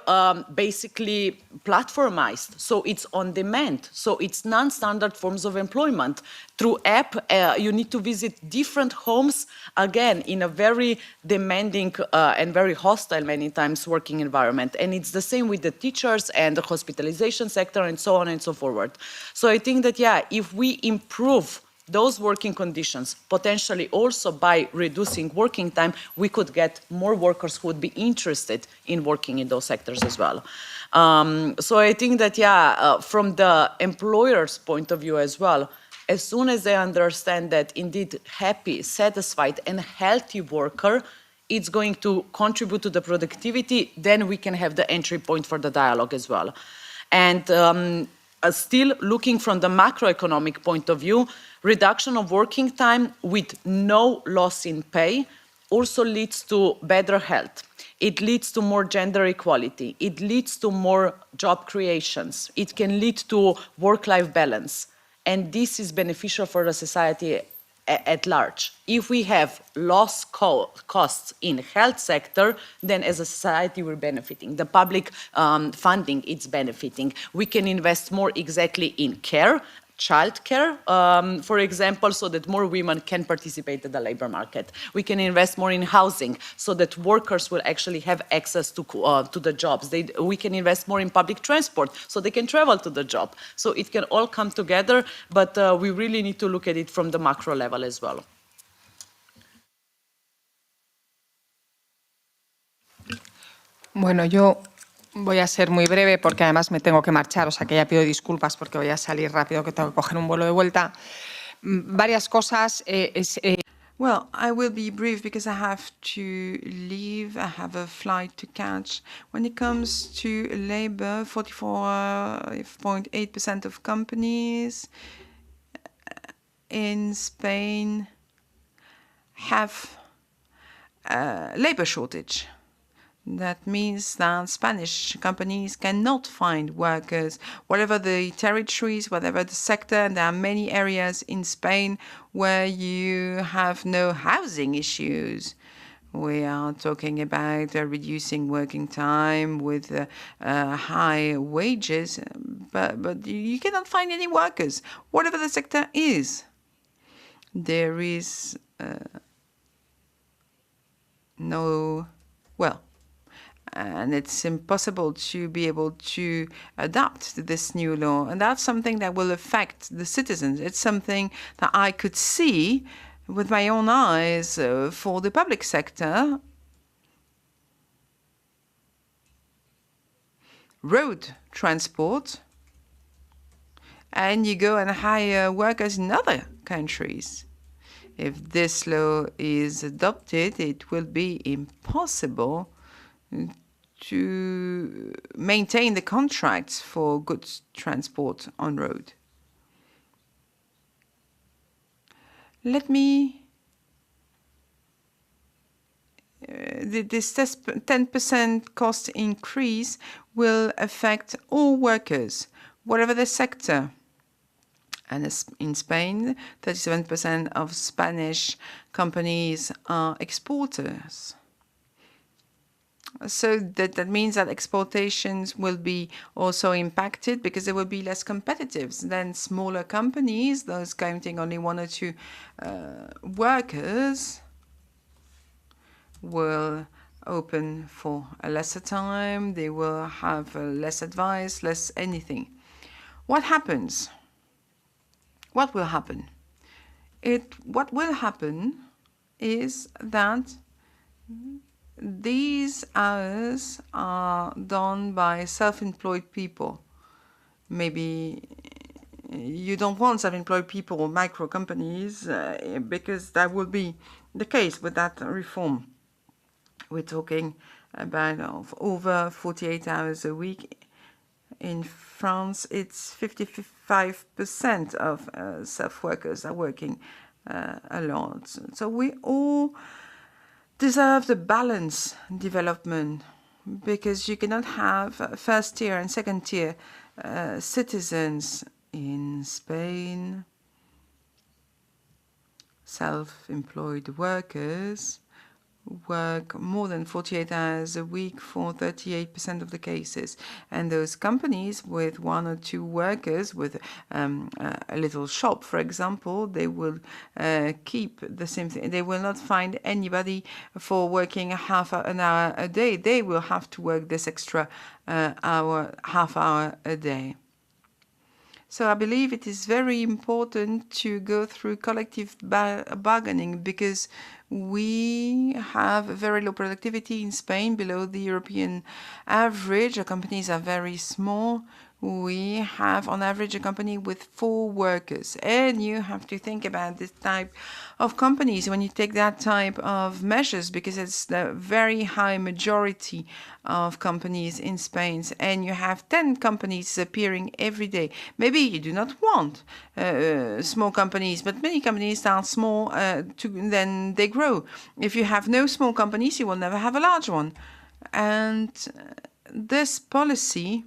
basically platformized. So it's on demand. So it's non-standard forms of employment. Through app, you need to visit different homes, again, in a very demanding and very hostile, many times, working environment. And it's the same with the teachers and the hospitalization sector and so on and so forward. So I think that, if we improve those working conditions, potentially also by reducing working time, we could get more workers who would be interested in working in those sectors as well. So I think that, from the employer's point of view as well, as soon as they understand that indeed happy, satisfied, and healthy worker, it's going to contribute to the productivity, then we can have the entry point for the dialogue as well. And still looking from the macroeconomic point of view, reduction of working time with no loss in pay also leads to better health. It leads to more gender equality. It leads to more job creations. It can lead to work-life balance. And this is beneficial for the society at large. If we have loss costs in health sector, then as a society we're benefiting. The public funding, it's benefiting. We can invest more exactly in care, childcare, for example, so that more women can participate in the labor market. We can invest more in housing so that workers will actually have access to the jobs. We can invest more in public transport so they can travel to the job. So it can all come together, but we really need to look at it from the macro level as well.
Bueno, yo voy a ser muy breve porque además me tengo que marchar, o sea que ya pido disculpas porque voy a salir rápido, que tengo que coger un vuelo de vuelta. Varias cosas.
Well, I will be brief because I have to leave. I have a flight to catch. When it comes to labor, 44.8% of companies in Spain have a labor shortage. That means that Spanish companies cannot find workers, whatever the territories, whatever the sector. And there are many areas in Spain where you have no housing issues. We are talking about reducing working time with high wages, but you cannot find any workers, whatever the sector is. there is and it's impossible to be able to adapt to this new law. And that's something that will affect the citizens. It's something that I could see with my own eyes for the public sector. Road transport, and you go and hire workers in other countries. If this law is adopted, it will be impossible to maintain the contracts for goods transport on road. Let me this 10% cost increase will affect all workers, whatever the sector. And in Spain, 37% of Spanish companies are exporters. So that means that exportations will be also impacted because they will be less competitive than smaller companies, those counting only 1 or 2 workers, will open for a lesser time. They will have less advice, less anything. What happens? What will happen? What will happen is that these hours are done by self-employed people. Maybe you don't want self-employed people or micro companies because that will be the case with that reform. We're talking about over 48 hours a week. In France, it's 55% of self-workers are working a lot. So we all deserve the balanced development, because you cannot have first-tier and second-tier citizens in Spain. Self-employed workers work more than 48 hours a week for 38% of the cases. And those companies with 1 or 2 workers, with a little shop, for example, they will keep the same thing. They will not find anybody for working half an hour a day. They will have to work this extra half hour a day. So I believe it is very important to go through collective bargaining, because we have very low productivity in Spain, below the European average. Our companies are very small. We have, on average, a company with 4 workers. And you have to think about this type of companies when you take that type of measures, because it's the very high majority of companies in Spain. And you have 10 companies appearing every day. Maybe you do not want small companies, but many companies start small, then they grow. If you have no small companies, you will never have a large one. And this policy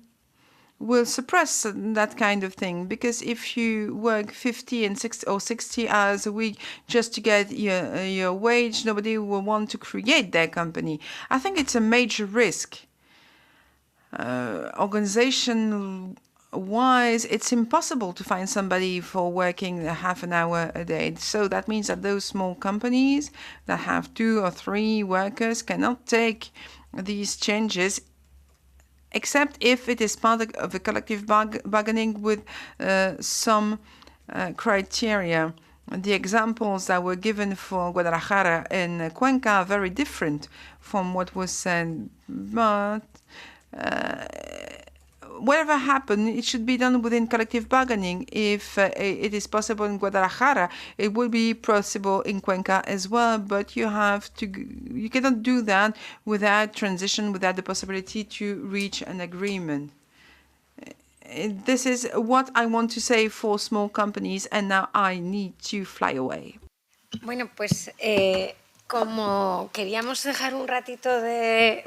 will suppress that kind of thing, because if you work 50 and 60 hours a week just to get your wage, nobody will want to create their company. I think it's a major risk. Organization-wise, it's impossible to find somebody for working half an hour a day. So that means that those small companies that have 2 or 3 workers cannot take these changes, except if it is part of a collective bargaining with some criteria. The examples that were given for Guadalajara and Cuenca are very different from what was said, but whatever happened, it should be done within collective bargaining. If it is possible in Guadalajara, it will be possible in Cuenca as well, but you cannot do that without transition, without the possibility to reach an agreement. This is what I want to say for small companies, and now I need to fly away.
Bueno, pues como queríamos dejar un ratito de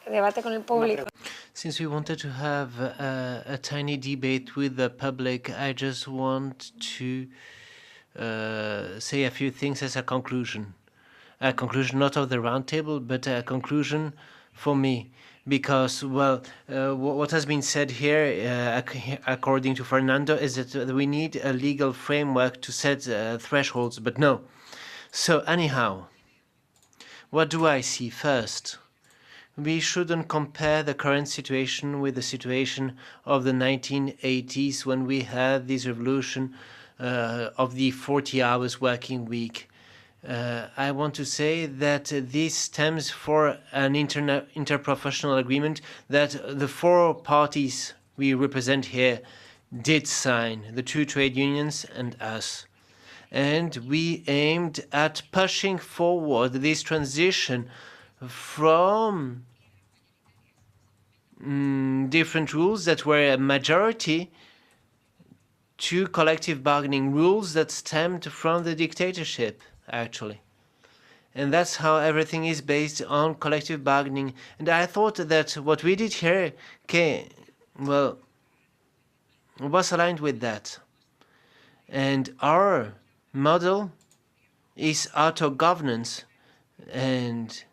debate con el público.
Since we wanted to have a tiny debate with the public, I just want to say a few things as a conclusion. A conclusion not of the roundtable, but a conclusion for me. because, well, what has been said here, according to Fernando, is that we need a legal framework to set thresholds, but no. So anyhow, what do I see first? We shouldn't compare the current situation with the situation of the 1980s when we had this revolution of the 40 hours working week. I want to say that this stems for an interprofessional agreement that the four parties we represent here did sign, the two trade unions and us. And we aimed at pushing forward this transition from different rules that were a majority to collective bargaining rules that stemmed from the dictatorship, actually. And that's how everything is based on collective bargaining. And I thought that what we did here, well, was aligned with that. And our model is auto-governance. And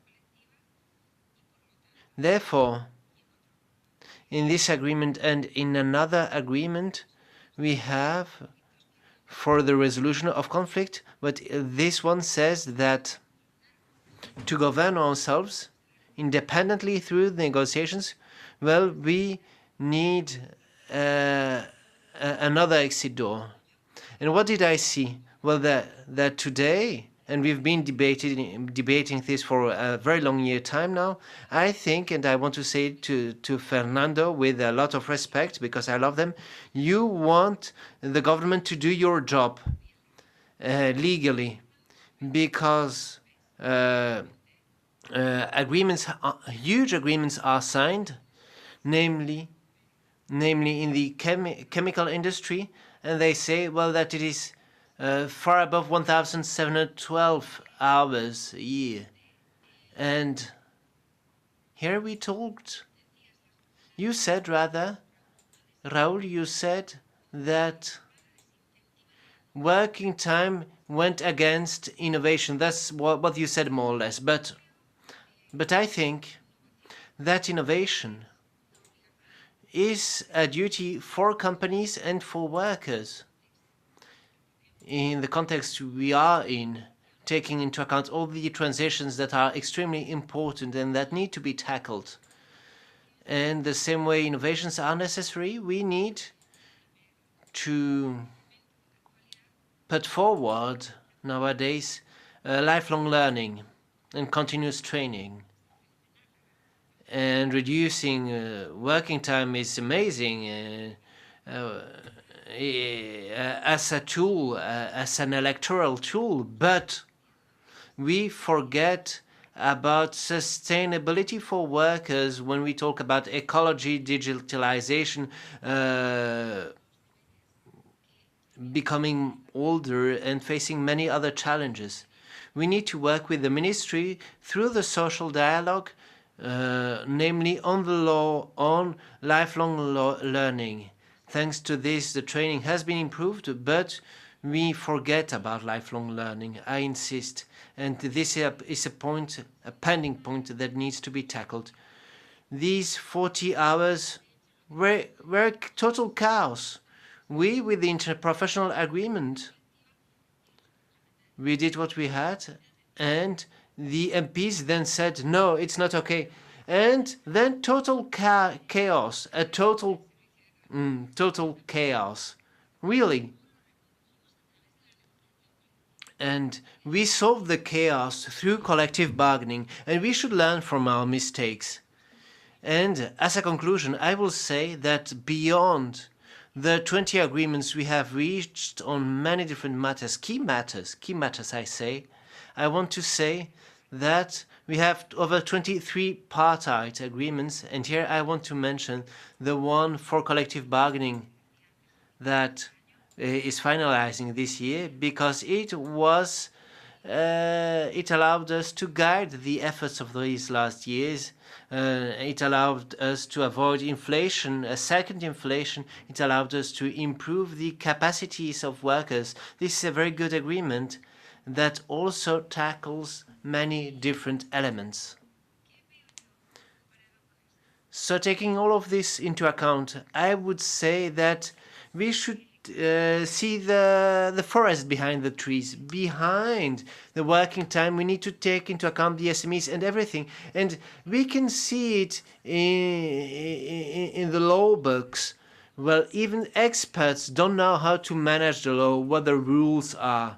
therefore, in this agreement and in another agreement, we have for the resolution of conflict, but this one says that to govern ourselves independently through the negotiations, well, we need another exit door. And what did I see? Well, that today, and we've been debating this for a very long time now, I think, and I want to say to Fernando with a lot of respect, because I love them, you want the government to do your job legally, because huge agreements are signed, namely in the chemical industry, and they say, well, that it is far above 1,712 hours a year. And here we talked. You said, rather, Raúl, you said that working time went against innovation. That's what you said, more or less. But I think that innovation is a duty for companies and for workers. In the context we are in, taking into account all the transitions that are extremely important and that need to be tackled. And the same way innovations are necessary, we need to put forward nowadays lifelong learning and continuous training. And reducing working time is amazing as a tool, as an electoral tool, but we forget about sustainability for workers when we talk about ecology, digitalization, becoming older and facing many other challenges. We need to work with the ministry through the social dialogue, namely on the law on lifelong learning. Thanks to this, the training has been improved, but we forget about lifelong learning, I insist. And this is a pending point that needs to be tackled. These 40 hours were total chaos. We, with the interprofessional agreement, we did what we had, and the MPs then said, no, it's not okay. And then total chaos, a total chaos, really. And we solved the chaos through collective bargaining, and we should learn from our mistakes. And as a conclusion, I will say that beyond the 20 agreements we have reached on many different matters, key matters I say, I want to say that we have over 23 tripartite agreements, and here I want to mention the one for collective bargaining that is finalizing this year, because it allowed us to guide the efforts of these last years. It allowed us to avoid inflation, a second inflation. It allowed us to improve the capacities of workers. This is a very good agreement that also tackles many different elements. So taking all of this into account, I would say that we should see the forest behind the trees, behind the working time. We need to take into account the SMEs and everything. And we can see it in the law books. Well, even experts don't know how to manage the law, what the rules are.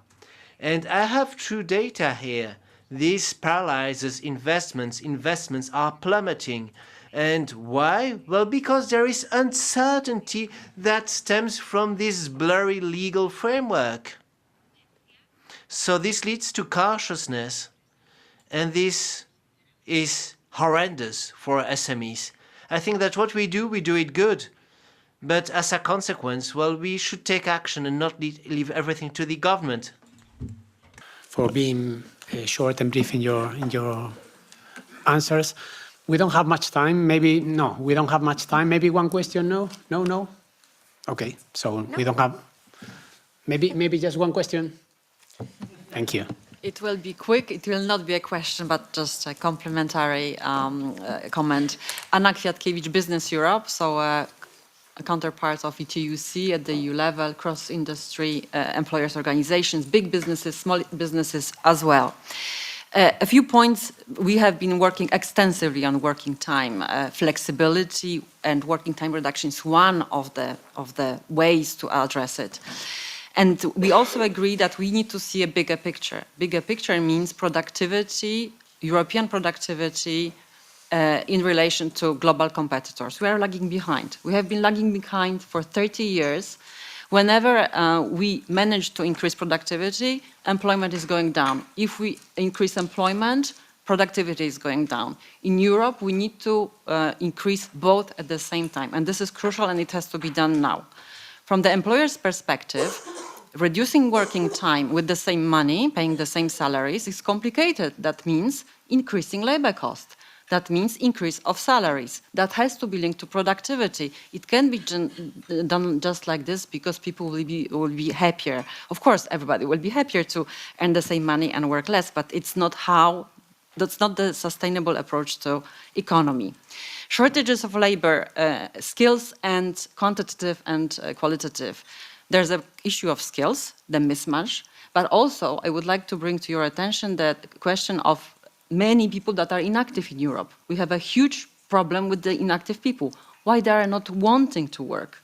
And I have true data here. This paralyzes investments. Investments are plummeting. And why? Well, because there is uncertainty that stems from this blurry legal framework. So this leads to cautiousness, and this is horrendous for SMEs. I think that what we do it good. But as a consequence, well, we should take action and not leave everything to the government.
For being short and brief in your answers. We don't have much time. Maybe, no, we don't have much time. Maybe one question, no? No? Okay, so we don't have, maybe just one question. Thank you.
It will be quick. It will not be a question, but just a complimentary comment. Anna Kwiatkowicz, Business Europe, so a counterpart of ETUC at the EU level, cross-industry employers organizations, big businesses, small businesses as well. A few points. We have been working extensively on working time. Flexibility and working time reduction is one of the ways to address it. And we also agree that we need to see a bigger picture. Bigger picture means productivity, European productivity in relation to global competitors. We are lagging behind. We have been lagging behind for 30 years. Whenever we manage to increase productivity, employment is going down. If we increase employment, productivity is going down. In Europe, we need to increase both at the same time. And this is crucial, and it has to be done now. From the employer's perspective, reducing working time with the same money, paying the same salaries, is complicated. That means increasing labor cost. That means increase of salaries. That has to be linked to productivity. It can be done just like this because people will be happier. Of course, everybody will be happier to earn the same money and work less, but it's not that's not the sustainable approach to economy. Shortages of labor, skills and quantitative and qualitative. There's an issue of skills, the mismatch, but also I would like to bring to your attention the question of many people that are inactive in Europe. We have a huge problem with the inactive people. Why they are not wanting to work?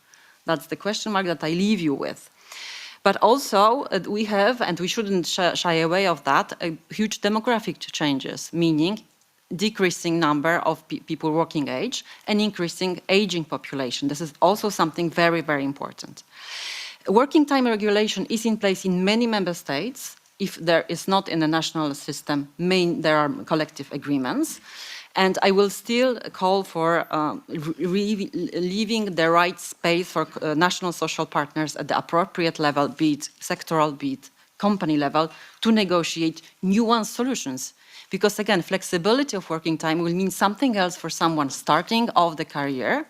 That's the question mark that I leave you with. But also we have, and we shouldn't shy away of that, a huge demographic changes, meaning decreasing number of people working age and increasing aging population. This is also something very, very important. Working time regulation is in place in many member states. If there is not in the national system, there are collective agreements. And I will still call for leaving the right space for national social partners at the appropriate level, be it sectoral, be it company level, to negotiate nuanced solutions. Because again, flexibility of working time will mean something else for someone starting off the career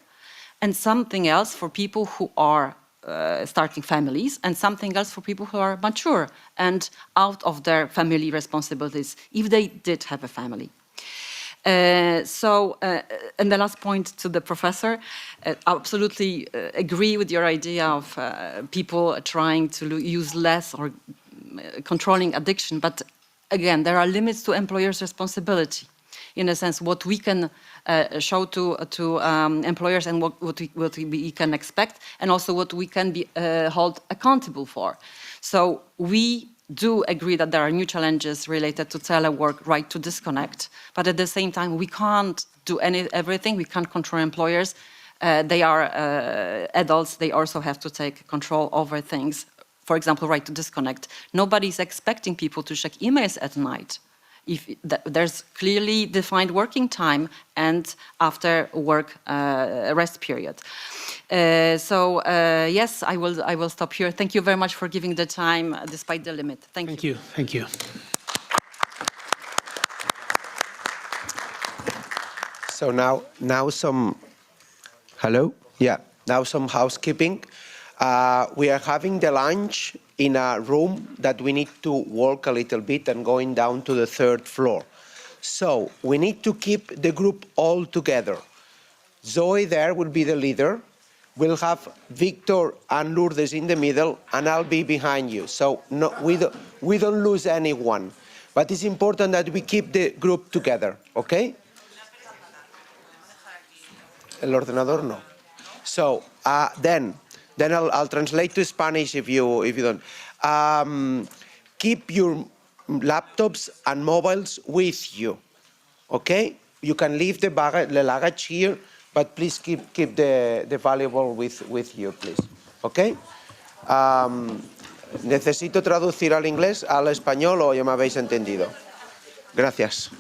and something else for people who are starting families, and something else for people who are mature and out of their family responsibilities, if they did have a family. And the last point to the professor, absolutely agree with your idea of people trying to use less or controlling addiction, but again, there are limits to employers' responsibility. In a sense, what we can show to employers and what we can expect, and also what we can be held accountable for. So we do agree that there are new challenges related to telework, right to disconnect, but at the same time, we can't do everything. We can't control employers. They are adults. They also have to take control over things. For example, right to disconnect. Nobody's expecting people to check emails at night. If there's clearly defined working time and after work rest period. Yes, I will stop here. Thank you very much for giving the time despite the limit. Thank you.
Thank you.
So now some, hello? Yeah, now some housekeeping. We are having the lunch in a room that we need to walk a little bit and going down to the 3rd floor. So we need to keep the group all together. Zoe there will be the leader. We'll have Victor and Lourdes in the middle, and I'll be behind you. So no, we don't lose anyone. But it's important that we keep the group together, okay? El ordenador no. So then I'll translate to Spanish if you don't. Keep your laptops and mobiles with you, okay? You can leave the luggage here, but please keep the valuable with you, please, okay? ¿Necesito traducir al inglés, al español o ya me habéis entendido? Gracias.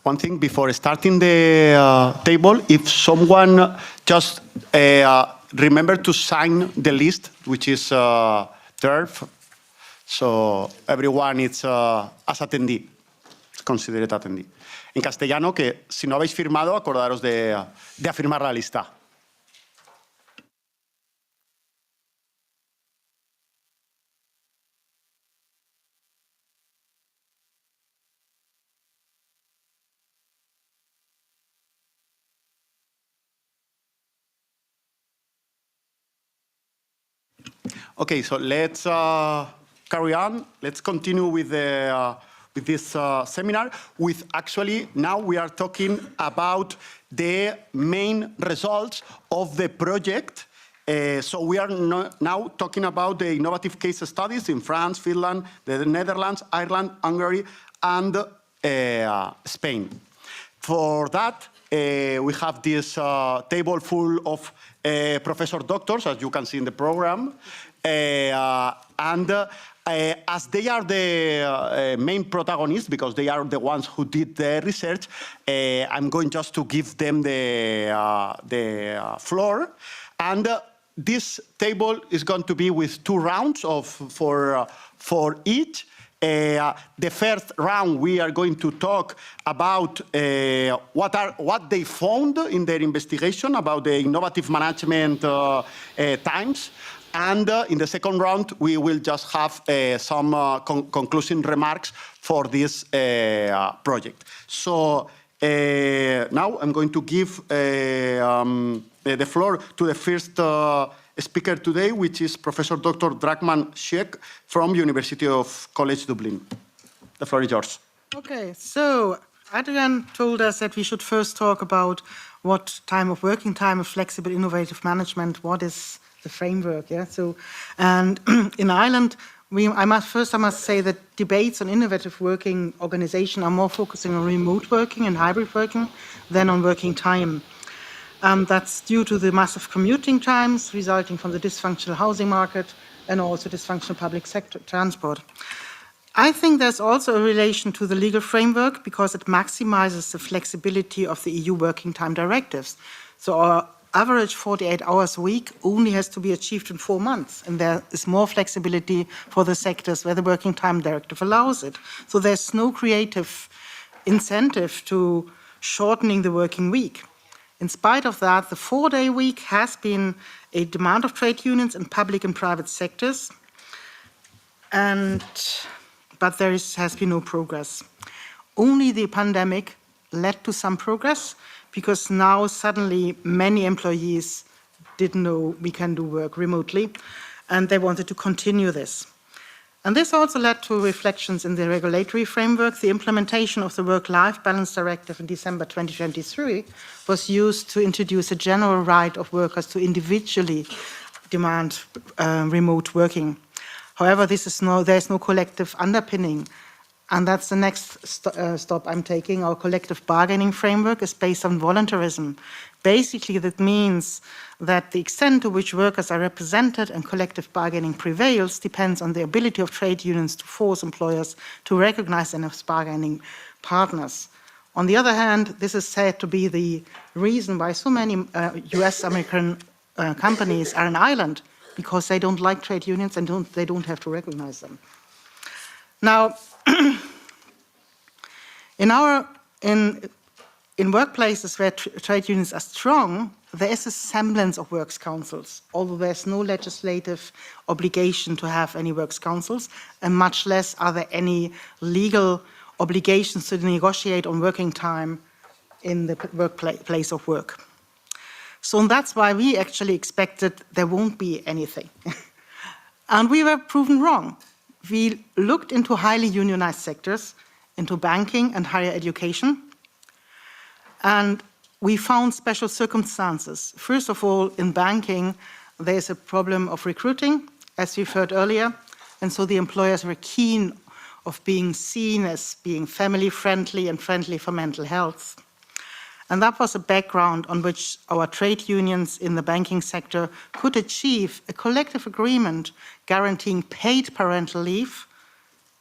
One thing before starting the table, if someone just remember to sign the list, which is there, so everyone is as attendee, considered attendee. En castellano, que si no habéis firmado, acordaros de afirmar la lista. Okay, so let's carry on. Let's continue with this seminar. With actually now we are talking about the main results of the project. So we are now talking about the innovative case studies in France, Finland, the Netherlands, Ireland, Hungary, and Spain. For that, we have this table full of professor doctors, as you can see in the program. And as they are the main protagonists, because they are the ones who did the research, I'm going just to give them the floor. And this table is going to be with 2 rounds for each. The first round, we are going to talk about what they found in their investigation about the innovative management times. And in the second round, we will just have some concluding remarks for this project. So now I'm going to give the floor to the first speaker today, which is Professor Dr. Dragman Sheik from University of College Dublin. The floor is yours.
Okay, so Adrian told us that we should first talk about what time of working time of flexible innovative management, what is the framework, yeah? So, and in Ireland, I must say that debates on innovative working organization are more focusing on remote working and hybrid working than on working time. That's due to the massive commuting times resulting from the dysfunctional housing market and also dysfunctional public sector transport. I think there's also a relation to the legal framework because it maximizes the flexibility of the EU working time directives. So our average 48 hours a week only has to be achieved in 4 months, and there is more flexibility for the sectors where the working time directive allows it. So there's no creative incentive to shortening the working week. In spite of that, the 4-day week has been a demand of trade unions in public and private sectors, but there has been no progress. Only the pandemic led to some progress, because now suddenly many employees didn't know we can do work remotely, and they wanted to continue this. And this also led to reflections in the regulatory framework. The implementation of the Work-Life Balance Directive in December 2023 was used to introduce a general right of workers to individually demand remote working. However, there's no collective underpinning. And that's the next stop I'm taking. Our collective bargaining framework is based on voluntarism, Basically, that means that the extent to which workers are represented and collective bargaining prevails depends on the ability of trade unions to force employers to recognize them as bargaining partners. On the other hand, this is said to be the reason why so many US-American companies are an island, because they don't like trade unions and they don't have to recognize them. Now, in workplaces where trade unions are strong, there is a semblance of works councils, although there's no legislative obligation to have any works councils, and much less are there any legal obligations to negotiate on working time in the workplace of work. So that's why we actually expected there won't be anything. And we were proven wrong. We looked into highly unionized sectors, into banking and higher education, and we found special circumstances. First of all, in banking, there's a problem of recruiting, as we've heard earlier, and so the employers were keen of being seen as being family-friendly and friendly for mental health. And that was a background on which our trade unions in the banking sector could achieve a collective agreement guaranteeing paid parental leave,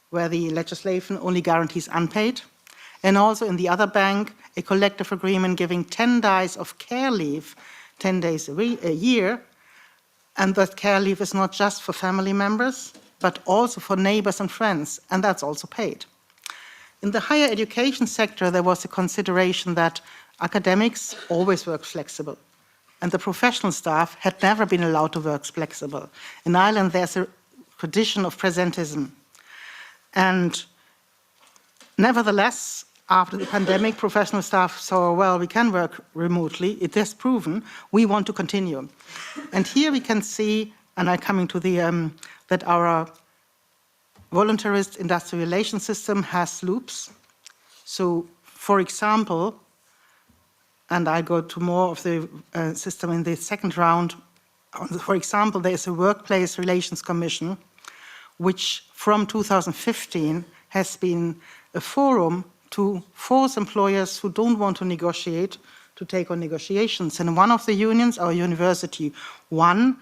where the legislation only guarantees unpaid, and also in the other bank, a collective agreement giving 10 days of care leave, 10 days a year, and that care leave is not just for family members, but also for neighbors and friends, and that's also paid. In the higher education sector, there was a consideration that academics always work flexible, and the professional staff had never been allowed to work flexible. In Ireland, there's a tradition of presentism. And nevertheless, after the pandemic, professional staff saw, well, we can work remotely. It is proven. We want to continue. And here we can see, and I'm coming to the, that our voluntarist industrial relations system has loops. So, for example, and I go to more of the system in the second round. For example, there is a Workplace Relations Commission, which from 2015 has been a forum to force employers who don't want to negotiate to take on negotiations. And one of the unions, our University One,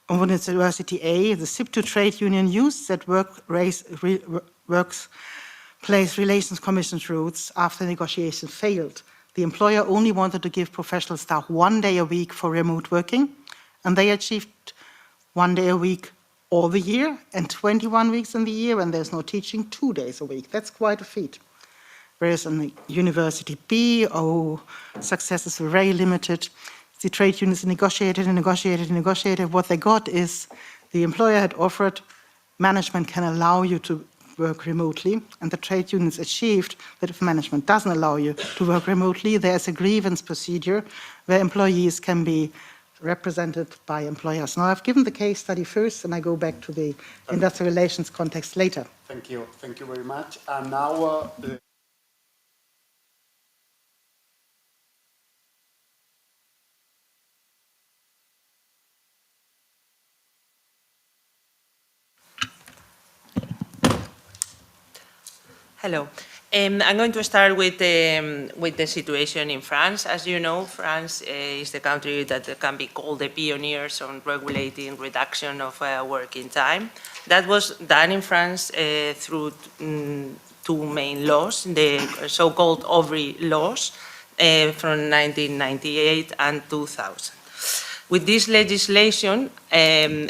University A, the SIP2 trade union, used that Workplace Relations Commission's routes after negotiation failed. The employer only wanted to give professional staff 1 day a week for remote working, and they achieved 1 day a week all the year, and 21 weeks in the year when there's no teaching, 2 days a week. That's quite a feat. Whereas in the University B, successes were very limited. The trade unions negotiated and negotiated and negotiated. What they got is the employer had offered, management can allow you to work remotely, and the trade unions achieved that if management doesn't allow you to work remotely, there's a grievance procedure where employees can be represented by employers. Now, I've given the case study first, and I go back to the industrial relations context later.
Thank you very much. And now,
Hello. I'm going to start with the situation in France. As you know, France is the country that can be called the pioneers on regulating reduction of working time. That was done in France through two main laws, the so-called Aubry laws from 1998 and 2000. With this legislation,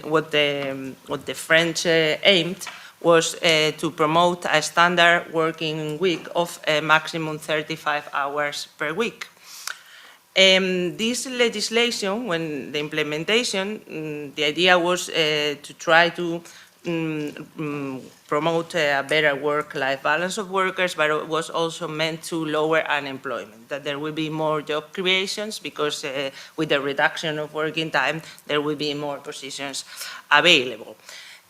what the French aimed was to promote a standard working week of a maximum 35 hours per week. This legislation, when the implementation, the idea was to try to promote a better work-life balance of workers, but it was also meant to lower unemployment, that there will be more job creations because with the reduction of working time, there will be more positions available.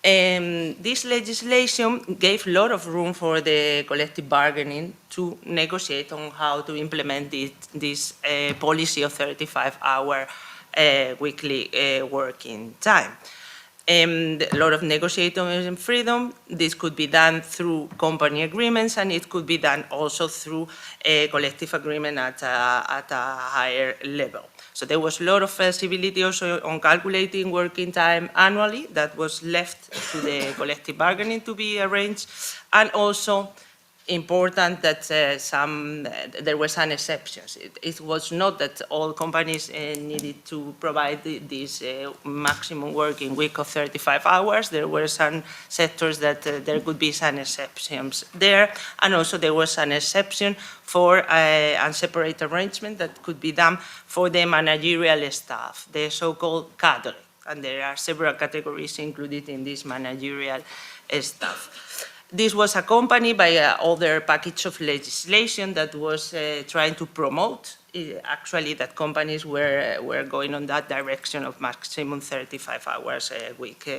This legislation gave a lot of room for the collective bargaining to negotiate on how to implement this policy of 35-hour weekly working time. A lot of negotiating freedom. This could be done through company agreements, and it could be done also through a collective agreement at a higher level. So there was a lot of flexibility also on calculating working time annually that was left to the collective bargaining to be arranged, and also important that there were some exceptions. It was not that all companies needed to provide this maximum working week of 35 hours. There were some sectors that there could be some exceptions there, and also there was an exception for a separate arrangement that could be done for the managerial staff, the so-called cadre, and there are several categories included in this managerial staff. This was accompanied by other package of legislation that was trying to promote actually that companies were going on that direction of maximum 35 hours a week,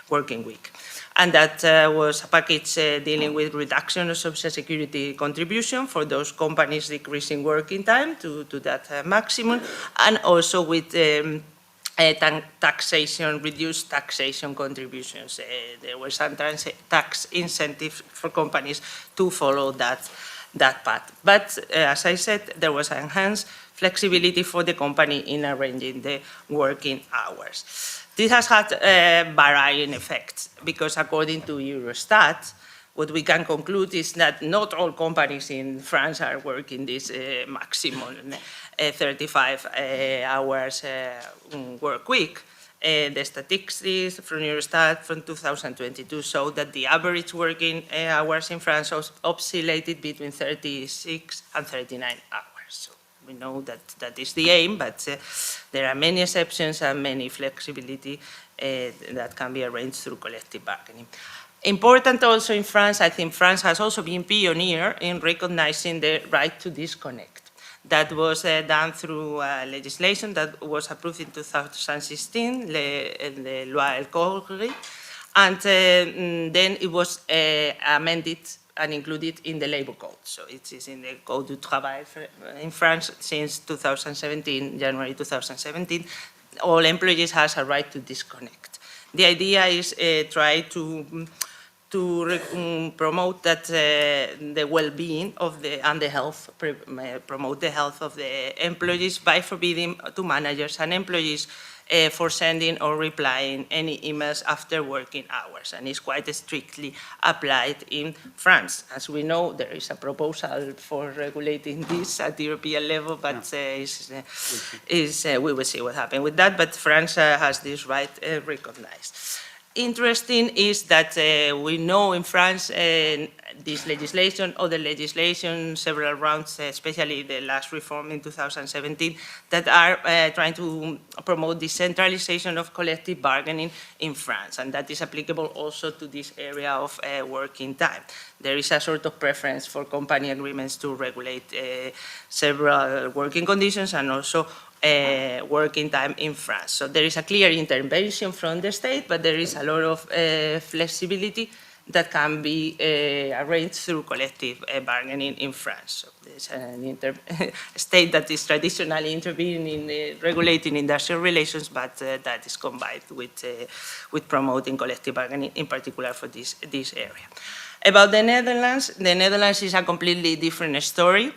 working week. And that was a package dealing with reduction of Social Security contribution for those companies decreasing working time to that maximum, and also with taxation, reduced taxation contributions. There were some tax incentives for companies to follow that path. But as I said, there was enhanced flexibility for the company in arranging the working hours. This has had varying effects because according to Eurostat, what we can conclude is that not all companies in France are working this maximum 35 hours work week. The statistics from Eurostat from 2022 show that the average working hours in France oscillated between 36 and 39 hours. So we know that that is the aim, but there are many exceptions and many flexibility that can be arranged through collective bargaining. Important also in France, I think France has also been pioneer in recognizing the right to disconnect. That was done through legislation that was approved in 2016, the Loi El Khomri, and then it was amended and included in the labor code. So it is in the Code du Travail in France since 2017, January 2017. All employees have a right to disconnect. The idea is try to promote that the well-being of and the health, promote the health of the employees by forbidding to managers and employees for sending or replying any emails after working hours, and is quite strictly applied in France. As we know, there is a proposal for regulating this at the European level, but we will see what happens with that, but France has this right recognized. Interesting is that we know in France this legislation, other legislation, several rounds, especially the last reform in 2017, that are trying to promote decentralization of collective bargaining in France, and that is applicable also to this area of working time. There is a sort of preference for company agreements to regulate several working conditions and also working time in France. So there is a clear intervention from the state, but there is a lot of flexibility that can be arranged through collective bargaining in France. So there's a state that is traditionally intervening in regulating industrial relations, but that is combined with promoting collective bargaining, in particular for this area. About the Netherlands is a completely different story.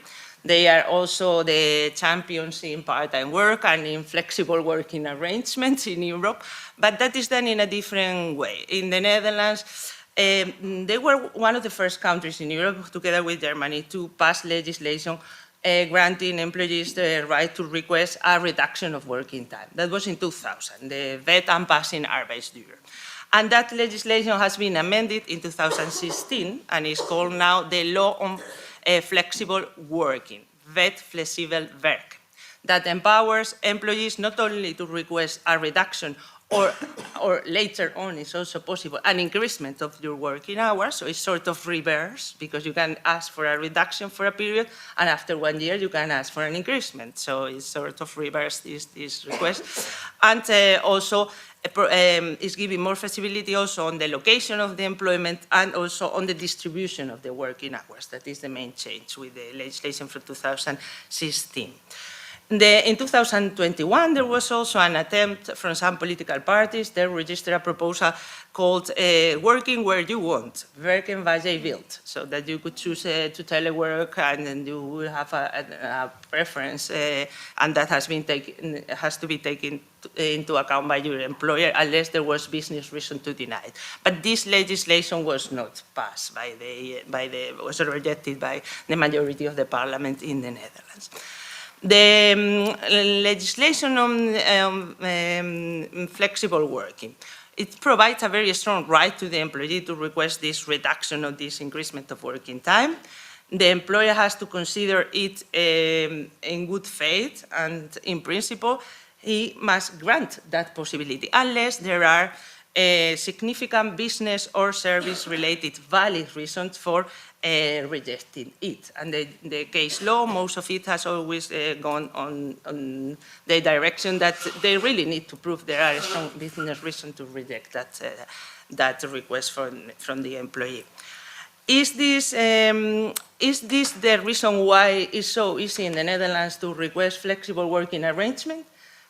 They are also the champions in part-time work and in flexible working arrangements in Europe, but that is done in a different way. In the Netherlands, they were one of the first countries in Europe, together with Germany, to pass legislation granting employees the right to request a reduction of working time. That was in 2000, the Wet aanpassing arbeidsduur. And that legislation has been amended in 2016 and is called now the Law on Flexible Working, Wet Flexibel Werk, that empowers employees not only to request a reduction or later on it's also possible an increasement of your working hours, so it's sort of reverse, because you can ask for a reduction for a period and after 1 year you can ask for an increasement, so it's sort of reverse this request. And also is giving more flexibility also on the location of the employment and also on the distribution of the working hours. That is the main change with the legislation from 2016. In 2021, there was also an attempt from some political parties. They registered a proposal called Working Where You Want, Werken waar je wilt, so that you could choose to telework and then you will have a preference, and that has to be taken into account by your employer unless there was business reason to deny it. But this legislation was not passed was rejected by the majority of the parliament in the Netherlands. The legislation on flexible working, it provides a very strong right to the employee to request this reduction or this increasement of working time. The employer has to consider it in good faith, and in principle, he must grant that possibility unless there are significant business or service-related valid reasons for rejecting it. And the case law, most of it has always gone on the direction that they really need to prove there are strong business reasons to reject that request from the employee. Is this the reason why it's so easy in the Netherlands to request flexible working arrangement?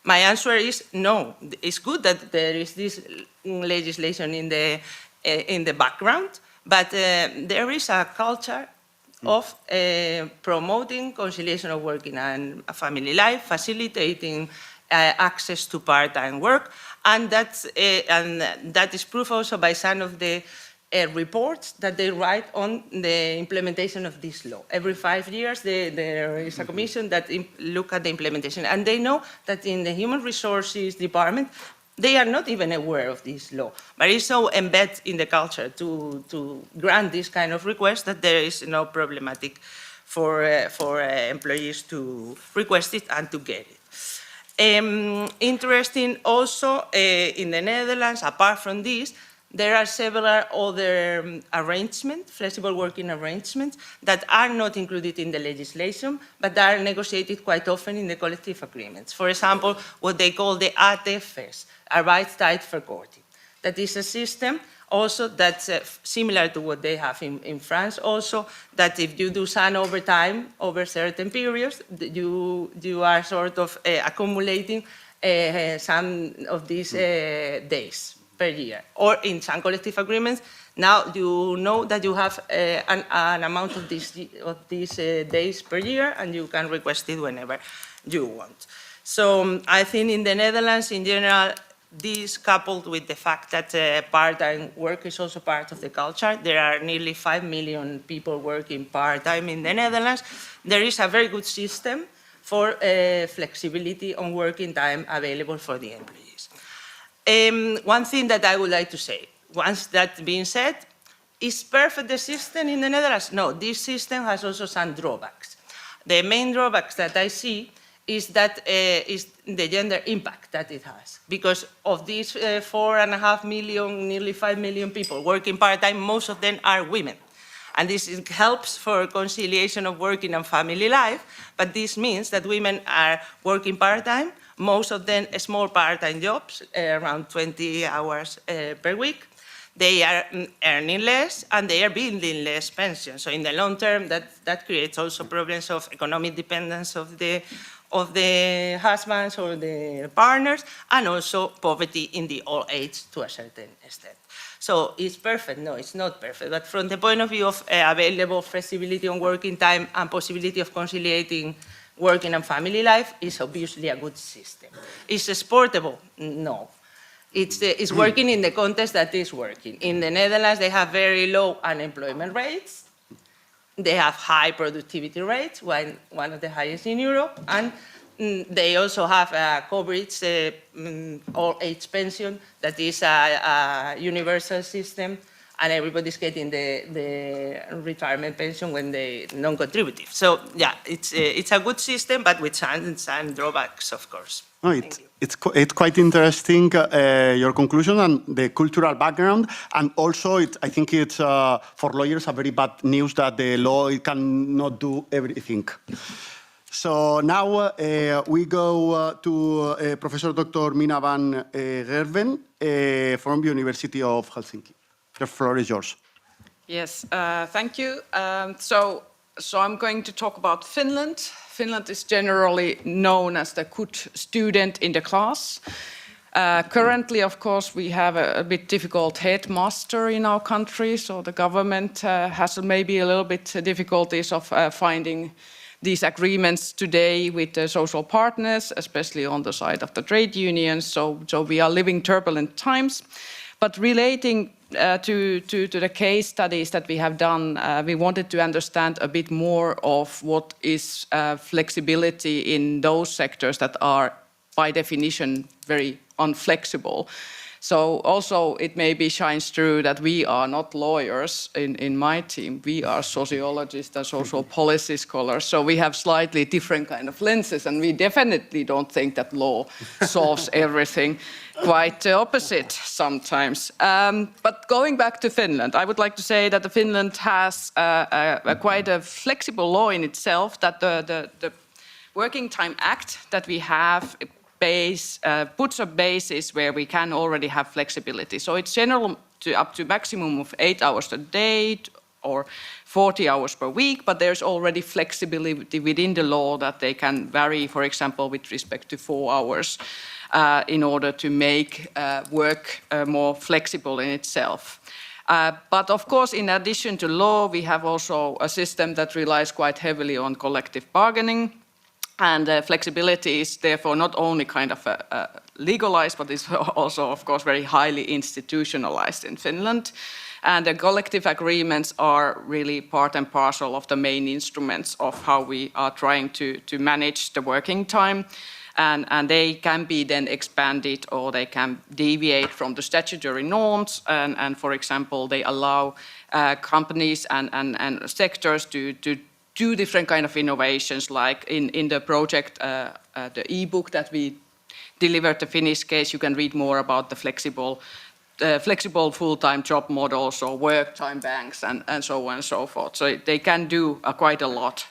My answer is no. It's good that there is this legislation in the background, but there is a culture of promoting conciliation of working and family life, facilitating access to part-time work, and that is proof also by some of the reports that they write on the implementation of this law. Every 5 years, there is a commission that look at the implementation, and they know that in the Human Resources Department, they are not even aware of this law, but it's so embedded in the culture to grant this kind of request that there is no problematic for employees to request it and to get it. Interesting also, in the Netherlands, apart from this, there are several other arrangements, flexible working arrangements, that are not included in the legislation, but are negotiated quite often in the collective agreements. For example, what they call the ATFs, Arbeidstijdverkorting. That is a system also that's similar to what they have in France also, that if you do some overtime over certain periods, you are sort of accumulating some of these days per year. Or in some collective agreements, now you know that you have an amount of these days per year, and you can request it whenever you want. So I think in the Netherlands, in general, this coupled with the fact that part-time work is also part of the culture. There are nearly 5 million people working part-time in the Netherlands. There is a very good system for flexibility on working time available for the employees. One thing that I would like to say, once that being said, is perfect the system in the Netherlands? No, this system has also some drawbacks. The main drawbacks that I see is that is the gender impact that it has. Because of these 4.5 million, nearly 5 million people working part-time, most of them are women. And this helps for conciliation of working and family life, but this means that women are working part-time, most of them small part-time jobs, around 20 hours per week. They are earning less and they are building less pension. So in the long term, that creates also problems of economic dependence of the husbands or the partners, and also poverty in the old age to a certain extent. So it's perfect? No, it's not perfect. But from the point of view of available flexibility on working time and possibility of conciliating working and family life, it's obviously a good system. Is it exportable? No. It's working in the context that is working. In the Netherlands, they have very low unemployment rates. They have high productivity rates, one of the highest in Europe, and they also have a coverage, old age pension, that is a universal system, and everybody's getting the retirement pension when they non-contributive. So yeah, it's a good system, but with some drawbacks, of course.
No, it's quite interesting, your conclusion and the cultural background, and also I think it's for lawyers a very bad news that the law cannot do everything. So now we go to Professor Dr. Mina van Gerwen from the University of Helsinki. The floor is yours.
Yes, thank you. So
So I'm going to talk about Finland. Finland is generally known as the good student in the class. Currently, of course, we have a bit difficult headmaster in our country, so the government has maybe a little bit difficulties of finding these agreements today with the social partners, especially on the side of the trade unions. So we are living turbulent times. But relating to the case studies that we have done, we wanted to understand a bit more of what is flexibility in those sectors that are, by definition, very unflexible. So also it maybe shines through that we are not lawyers in my team. We are sociologists and social policy scholars. So we have slightly different kind of lenses, and we definitely don't think that law solves everything. Quite the opposite sometimes. But going back to Finland, I would like to say that Finland has quite a flexible law in itself, that the Working Time Act that we have puts a basis where we can already have flexibility. So it's general up to maximum of 8 hours a day or 40 hours per week, but there's already flexibility within the law that they can vary, for example, with respect to 4 hours in order to make work more flexible in itself. But of course, in addition to law, we have also a system that relies quite heavily on collective bargaining. And flexibility is therefore not only kind of legalized, but is also, of course, very highly institutionalized in Finland. And the collective agreements are really part and parcel of the main instruments of how we are trying to manage the working time. And they can be then expanded, or they can deviate from the statutory norms. And for example, they allow companies and sectors to do different kind of innovations, like in the project, the ebook that we delivered, the Finnish case, you can read more about the flexible full-time job models or work time banks and so on and so forth. So they can do quite a lot.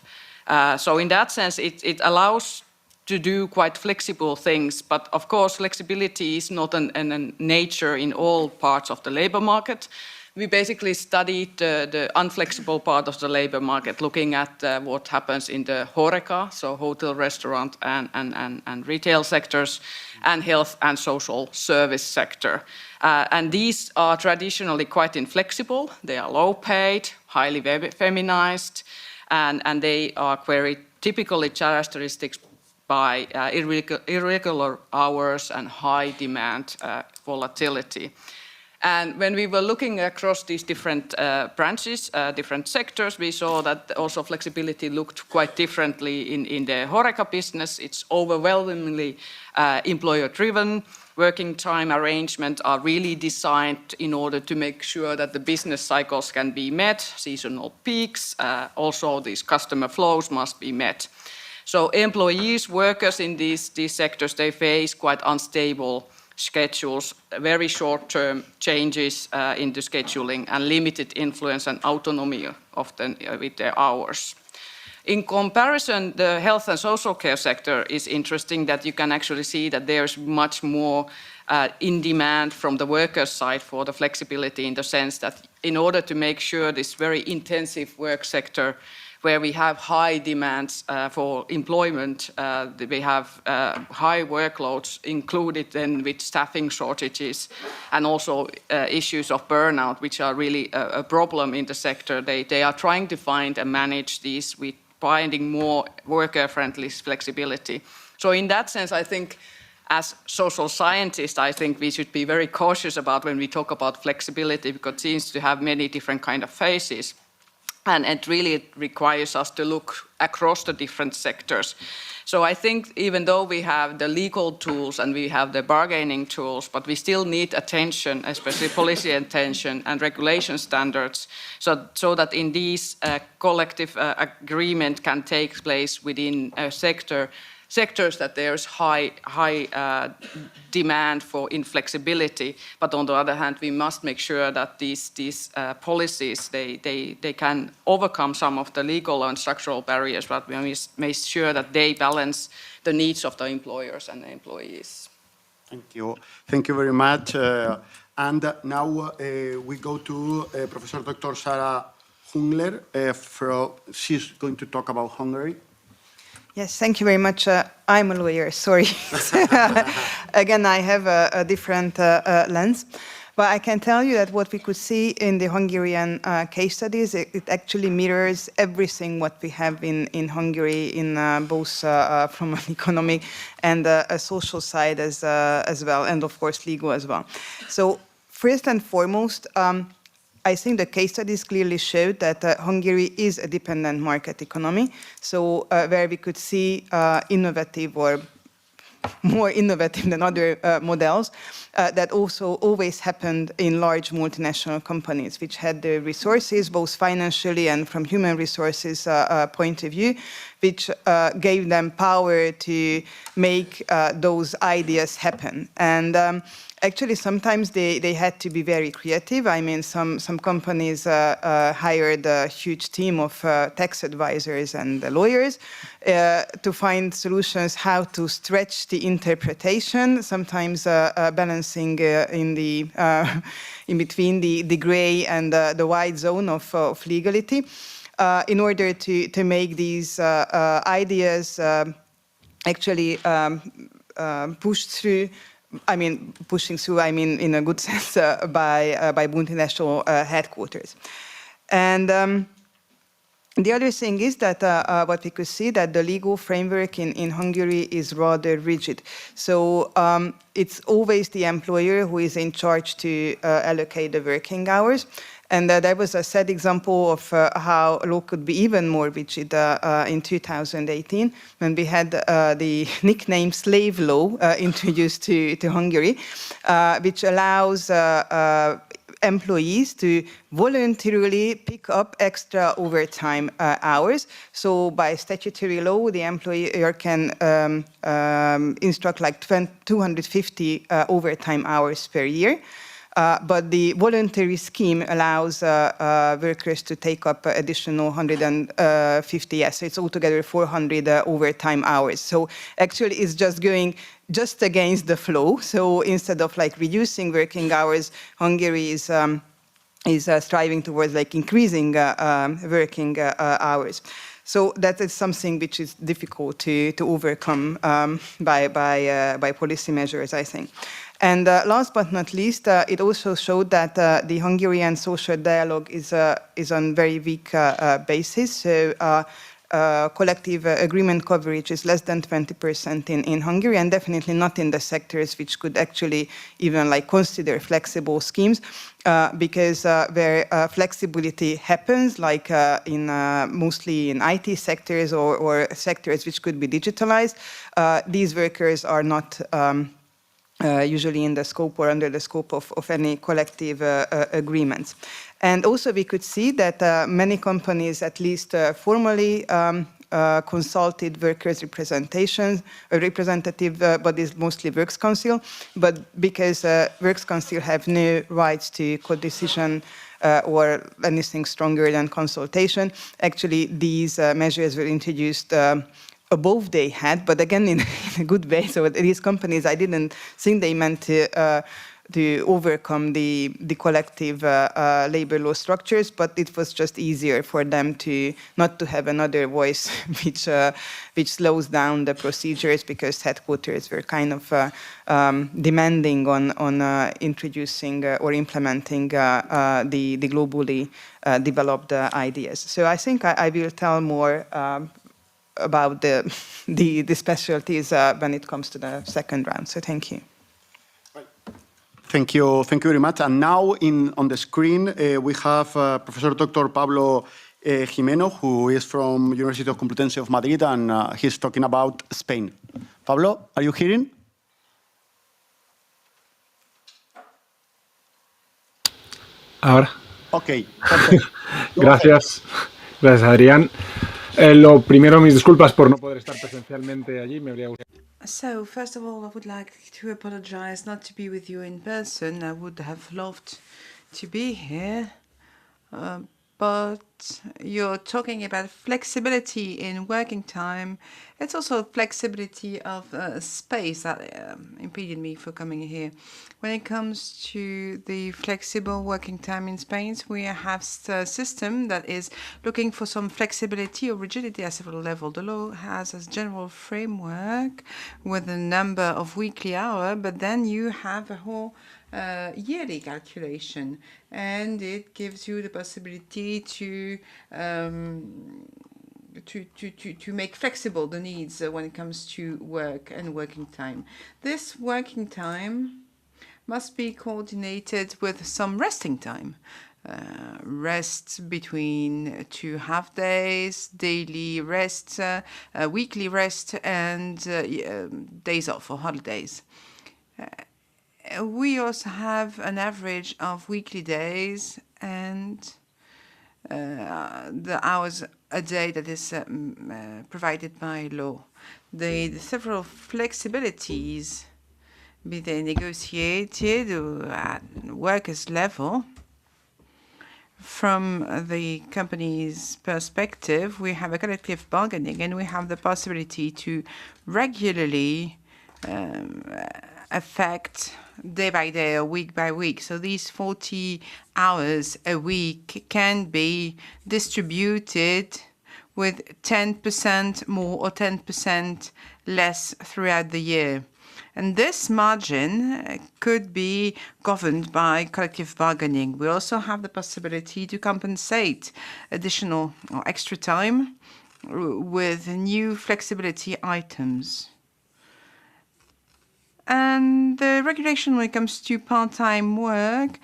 So in that sense, it allows to do quite flexible things, but of course flexibility is not a nature in all parts of the labor market. We basically studied the unflexible part of the labor market, looking at what happens in the HoReCa, so hotel, restaurant, and retail sectors, and health and social service sector. And these are traditionally quite inflexible. They are low paid, highly feminized, and they are very typically characteristics by irregular hours and high demand volatility. And when we were looking across these different branches, different sectors, we saw that also flexibility looked quite differently in the HoReCa business. It's overwhelmingly employer-driven. Working time arrangements are really designed in order to make sure that the business cycles can be met, seasonal peaks, also these customer flows must be met. So employees, workers in these sectors, they face quite unstable schedules, very short-term changes in the scheduling, and limited influence and autonomy often with their hours. In comparison, the health and social care sector is interesting, that you can actually see that there's much more in demand from the workers' side for the flexibility, in the sense that in order to make sure this very intensive work sector, where we have high demands for employment, we have high workloads included then with staffing shortages, and also issues of burnout, which are really a problem in the sector. They are trying to find and manage these with finding more worker-friendly flexibility. So in that sense, I think as social scientists, I think we should be very cautious about when we talk about flexibility, because it seems to have many different kind of phases. And it really requires us to look across the different sectors. So I think even though we have the legal tools and we have the bargaining tools, but we still need attention, especially policy attention and regulation standards, so that in these collective agreement can take place within a sectors that there's high demand for inflexibility, but on the other hand, we must make sure that these policies they can overcome some of the legal and structural barriers, but we must make sure that they balance the needs of the employers and the employees.
Thank you very much. And now we go to Professor Dr. Sara Hungler. She's going to talk about Hungary.
Yes, thank you very much. I'm a lawyer, sorry. Again, I have a different lens. But I can tell you that what we could see in the Hungarian case studies, it actually mirrors everything what we have in Hungary, in both from an economic and a social side as well, and of course legal as well. So first and foremost, I think the case studies clearly showed that Hungary is a dependent market economy, so where we could see innovative or more innovative than other models that also always happened in large multinational companies, which had the resources, both financially and from human resources point of view, which gave them power to make those ideas happen. And actually, sometimes they had to be very creative. I mean, some companies hired a huge team of tax advisors and lawyers to find solutions how to stretch the interpretation, sometimes balancing in between the gray and the white zone of legality, in order to make these ideas actually pushed through. I mean, pushing through, I mean, in a good sense, by multinational headquarters. And the other thing is that what we could see that the legal framework in Hungary is rather rigid. So it's always the employer who is in charge to allocate the working hours. And that was a sad example of how law could be even more rigid in 2018, when we had the nickname slave law introduced to Hungary, which allows employees to voluntarily pick up extra overtime hours. So by statutory law, the employer can instruct like 250 overtime hours per year. But the voluntary scheme allows workers to take up additional 150, yes, so it's altogether 400 overtime hours. So actually it's just going just against the flow. So instead of like reducing working hours, Hungary is striving towards like increasing working hours. So that is something which is difficult to overcome by policy measures, I think. And last but not least, it also showed that the Hungarian social dialogue is on very weak basis. So collective agreement coverage is less than 20% in Hungary, and definitely not in the sectors which could actually even like consider flexible schemes, because where flexibility happens, like mostly in IT sectors or sectors which could be digitalized, these workers are not usually in the scope or under the scope of any collective agreements. And also we could see that many companies, at least formally, consulted workers' representative bodies, mostly Works Council, but because Works Council have no rights to co-decision or anything stronger than consultation, actually these measures were introduced above they had, but again in a good way. So these companies, I didn't think they meant to overcome the collective labor law structures, but it was just easier for them to not to have another voice which slows down the procedures, because headquarters were kind of demanding on introducing or implementing the globally developed ideas. So I think I will tell more about the specialties when it comes to the second round. So thank you.
Thank you very much. And now on the screen we have Professor Dr. Pablo Jimeno, who is from University of Complutense of Madrid, and he's talking about Spain. Pablo, are you hearing?
Ahora.
Okay. Perfect.
Gracias. Gracias, Adrián. Lo primero, mis disculpas por no poder estar presencialmente allí. Me habría gustado.
So, first of all, I would like to apologize not to be with you in person. I would have loved to be here, but you're talking about flexibility in working time, it's also flexibility of space that impeded me for coming here. When it comes to the flexible working time in Spain, we have a system that is looking for some flexibility or rigidity at several levels. The law has a general framework with a number of weekly hours, but then you have a whole yearly calculation, and it gives you the possibility to make flexible the needs when it comes to work and working time. This working time must be coordinated with some resting time. Rest between 2 half days, daily rest, weekly rest, and days off or holidays. We also have an average of weekly days and the hours a day that is provided by law. The several flexibilities, be they negotiated or at workers' level, from the company's perspective, we have a collective bargaining and we have the possibility to regularly affect day by day or week by week. So these 40 hours a week can be distributed with 10% more or 10% less throughout the year. And this margin could be governed by collective bargaining. We also have the possibility to compensate additional or extra time with new flexibility items. And the regulation when it comes to part-time work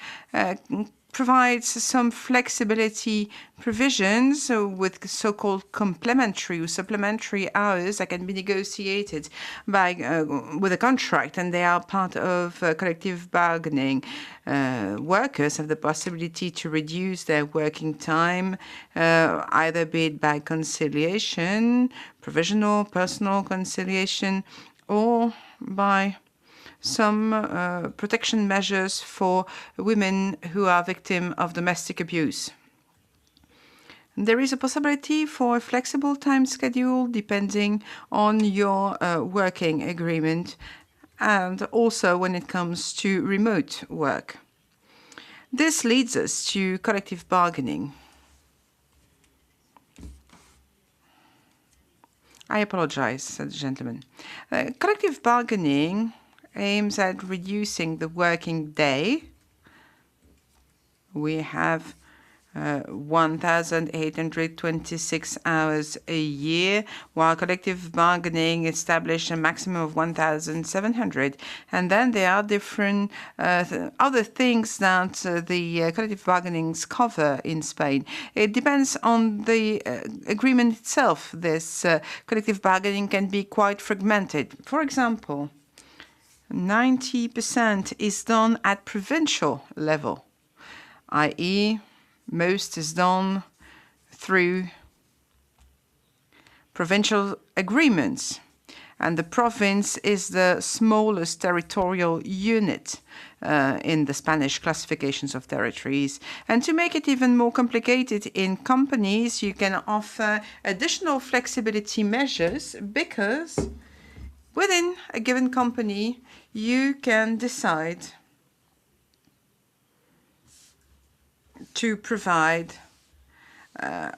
provides some flexibility provisions with so-called complementary or supplementary hours that can be negotiated by with a contract, and they are part of collective bargaining. Workers have the possibility to reduce their working time, either be it by conciliation, provisional, personal conciliation, or by some protection measures for women who are victims of domestic abuse. There is a possibility for a flexible time schedule depending on your working agreement, and also when it comes to remote work. This leads us to collective bargaining. I apologize, said the gentleman. Collective bargaining aims at reducing the working day. We have 1,826 hours a year, while collective bargaining established a maximum of 1,700. And then there are different other things that the collective bargainings cover in Spain. It depends on the agreement itself. This collective bargaining can be quite fragmented. For example, 90% is done at provincial level, i.e., most is done through provincial agreements, and the province is the smallest territorial unit in the Spanish classifications of territories. And to make it even more complicated in companies, you can offer additional flexibility measures because within a given company, you can decide to provide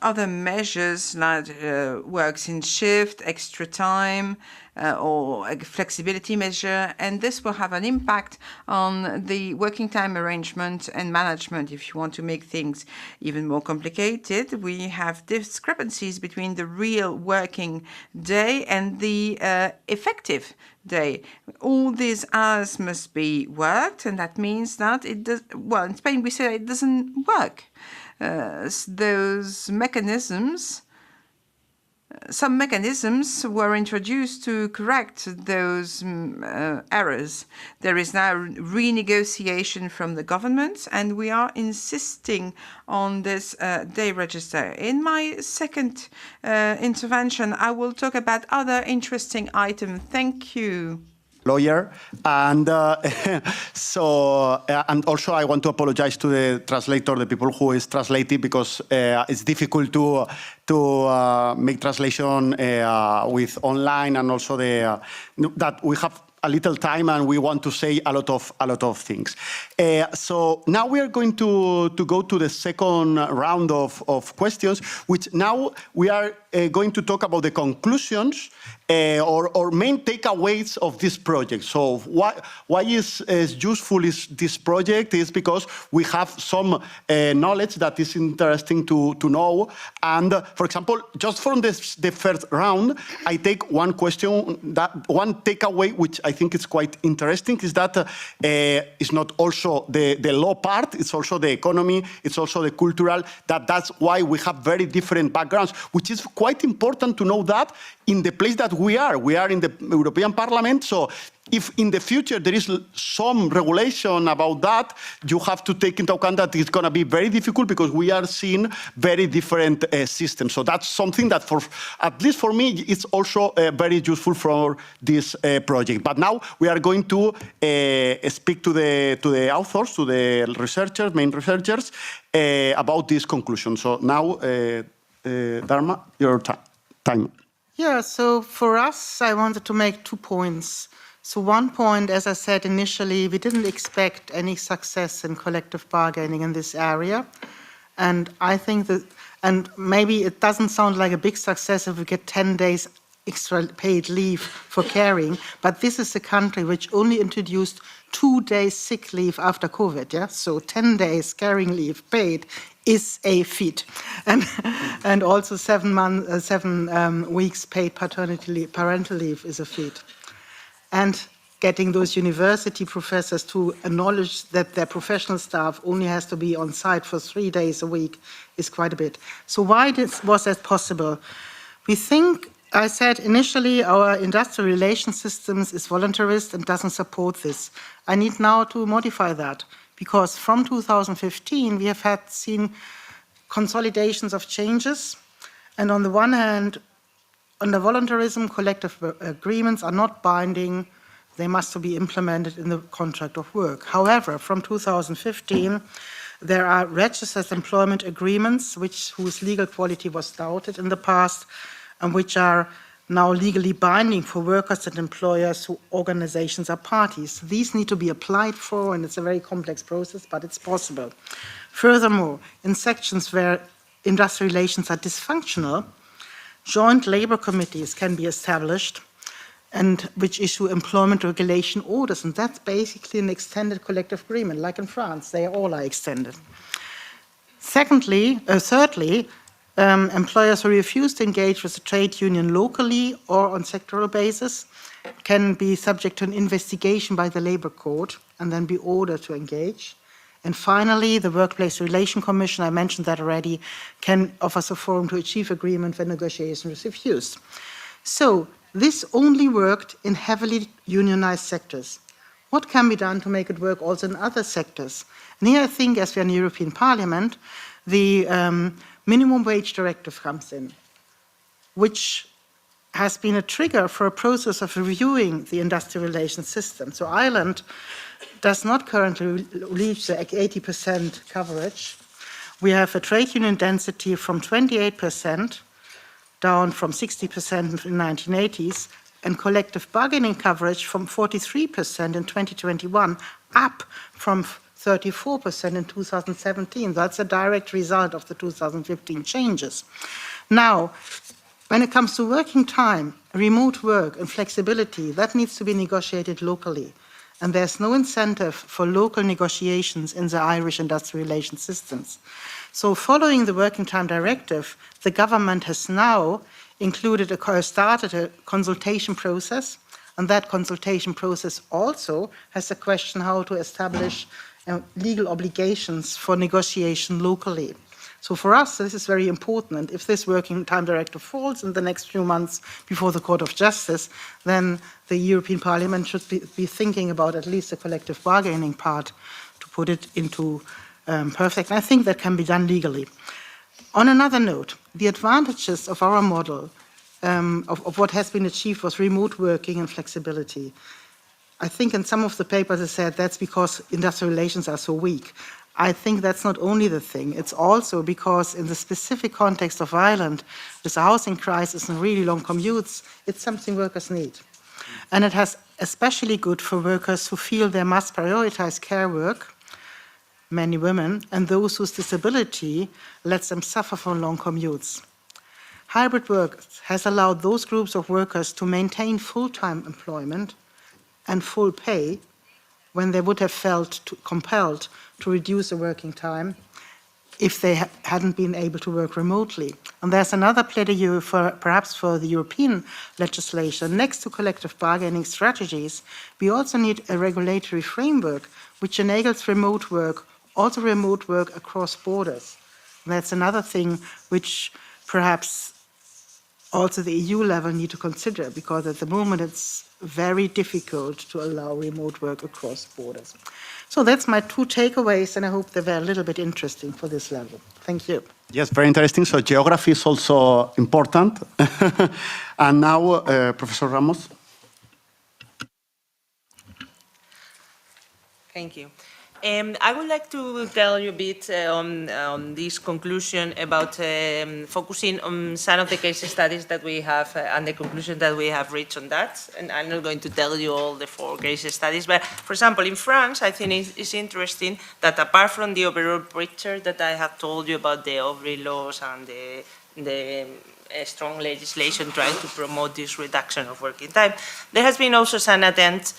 other measures like works in shift, extra time, or a flexibility measure, and this will have an impact on the working time arrangement and management. If you want to make things even more complicated, we have discrepancies between the real working day and the effective day. All these hours must be worked, and that means that it does. Well, in Spain we say it doesn't work. Those mechanisms. Some mechanisms were introduced to correct those errors. There is now renegotiation from the government, and we are insisting on this day register. In my second intervention, I will talk about other interesting items. Thank you.
lawyer. And and also I want to apologize to the translator, the people who is translating, because it's difficult to make translation with online, and also that we have a little time and we want to say a lot of things. So now we are going to go to the second round of questions, which now we are going to talk about the conclusions or main takeaways of this project. So why is useful is this project is because we have some knowledge that is interesting to know. And for example, just from the first round, I take one question, one takeaway, which I think is quite interesting, is that it's not also the law part, it's also the economy, it's also the cultural, that's why we have very different backgrounds, which is quite important to know that in the place that we are in the European Parliament. So if in the future there is some regulation about that, you have to take into account that it's going to be very difficult because we are seeing very different systems. So that's something that, for at least for me, it's also very useful for this project. But now we are going to speak to the authors, to the researchers, main researchers, about this conclusion. So now, Dharma, your time.
Yeah, so for us, I wanted to make 2 points. So one point, as I said initially, we didn't expect any success in collective bargaining in this area. And I think that, and maybe it doesn't sound like a big success if we get 10 days extra paid leave for caring, but this is a country which only introduced 2 days sick leave after COVID, yeah? So 10 days caring leave paid is a feat. And also 7 weeks paid parental leave is a feat. And getting those university professors to acknowledge that their professional staff only has to be on site for 3 days a week is quite a bit. So why was that possible? We think, I said initially, our industrial relations systems is voluntarist and doesn't support this. I need now to modify that, because from 2015 we have seen consolidations of changes, and on the one hand, under voluntarism, collective agreements are not binding, they must be implemented in the contract of work. However, from 2015, there are registered employment agreements whose legal quality was doubted in the past, and which are now legally binding for workers and employers who organizations are parties. These need to be applied for, and it's a very complex process, but it's possible. Furthermore, in sections where industrial relations are dysfunctional, joint labor committees can be established and which issue employment regulation orders, and that's basically an extended collective agreement, like in France, they all are extended. Thirdly, employers who refuse to engage with the trade union locally or on sectoral basis can be subject to an investigation by the Labor Court and then be ordered to engage. And finally, the Workplace Relation Commission, I mentioned that already, can offer a forum to achieve agreement when negotiation is refused. So this only worked in heavily unionized sectors. What can be done to make it work also in other sectors? And here I think, as we are in the European Parliament, the Minimum Wage Directive comes in, which has been a trigger for a process of reviewing the industrial relations system. So Ireland does not currently reach the 80% coverage. We have a trade union density from 28% down from 60% in the 1980s, and collective bargaining coverage from 43% in 2021, up from 34% in 2017. That's a direct result of the 2015 changes. Now, when it comes to working time, remote work and flexibility, that needs to be negotiated locally. And there's no incentive for local negotiations in the Irish industrial relations systems. So following the Working Time Directive, the government has now started a consultation process, and that consultation process also has a question how to establish legal obligations for negotiation locally. So for us, this is very important. And if this Working Time Directive falls in the next few months before the Court of Justice, then the European Parliament should be thinking about at least the collective bargaining part to put it into perfect. And I think that can be done legally. On another note, the advantages of our model of what has been achieved was remote working and flexibility. I think in some of the papers it said that's because industrial relations are so weak. I think that's not only the thing, it's also because in the specific context of Ireland, with the housing crisis and really long commutes, it's something workers need. And it has especially good for workers who feel they must prioritize care work, many women, and those whose disability lets them suffer from long commutes. Hybrid work has allowed those groups of workers to maintain full-time employment and full pay when they would have felt compelled to reduce the working time if they hadn't been able to work remotely. And there's another pledge for perhaps for the European legislation. Next to collective bargaining strategies, we also need a regulatory framework which enables remote work, also remote work across borders. And that's another thing which perhaps also the EU level need to consider, because at the moment it's very difficult to allow remote work across borders. So that's my two takeaways, and I hope they were a little bit interesting for this level. Thank you.
Yes, very interesting. So geography is also important. And now, Professor Ramos.
Thank you. I would like to tell you a bit on this conclusion about focusing on some of the case studies that we have and the conclusion that we have reached on that. And I'm not going to tell you all the 4 case studies, but for example, in France, I think it's interesting that apart from the overall picture that I have told you about the off-grid laws and the strong legislation trying to promote this reduction of working time, there has been also some attempt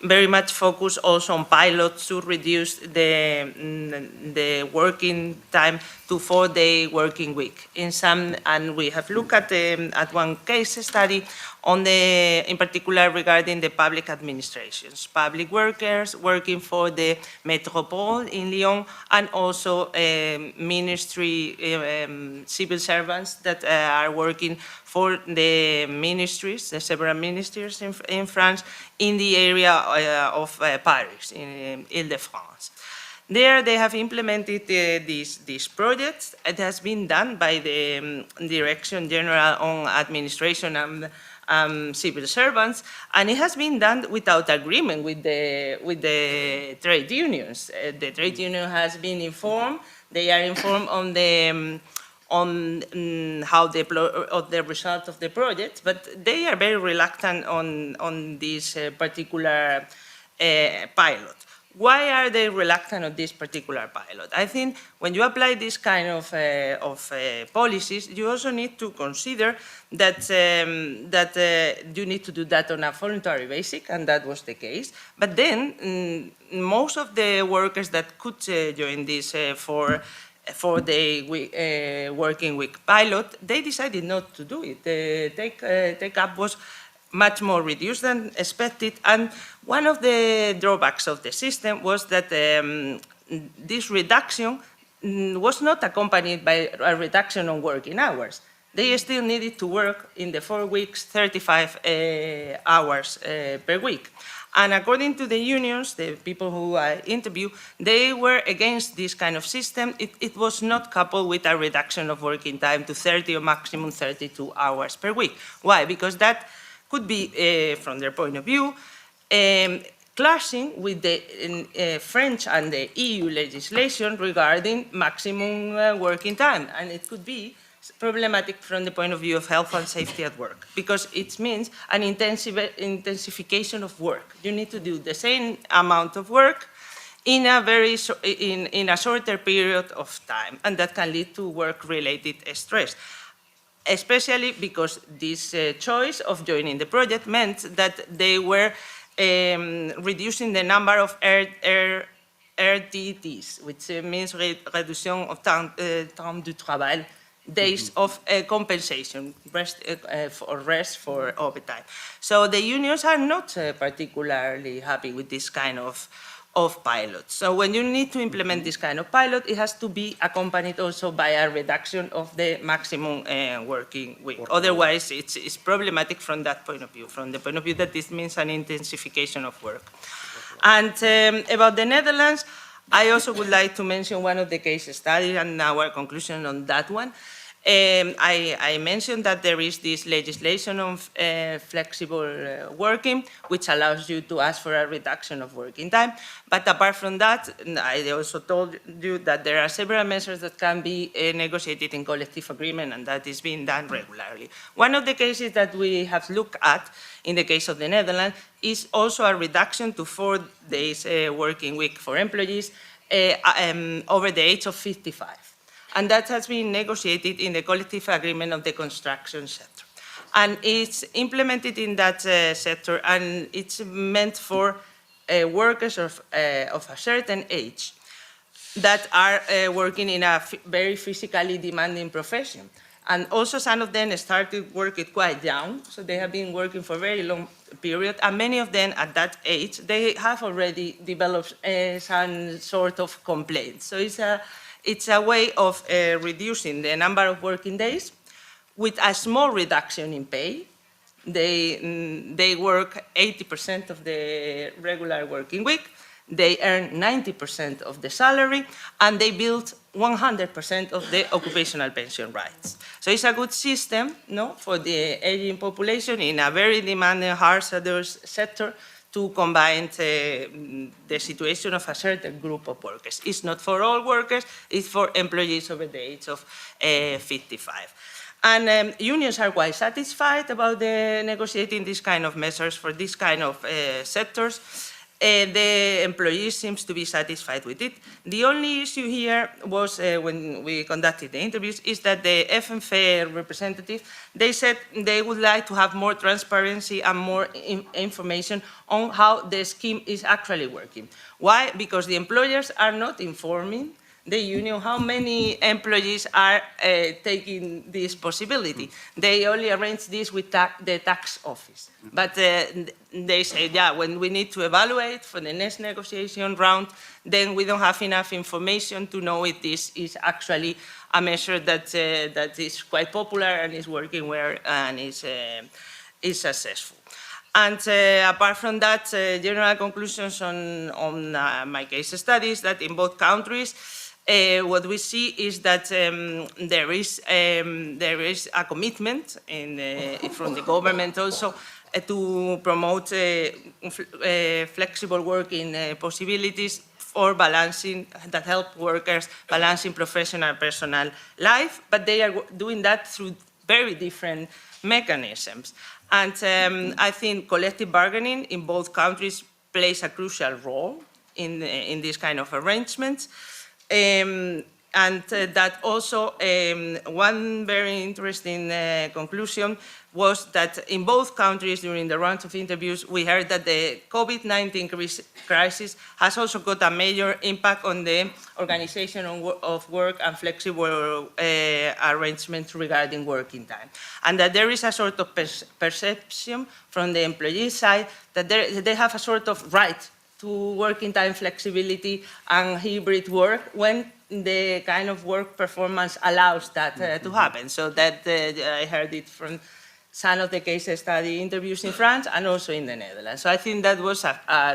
very much focused also on pilots to reduce the working time to 4-day working week. And we have looked at one case study on in particular regarding the public administrations, public workers working for the Métropole in Lyon, and also ministry civil servants that are working for the ministries, the several ministries in France, in the area of Paris, in Ile-de-France. There they have implemented these projects. It has been done by the Direction General on Administration and Civil Servants, and it has been done without agreement with the trade unions. The trade union has been informed. They are informed on the the result of the project, but they are very reluctant on this particular pilot. Why are they reluctant on this particular pilot? I think when you apply this kind of policies, you also need to consider that, you need to do that on a voluntary basis, and that was the case. But then most of the workers that could join this four-day working week pilot, they decided not to do it. The take-up was much more reduced than expected, and one of the drawbacks of the system was that this reduction was not accompanied by a reduction on working hours. They still needed to work in the 4 weeks, 35 hours per week. And according to the unions, the people who I interviewed, they were against this kind of system. It was not coupled with a reduction of working time to 30 or maximum 32 hours per week. Why? Because that could be, from their point of view, clashing with the French and the EU legislation regarding maximum working time. And it could be problematic from the point of view of health and safety at work, because it means an intensification of work. You need to do the same amount of work in a shorter period of time, and that can lead to work-related stress, especially because this choice of joining the project meant that they were reducing the number of RTTs, which means reduction of temps de travail, days of compensation, rest for overtime. So the unions are not particularly happy with this kind of pilot. So when you need to implement this kind of pilot, it has to be accompanied also by a reduction of the maximum working week. Otherwise, it's problematic from that point of view, from the point of view that this means an intensification of work. And about the Netherlands, I also would like to mention one of the case studies and our conclusion on that one. I mentioned that there is this legislation on flexible working, which allows you to ask for a reduction of working time. But apart from that, I also told you that there are several measures that can be negotiated in collective agreement, and that is being done regularly. One of the cases that we have looked at, in the case of the Netherlands, is also a reduction to 4 days working week for employees over the age of 55. And that has been negotiated in the collective agreement of the construction sector. And it's implemented in that sector, and it's meant for workers of a certain age that are working in a very physically demanding profession. And also some of them started working quite young, so they have been working for a very long period, and many of them at that age, they have already developed some sort of complaints. So it's a way of reducing the number of working days with a small reduction in pay. They work 80% of the regular working week, they earn 90% of the salary, and they build 100% of the occupational pension rights. So it's a good system, no, for the aging population in a very demanding, hazardous sector to combine the situation of a certain group of workers. It's not for all workers, it's for employees over the age of 55. And unions are quite satisfied about negotiating this kind of measures for this kind of sectors. The employees seems to be satisfied with it. The only issue here was when we conducted the interviews is that the FNFA representative, they said they would like to have more transparency and more information on how the scheme is actually working. Why? Because the employers are not informing the union how many employees are taking this possibility. They only arrange this with the tax office. But they say, yeah, when we need to evaluate for the next negotiation round, then we don't have enough information to know if this is actually a measure that is quite popular and is working well and is successful. And apart from that, general conclusions on my case studies that in both countries, what we see is that there is a commitment from the government also to promote flexible working possibilities for balancing, that help workers balancing professional and personal life, but they are doing that through very different mechanisms. And I think collective bargaining in both countries plays a crucial role in these kind of arrangements. And that also, one very interesting conclusion was that in both countries during the rounds of interviews, we heard that the COVID-19 crisis has also got a major impact on the organization of work and flexible arrangements regarding working time. And that there is a sort of perception from the employee side that they have a sort of right to working time flexibility and hybrid work when the kind of work performance allows that to happen. So that I heard it from some of the case study interviews in France and also in the Netherlands. So I think that was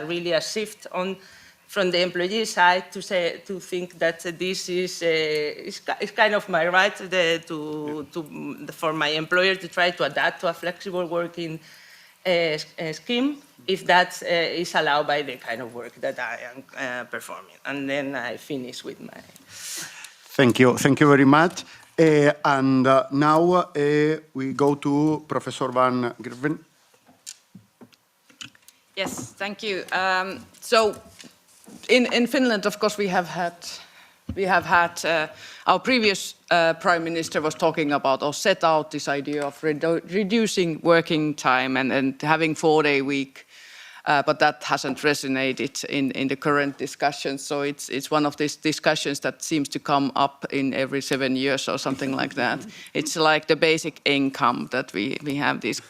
really a shift from the employee side to think that this is kind of my right for my employer to try to adapt to a flexible working scheme if that is allowed by the kind of work that I am performing. And then I finish with my...
Thank you very much. And now we go to Professor Van Gerven.
Yes, thank you. So in Finland, of course, we have had our previous Prime Minister was talking about or set out this idea of reducing working time and having 4-day week. But that hasn't resonated in the current discussions. So it's one of these discussions that seems to come up in every 7 years or something like that. It's like the basic income that we have these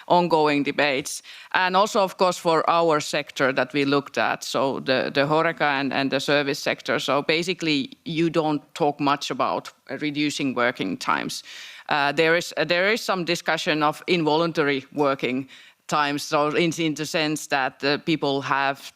ongoing debates. And also, of course, for our sector that we looked at, so the HoReCa and the service sector. So basically, you don't talk much about reducing working times. There is some discussion of involuntary working times, so in the sense that people have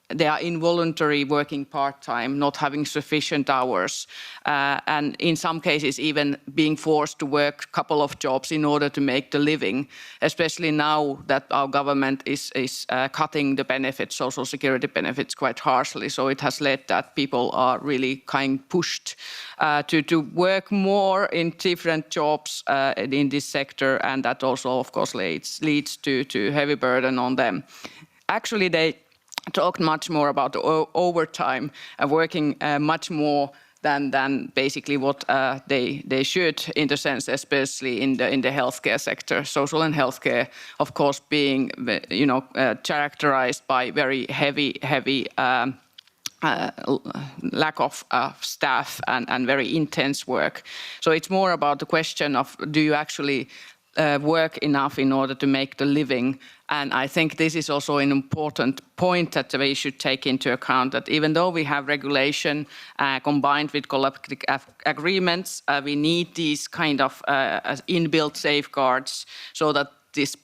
they are involuntary working part-time, not having sufficient hours, and in some cases even being forced to work a couple of jobs in order to make the living, especially now that our government is cutting the benefits, social security benefits, quite harshly. So it has led that people are really kind of pushed to work more in different jobs in this sector, and that also, of course, leads to heavy burden on them. Actually, they talked much more about the overtime, working much more than basically what they should, in the sense, especially in the healthcare sector, social and healthcare, of course, being characterized by very heavy lack of staff and very intense work. So it's more about the question of, do you actually work enough in order to make the living? And I think this is also an important point that we should take into account, that even though we have regulation combined with collective agreements, we need these kind of inbuilt safeguards so that this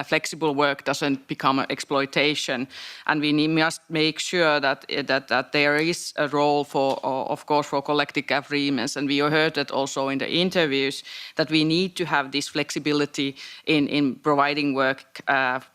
flexible work doesn't become an exploitation, and we must make sure that there is a role for, of course, for collective agreements. And we heard that also in the interviews, that we need to have this flexibility in providing work,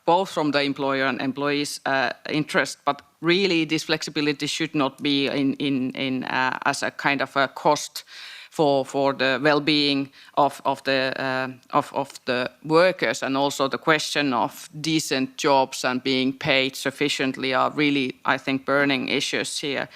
both from the employer and employees' interest, but really this flexibility should not be as a kind of a cost for the well-being of the workers. And also the question of decent jobs and being paid sufficiently are really, I think, burning issues here.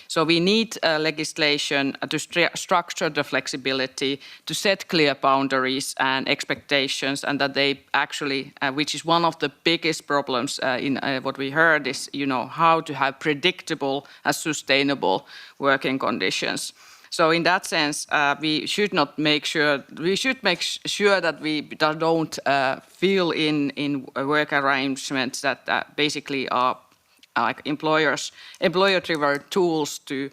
So we need legislation to structure the flexibility, to set clear boundaries and expectations, and that they actually, which is one of the biggest problems in what we heard, is how to have predictable and sustainable working conditions. So in that sense, we should make sure that we don't fill in work arrangements that basically are like employer-driven tools to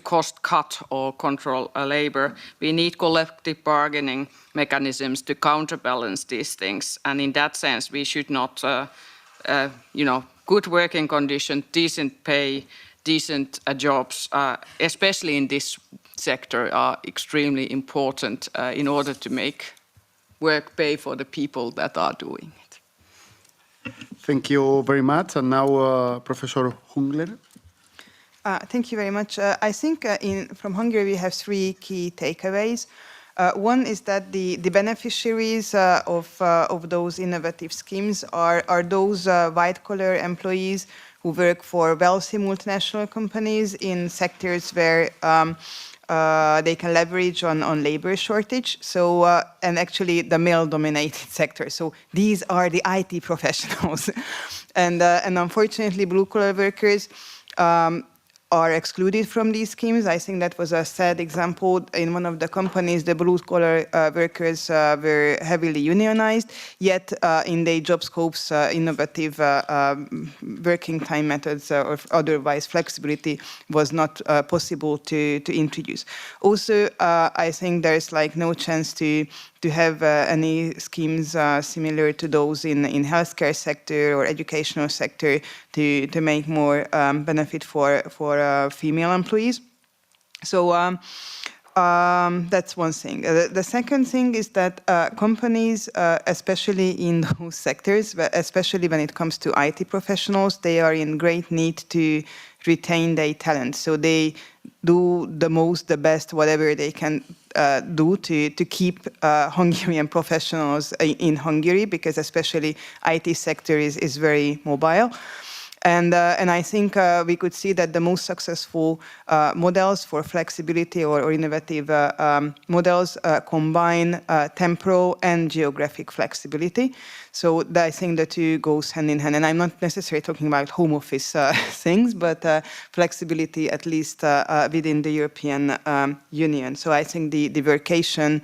cost cut or control labor. We need collective bargaining mechanisms to counterbalance these things. And in that sense, we should not, good working conditions, decent pay, decent jobs, especially in this sector, are extremely important in order to make work pay for the people that are doing it.
Thank you very much. And now, Professor Hungler.
Thank you very much. I think from Hungary we have three key takeaways. One is that the beneficiaries of those innovative schemes are those white-collar employees who work for wealthy multinational companies in sectors where they can leverage on labor shortage. So, and actually the male-dominated sector. So these are the IT professionals. And unfortunately, blue-collar workers are excluded from these schemes. I think that was a sad example. In one of the companies, the blue-collar workers were heavily unionized, yet in their job scopes, innovative working time methods or otherwise flexibility was not possible to introduce. Also, I think there's no chance to have any schemes similar to those in healthcare sector or educational sector to make more benefit for female employees. So that's one thing. The second thing is that companies, especially in those sectors, especially when it comes to IT professionals, they are in great need to retain their talent. So they do the best, whatever they can do to keep Hungarian professionals in Hungary, because especially IT sector is very mobile. And I think we could see that the most successful models for flexibility or innovative models combine temporal and geographic flexibility. So I think the two goes hand in hand. And I'm not necessarily talking about home office things, but flexibility at least within the European Union. So I think the vacation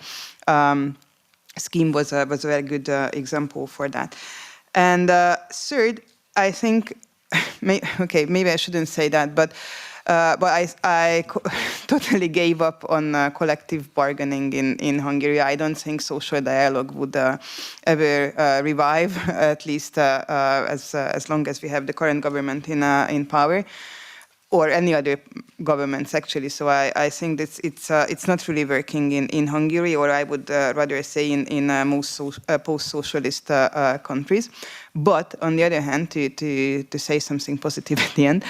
scheme was a very good example for that. And third, I think, maybe I shouldn't say that, but But I totally gave up on collective bargaining in Hungary. I don't think social dialogue would ever revive, at least as long as we have the current government in power, or any other governments actually. So I think that it's not really working in Hungary, or I would rather say in most post-socialist countries. But on the other hand, to say something positive at the end,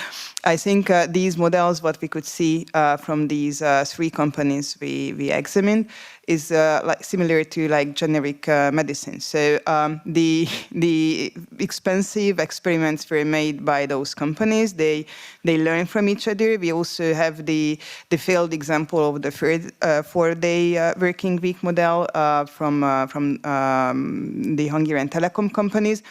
I think these models, what we could see from these 3 companies we examined, is similar to generic medicine. So the expensive experiments were made by those companies. They learn from each other. We also have the failed example of the 4-day working week model from the Hungarian telecom companies.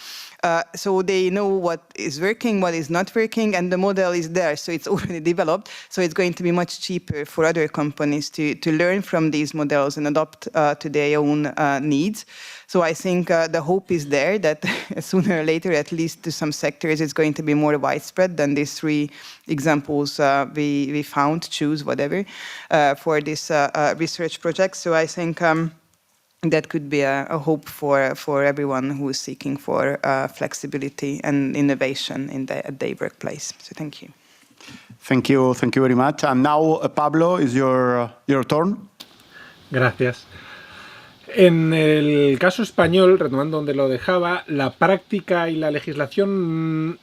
So they know what is working, what is not working, and the model is there, so it's already developed. So it's going to be much cheaper for other companies to learn from these models and adopt to their own needs. So I think the hope is there that sooner or later, at least to some sectors, it's going to be more widespread than these 3 examples we found, choose whatever, for this research project. So I think that could be a hope for everyone who is seeking for flexibility and innovation at their workplace. So thank you.
Thank you very much. And now, Pablo, is your turn.
Gracias. En el caso español, retomando donde lo dejaba, la práctica y la legislación.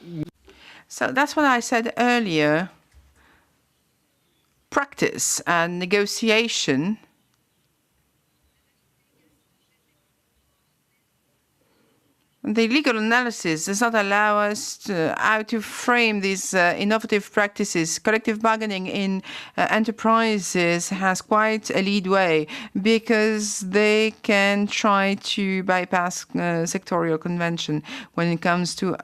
So that's what I said earlier. Practice and negotiation the legal analysis does not allow us how to frame these innovative practices. Collective bargaining in enterprises has quite a lead way because they can try to bypass sectorial convention when it comes to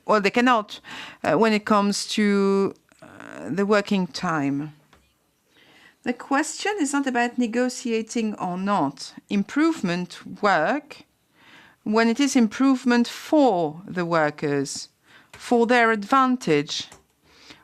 or they cannot when it comes to the working time. The question is not about negotiating or not. Improvement work when it is improvement for the workers, for their advantage,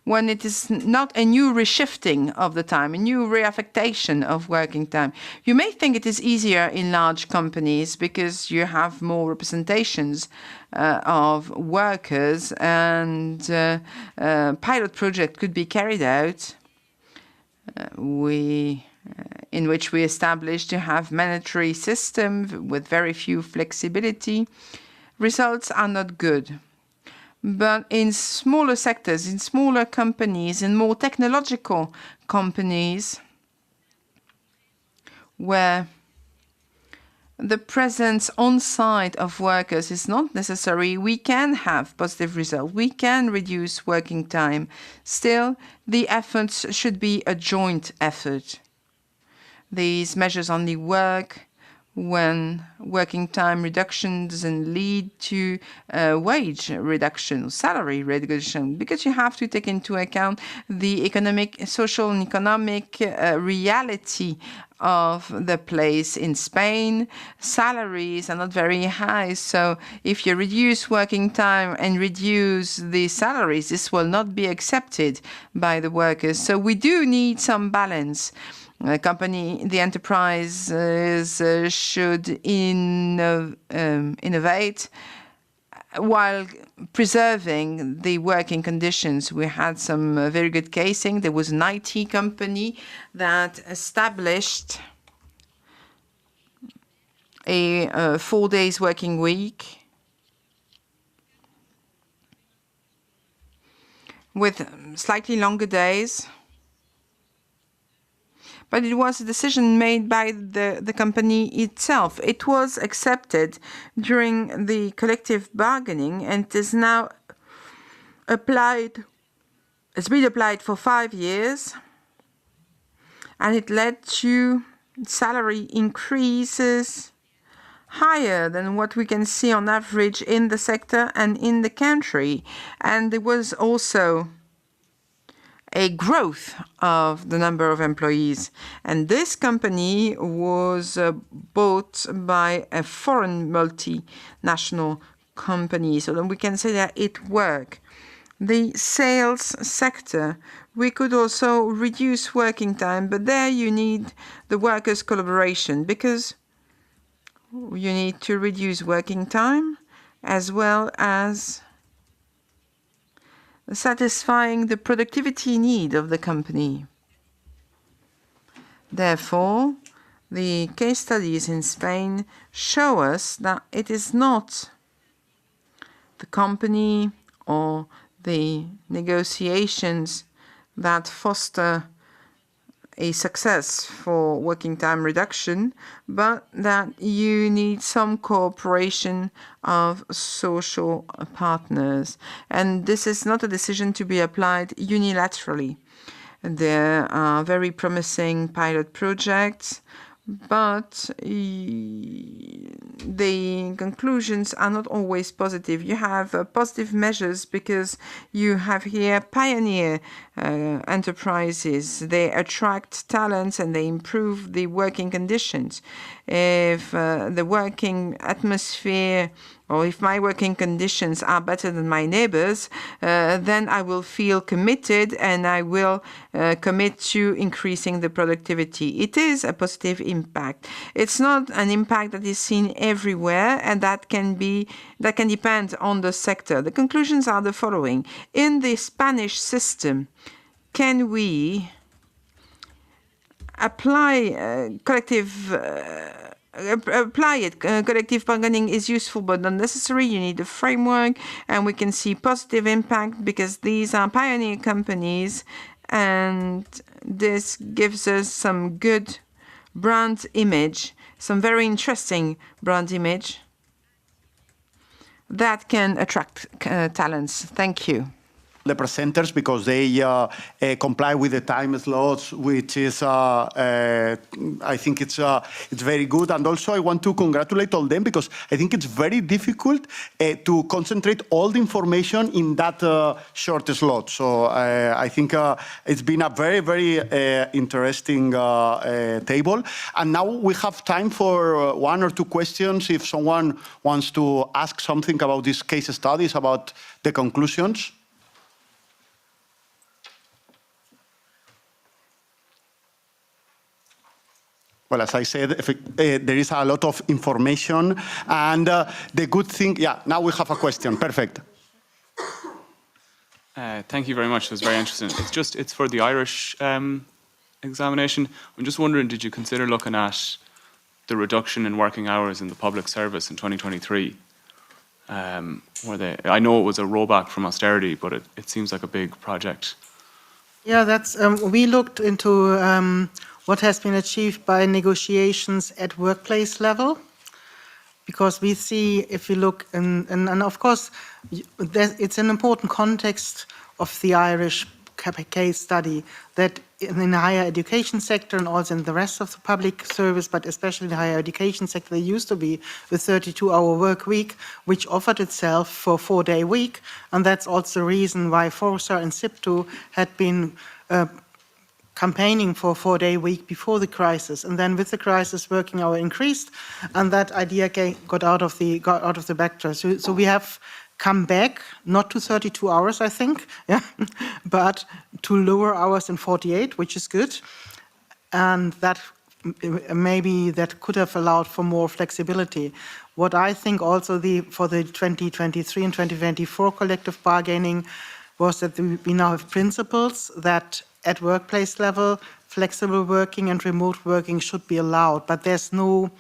when it is not a new reshifting of the time, a new reaffectation of working time. You may think it is easier in large companies because you have more representations of workers and pilot project could be carried out. In which we established to have mandatory system with very few flexibility. Results are not good. But in smaller sectors, in smaller companies, in more technological companies, where the presence on site of workers is not necessary, we can have positive results. We can reduce working time. Still, the efforts should be a joint effort. These measures only work when working time reduction doesn't lead to wage reduction, salary reduction, because you have to take into account the social and economic reality of the place. In Spain, salaries are not very high. So if you reduce working time and reduce the salaries, this will not be accepted by the workers. So we do need some balance. The enterprises should innovate while preserving the working conditions. We had some very good casing. There was an IT company that established a 4 days working week with slightly longer days. But it was a decision made by the company itself. It was accepted during the collective bargaining and it is now applied. It's been applied for 5 years, and it led to salary increases higher than what we can see on average in the sector and in the country. And there was also a growth of the number of employees. And this company was bought by a foreign multinational company. So then we can say that it worked. the sales sector. We could also reduce working time, but there you need the workers' collaboration, because you need to reduce working time as well as satisfying the productivity need of the company. Therefore, the case studies in Spain show us that it is not the company or the negotiations that foster a success for working time reduction, but that you need some cooperation of social partners. And this is not a decision to be applied unilaterally. There are very promising pilot projects, but the conclusions are not always positive. You have positive measures because you have here pioneer enterprises. They attract talents and they improve the working conditions. If the working atmosphere or if my working conditions are better than my neighbors, then I will feel committed and I will commit to increasing the productivity. It is a positive impact. It's not an impact that is seen everywhere, and that can depend on the sector. The conclusions are the following. In the Spanish system, can we apply collective bargaining is useful but not necessary. You need a framework, and we can see positive impact because these are pioneer companies, and this gives us some good brand image, some very interesting brand image that can attract talents. Thank you.
The presenters, because they comply with the time slots, which is I think it's very good. And also I want to congratulate all them, because I think it's very difficult to concentrate all the information in that short slot. So I think it's been a very, very interesting table. And now we have time for one or two questions if someone wants to ask something about these case studies, about the conclusions. Well, as I said, there is a lot of information, and the good thing, yeah, now we have a question. Perfect.
Thank you very much. It was very interesting. It's for the Irish examination. I'm just wondering, did you consider looking at the reduction in working hours in the public service in 2023? I know it was a rollback from austerity, but it seems like a big project.
Yeah, that's we looked into what has been achieved by negotiations at workplace level, because we see, if we look, and of course, it's an important context of the Irish case study, that in the higher education sector and also in the rest of the public service, but especially in the higher education sector, there used to be the 32-hour work week, which offered itself for a 4-day week. And that's also the reason why Forza and SIPTO had been campaigning for a 4-day week before the crisis. And then with the crisis, working hour increased, and that idea got out of the backdrop. So we have come back, not to 32 hours, I think, yeah, but to lower hours than 48, which is good. And that maybe that could have allowed for more flexibility. What I think also for the 2023 and 2024 collective bargaining was that we now have principles that at workplace level, flexible working and remote working should be allowed, but there's no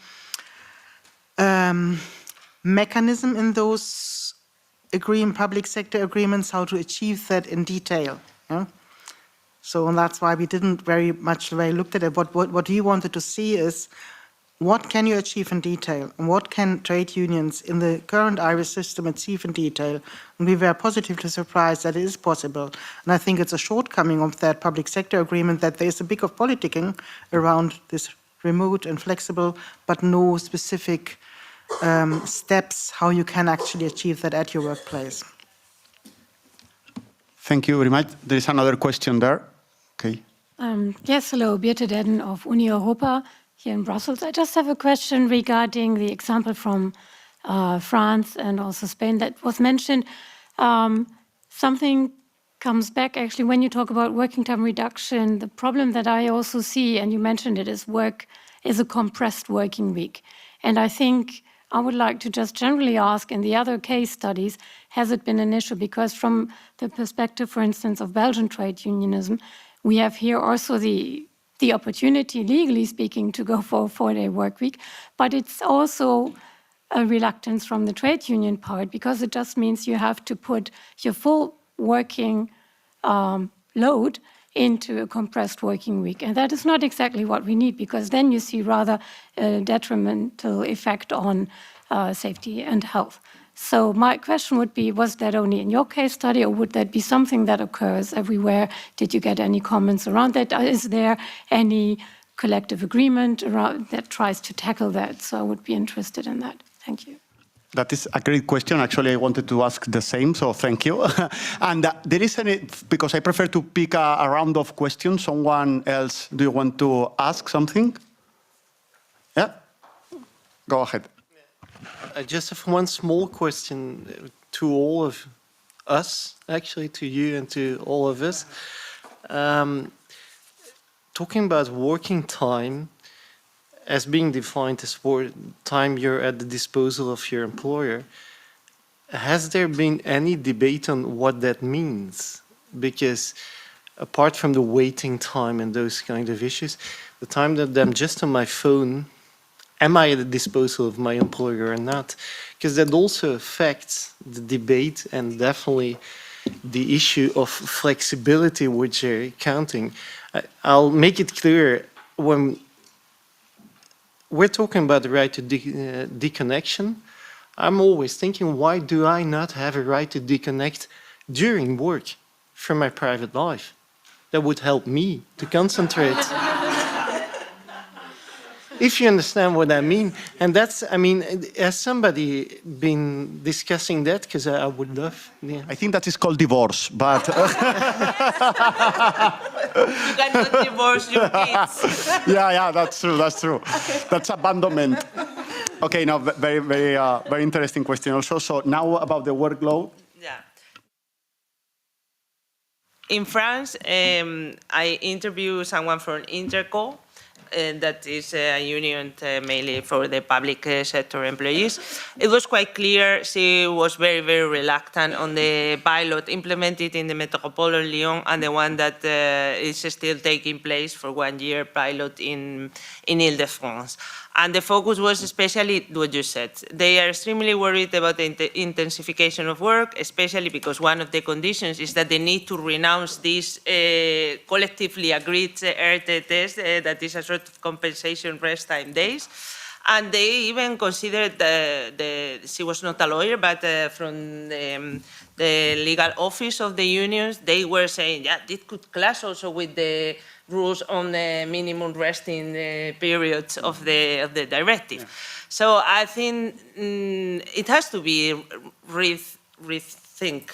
mechanism in those public sector agreements how to achieve that in detail. Yeah? So and that's why we didn't very much looked at it. What we wanted to see is what can you achieve in detail, and what can trade unions in the current Irish system achieve in detail. And we were positively surprised that it is possible. And I think it's a shortcoming of that public sector agreement that there is a bit of politicking around this remote and flexible, but no specific steps how you can actually achieve that at your workplace.
Thank you very much. There is another question there. Okay.
Yes, hello, Birte Dedden of Uni Europa here in Brussels. I just have a question regarding the example from France and also Spain that was mentioned. something comes back actually when you talk about working time reduction. The problem that I also see, and you mentioned it, is a compressed working week. And I think I would like to just generally ask, in the other case studies, has it been an issue? Because from the perspective, for instance, of Belgian trade unionism, we have here also the opportunity, legally speaking, to go for a 4-day work week, but it's also a reluctance from the trade union part, because it just means you have to put your full working load into a compressed working week. And that is not exactly what we need, because then you see rather a detrimental effect on safety and health. So my question would be, was that only in your case study, or would that be something that occurs everywhere? Did you get any comments around that? Is there any collective agreement around that tries to tackle that? So I would be interested in that. Thank you.
That is a great question. Actually, I wanted to ask the same, so thank you. And there is because I prefer to pick a round of questions. Someone else, do you want to ask something? Yeah? Go ahead.
I just have one small question to all of us, actually, to you and to all of us. Talking about working time as being defined as time you're at the disposal of your employer, has there been any debate on what that means? Because apart from the waiting time and those kind of issues, the time that I'm just on my phone, am I at the disposal of my employer or not? Because that also affects the debate and definitely the issue of flexibility which you're counting. I'll make it clear, when we're talking about the right to deconnection, I'm always thinking, why do I not have a right to deconnect during work from my private life? That would help me to concentrate. If you understand what I mean. And that's, I mean, has somebody been discussing that? Because I would love. Yeah.
I think that is called divorce, but.
You cannot divorce your kids.
Yeah, that's true, that's true. That's abandonment. Okay, now very interesting question also. So now about the workload.
Yeah. In France, I interviewed someone from Interco, that is a union mainly for the public sector employees. It was quite clear she was very reluctant on the pilot implemented in the Métropole of Lyon and the one that is still taking place for 1 year pilot in Ile-de-France. And the focus was especially what you said. They are extremely worried about the intensification of work, especially because one of the conditions is that they need to renounce this collectively agreed RTTs, that is a sort of compensation rest time days. And they even considered, she was not a lawyer, but from the legal office of the unions, they were saying, yeah, this could clash also with the rules on the minimum resting periods of the directive. Yeah. So I think it has to be rethink.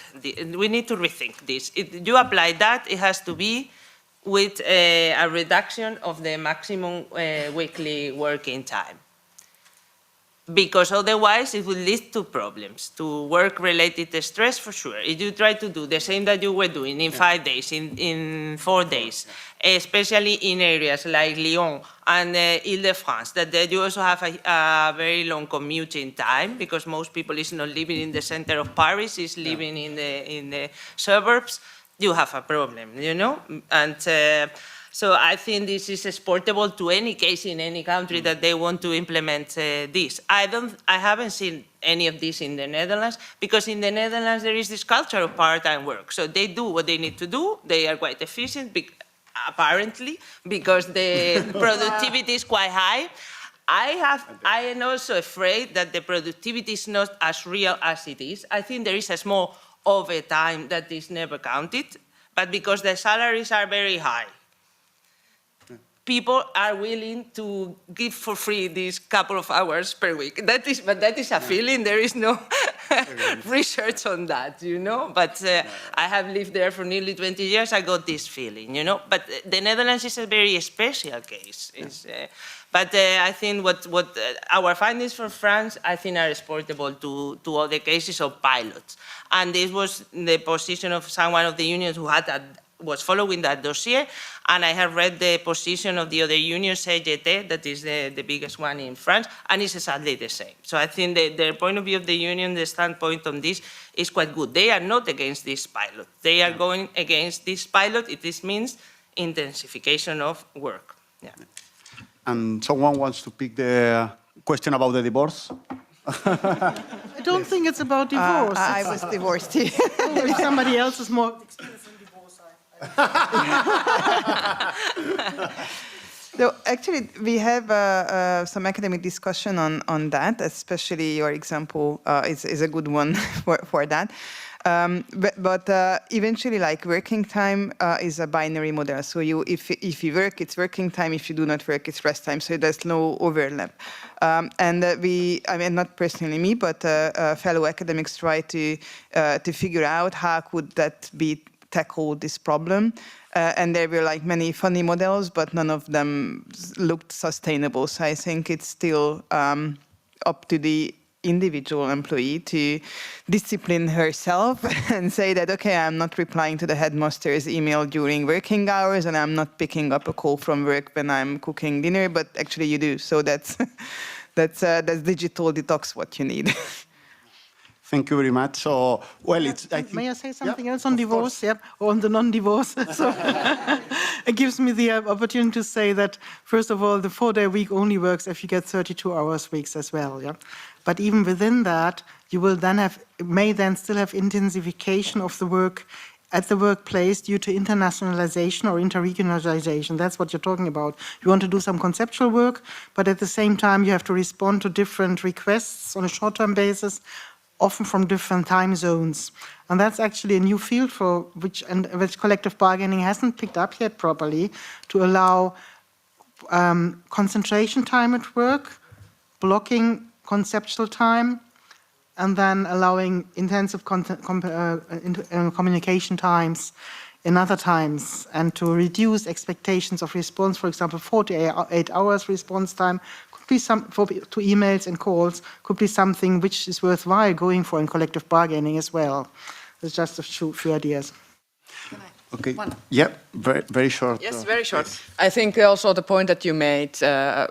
We need to rethink this. If you apply that, it has to be with a reduction of the maximum weekly working time. Because otherwise it will lead to problems, to work-related stress for sure. If you try to do the same that you were doing in 5 days, in 4 days, especially in areas like Lyon and Ile-de-France, that you also have a very long commuting time, because most people is not living in the center of Paris, is living in the suburbs, you have a problem, you know? And so I think this is exportable to any case in any country that they want to implement this. I haven't seen any of this in the Netherlands, because in the Netherlands there is this culture of part-time work. So they do what they need to do. They are quite efficient, apparently, because the productivity is quite high. I am also afraid that the productivity is not as real as it is. I think there is a small overtime that is never counted, but because the salaries are very high, people are willing to give for free these couple of hours per week. But that is a feeling. There is no research on that, you know. But I have lived there for nearly 20 years. I got this feeling, you know. But the Netherlands is a very special case. But I think what our findings for France, I think, are exportable to other cases of pilots. And this was the position of one of the unions who was following that dossier, and I have read the position of the other union, CGT, that is the biggest one in France, and it's exactly the same. So I think the point of view of the union, the standpoint on this is quite good. They are not against this pilot. They are going against this pilot. It means intensification of work. Yeah.
And someone wants to pick the question about the divorce?
I don't think it's about divorce.
I was divorced.
If somebody else is more experienced in divorce,
So actually, we have some academic discussion on that, especially your example is a good one for that. But eventually, like working time is a binary model. So if you work, it's working time. If you do not work, it's rest time. So there's no overlap. And I mean, not personally me, but fellow academics try to figure out how could that be tackled, this problem. And there were like many funny models, but none of them looked sustainable. So I think it's still up to the individual employee to discipline herself and say that, okay, I'm not replying to the headmaster's email during working hours, and I'm not picking up a call from work when I'm cooking dinner, but actually you do. So that's digital detox what you need.
Thank you very much. So, well, it's.
May I say something else on divorce? Yep, or on the non-divorce? So it gives me the opportunity to say that, first of all, the 4-day week only works if you get 32 hours weeks as well. Yeah, but even within that, you will then may still have intensification of the work at the workplace due to internationalization or interregionalization. That's what you're talking about. You want to do some conceptual work, but at the same time, you have to respond to different requests on a short-term basis, often from different time zones. And that's actually a new field for which collective bargaining hasn't picked up yet properly, to allow concentration time at work, blocking conceptual time, and then allowing intensive communication times in other times, and to reduce expectations of response. For example, 48 hours response time could be to emails and calls, could be something which is worthwhile going for in collective bargaining as well. It's just a few ideas.
Okay. Yeah, very short.
Yes, very short. I think also the point that you made,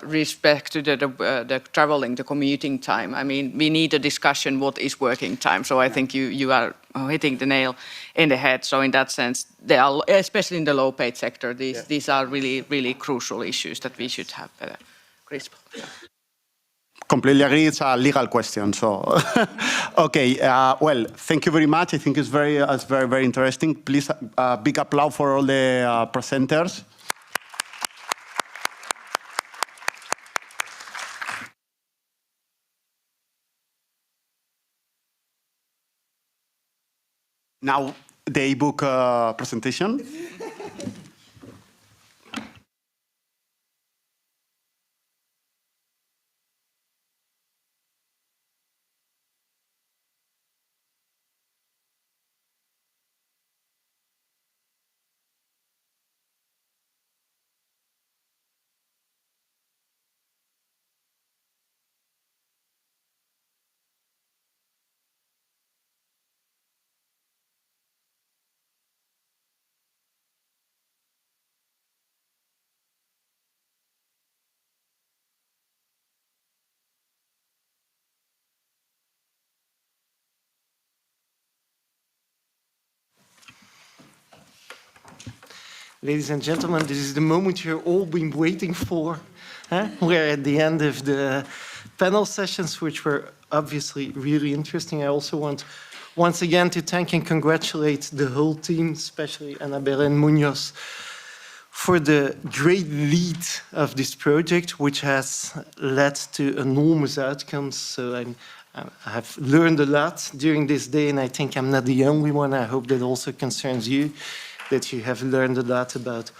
respect to the traveling, the commuting time. I mean, we need a discussion what is working time. So I think you are hitting the nail in the head. So in that sense, they are, especially in the low-paid sector, these are really, really crucial issues that we should have better grasp.
Completely agree. It's a legal question. So, okay. Well, thank you very much. I think it's very, very interesting. Please, big applause for all the presenters. Now, the ebook presentation.
Ladies and gentlemen, this is the moment you've all been waiting for. We're at the end of the panel sessions, which were obviously really interesting. I also want once again to thank and congratulate the whole team, especially Annabelle and Munoz, for the great lead of this project, which has led to enormous outcomes. So I have learned a lot during this day, and I think I'm not the only one. I hope that also concerns you, that you have learned a lot about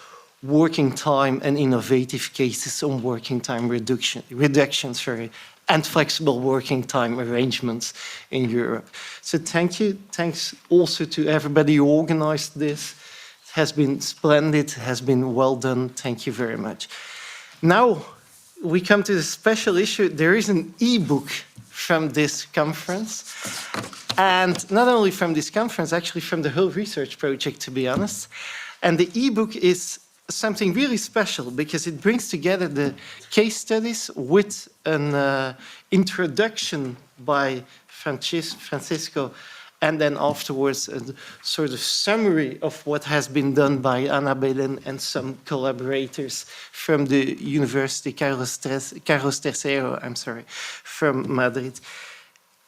working time and innovative cases on working time reduction and flexible working time arrangements in Europe. So thank you. Thanks also to everybody who organized this. It has been splendid, it has been well done. Thank you very much. Now we come to the special issue. There is an e-book from this conference. And not only from this conference, actually from the whole research project, to be honest. And the e-book is something really special because it brings together the case studies with an introduction by Francisco, and then afterwards a sort of summary of what has been done by Ana Belén and some collaborators from the University Carlos III, from Madrid.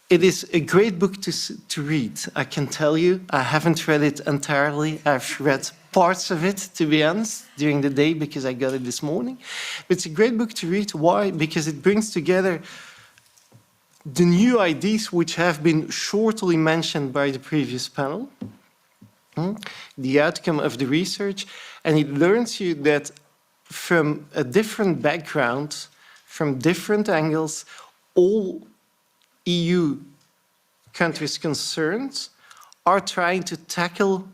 It is a great book to read, I can tell you. I haven't read it entirely. I've read parts of it, to be honest, during the day because I got it this morning. But it's a great book to read. Why? Because it brings together the new ideas which have been shortly mentioned by the previous panel, the outcome of the research, and it learns you that from a different background, from different angles, all EU countries concerned are trying to tackle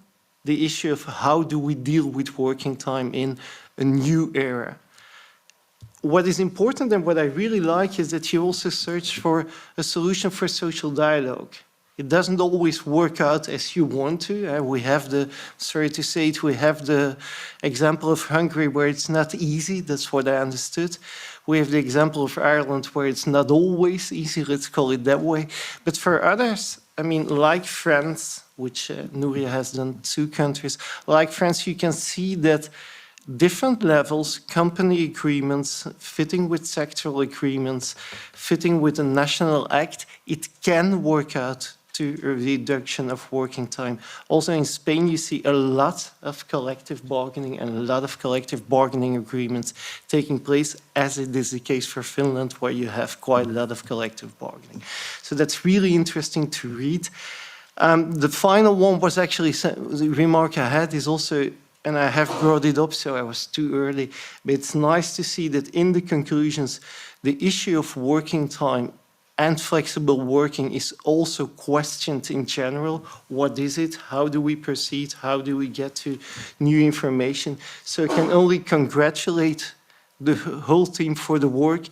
the issue of how do we deal with working time in a new era. What is important and what I really like is that you also search for a solution for social dialogue. It doesn't always work out as you want to. We have the, sorry to say it, we have the example of Hungary where it's not easy, that's what I understood. We have the example of Ireland where it's not always easy, let's call it that way. But for others, I mean, like France, which Nuria has done, 2 countries, like France, you can see that different levels, company agreements, fitting with sectoral agreements, fitting with a national act, it can work out to a reduction of working time. Also in Spain, you see a lot of collective bargaining and a lot of collective bargaining agreements taking place, as it is the case for Finland, where you have quite a lot of collective bargaining. So that's really interesting to read. The final one was actually, the remark I had is also, and I have brought it up, so I was too early, but it's nice to see that in the conclusions, the issue of working time and flexible working is also questioned in general. What is it? How do we proceed? How do we get to new information? So I can only congratulate the whole team for the work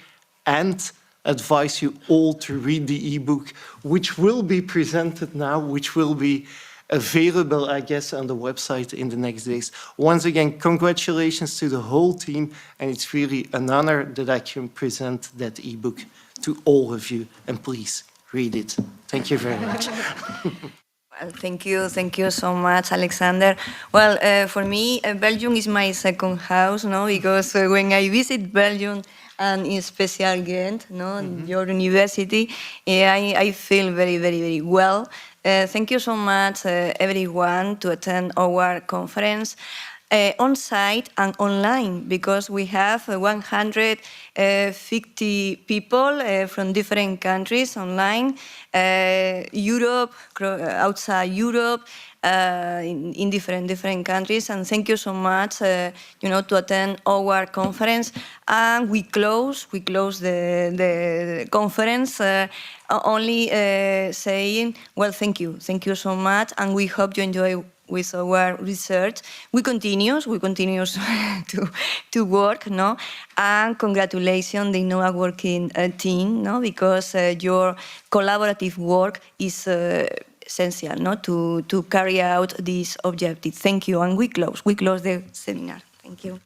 and advise you all to read the e-book, which will be presented now, which will be available, I guess, on the website in the next days. Once again, congratulations to the whole team, and it's really an honor that I can present that e-book to all of you, and please read it. Thank you very much.
Well, thank you so much, Alexander. Well, for me, Belgium is my second house, no? Because when I visit Belgium, and in special Ghent, no, your university, I feel very, very, very well. Thank you so much, everyone, to attend our conference. On-site and online, because we have 150 people from different countries online, Europe, outside Europe, in different countries. And thank you so much, to attend our conference. And we close the conference only saying, well, thank you so much, and we hope you enjoy with our research. We continue to work, no? And congratulations, the INNOVAWORKING team, no? Because your collaborative work is essential, no? To carry out this objective. Thank you, and we close the seminar. Thank you.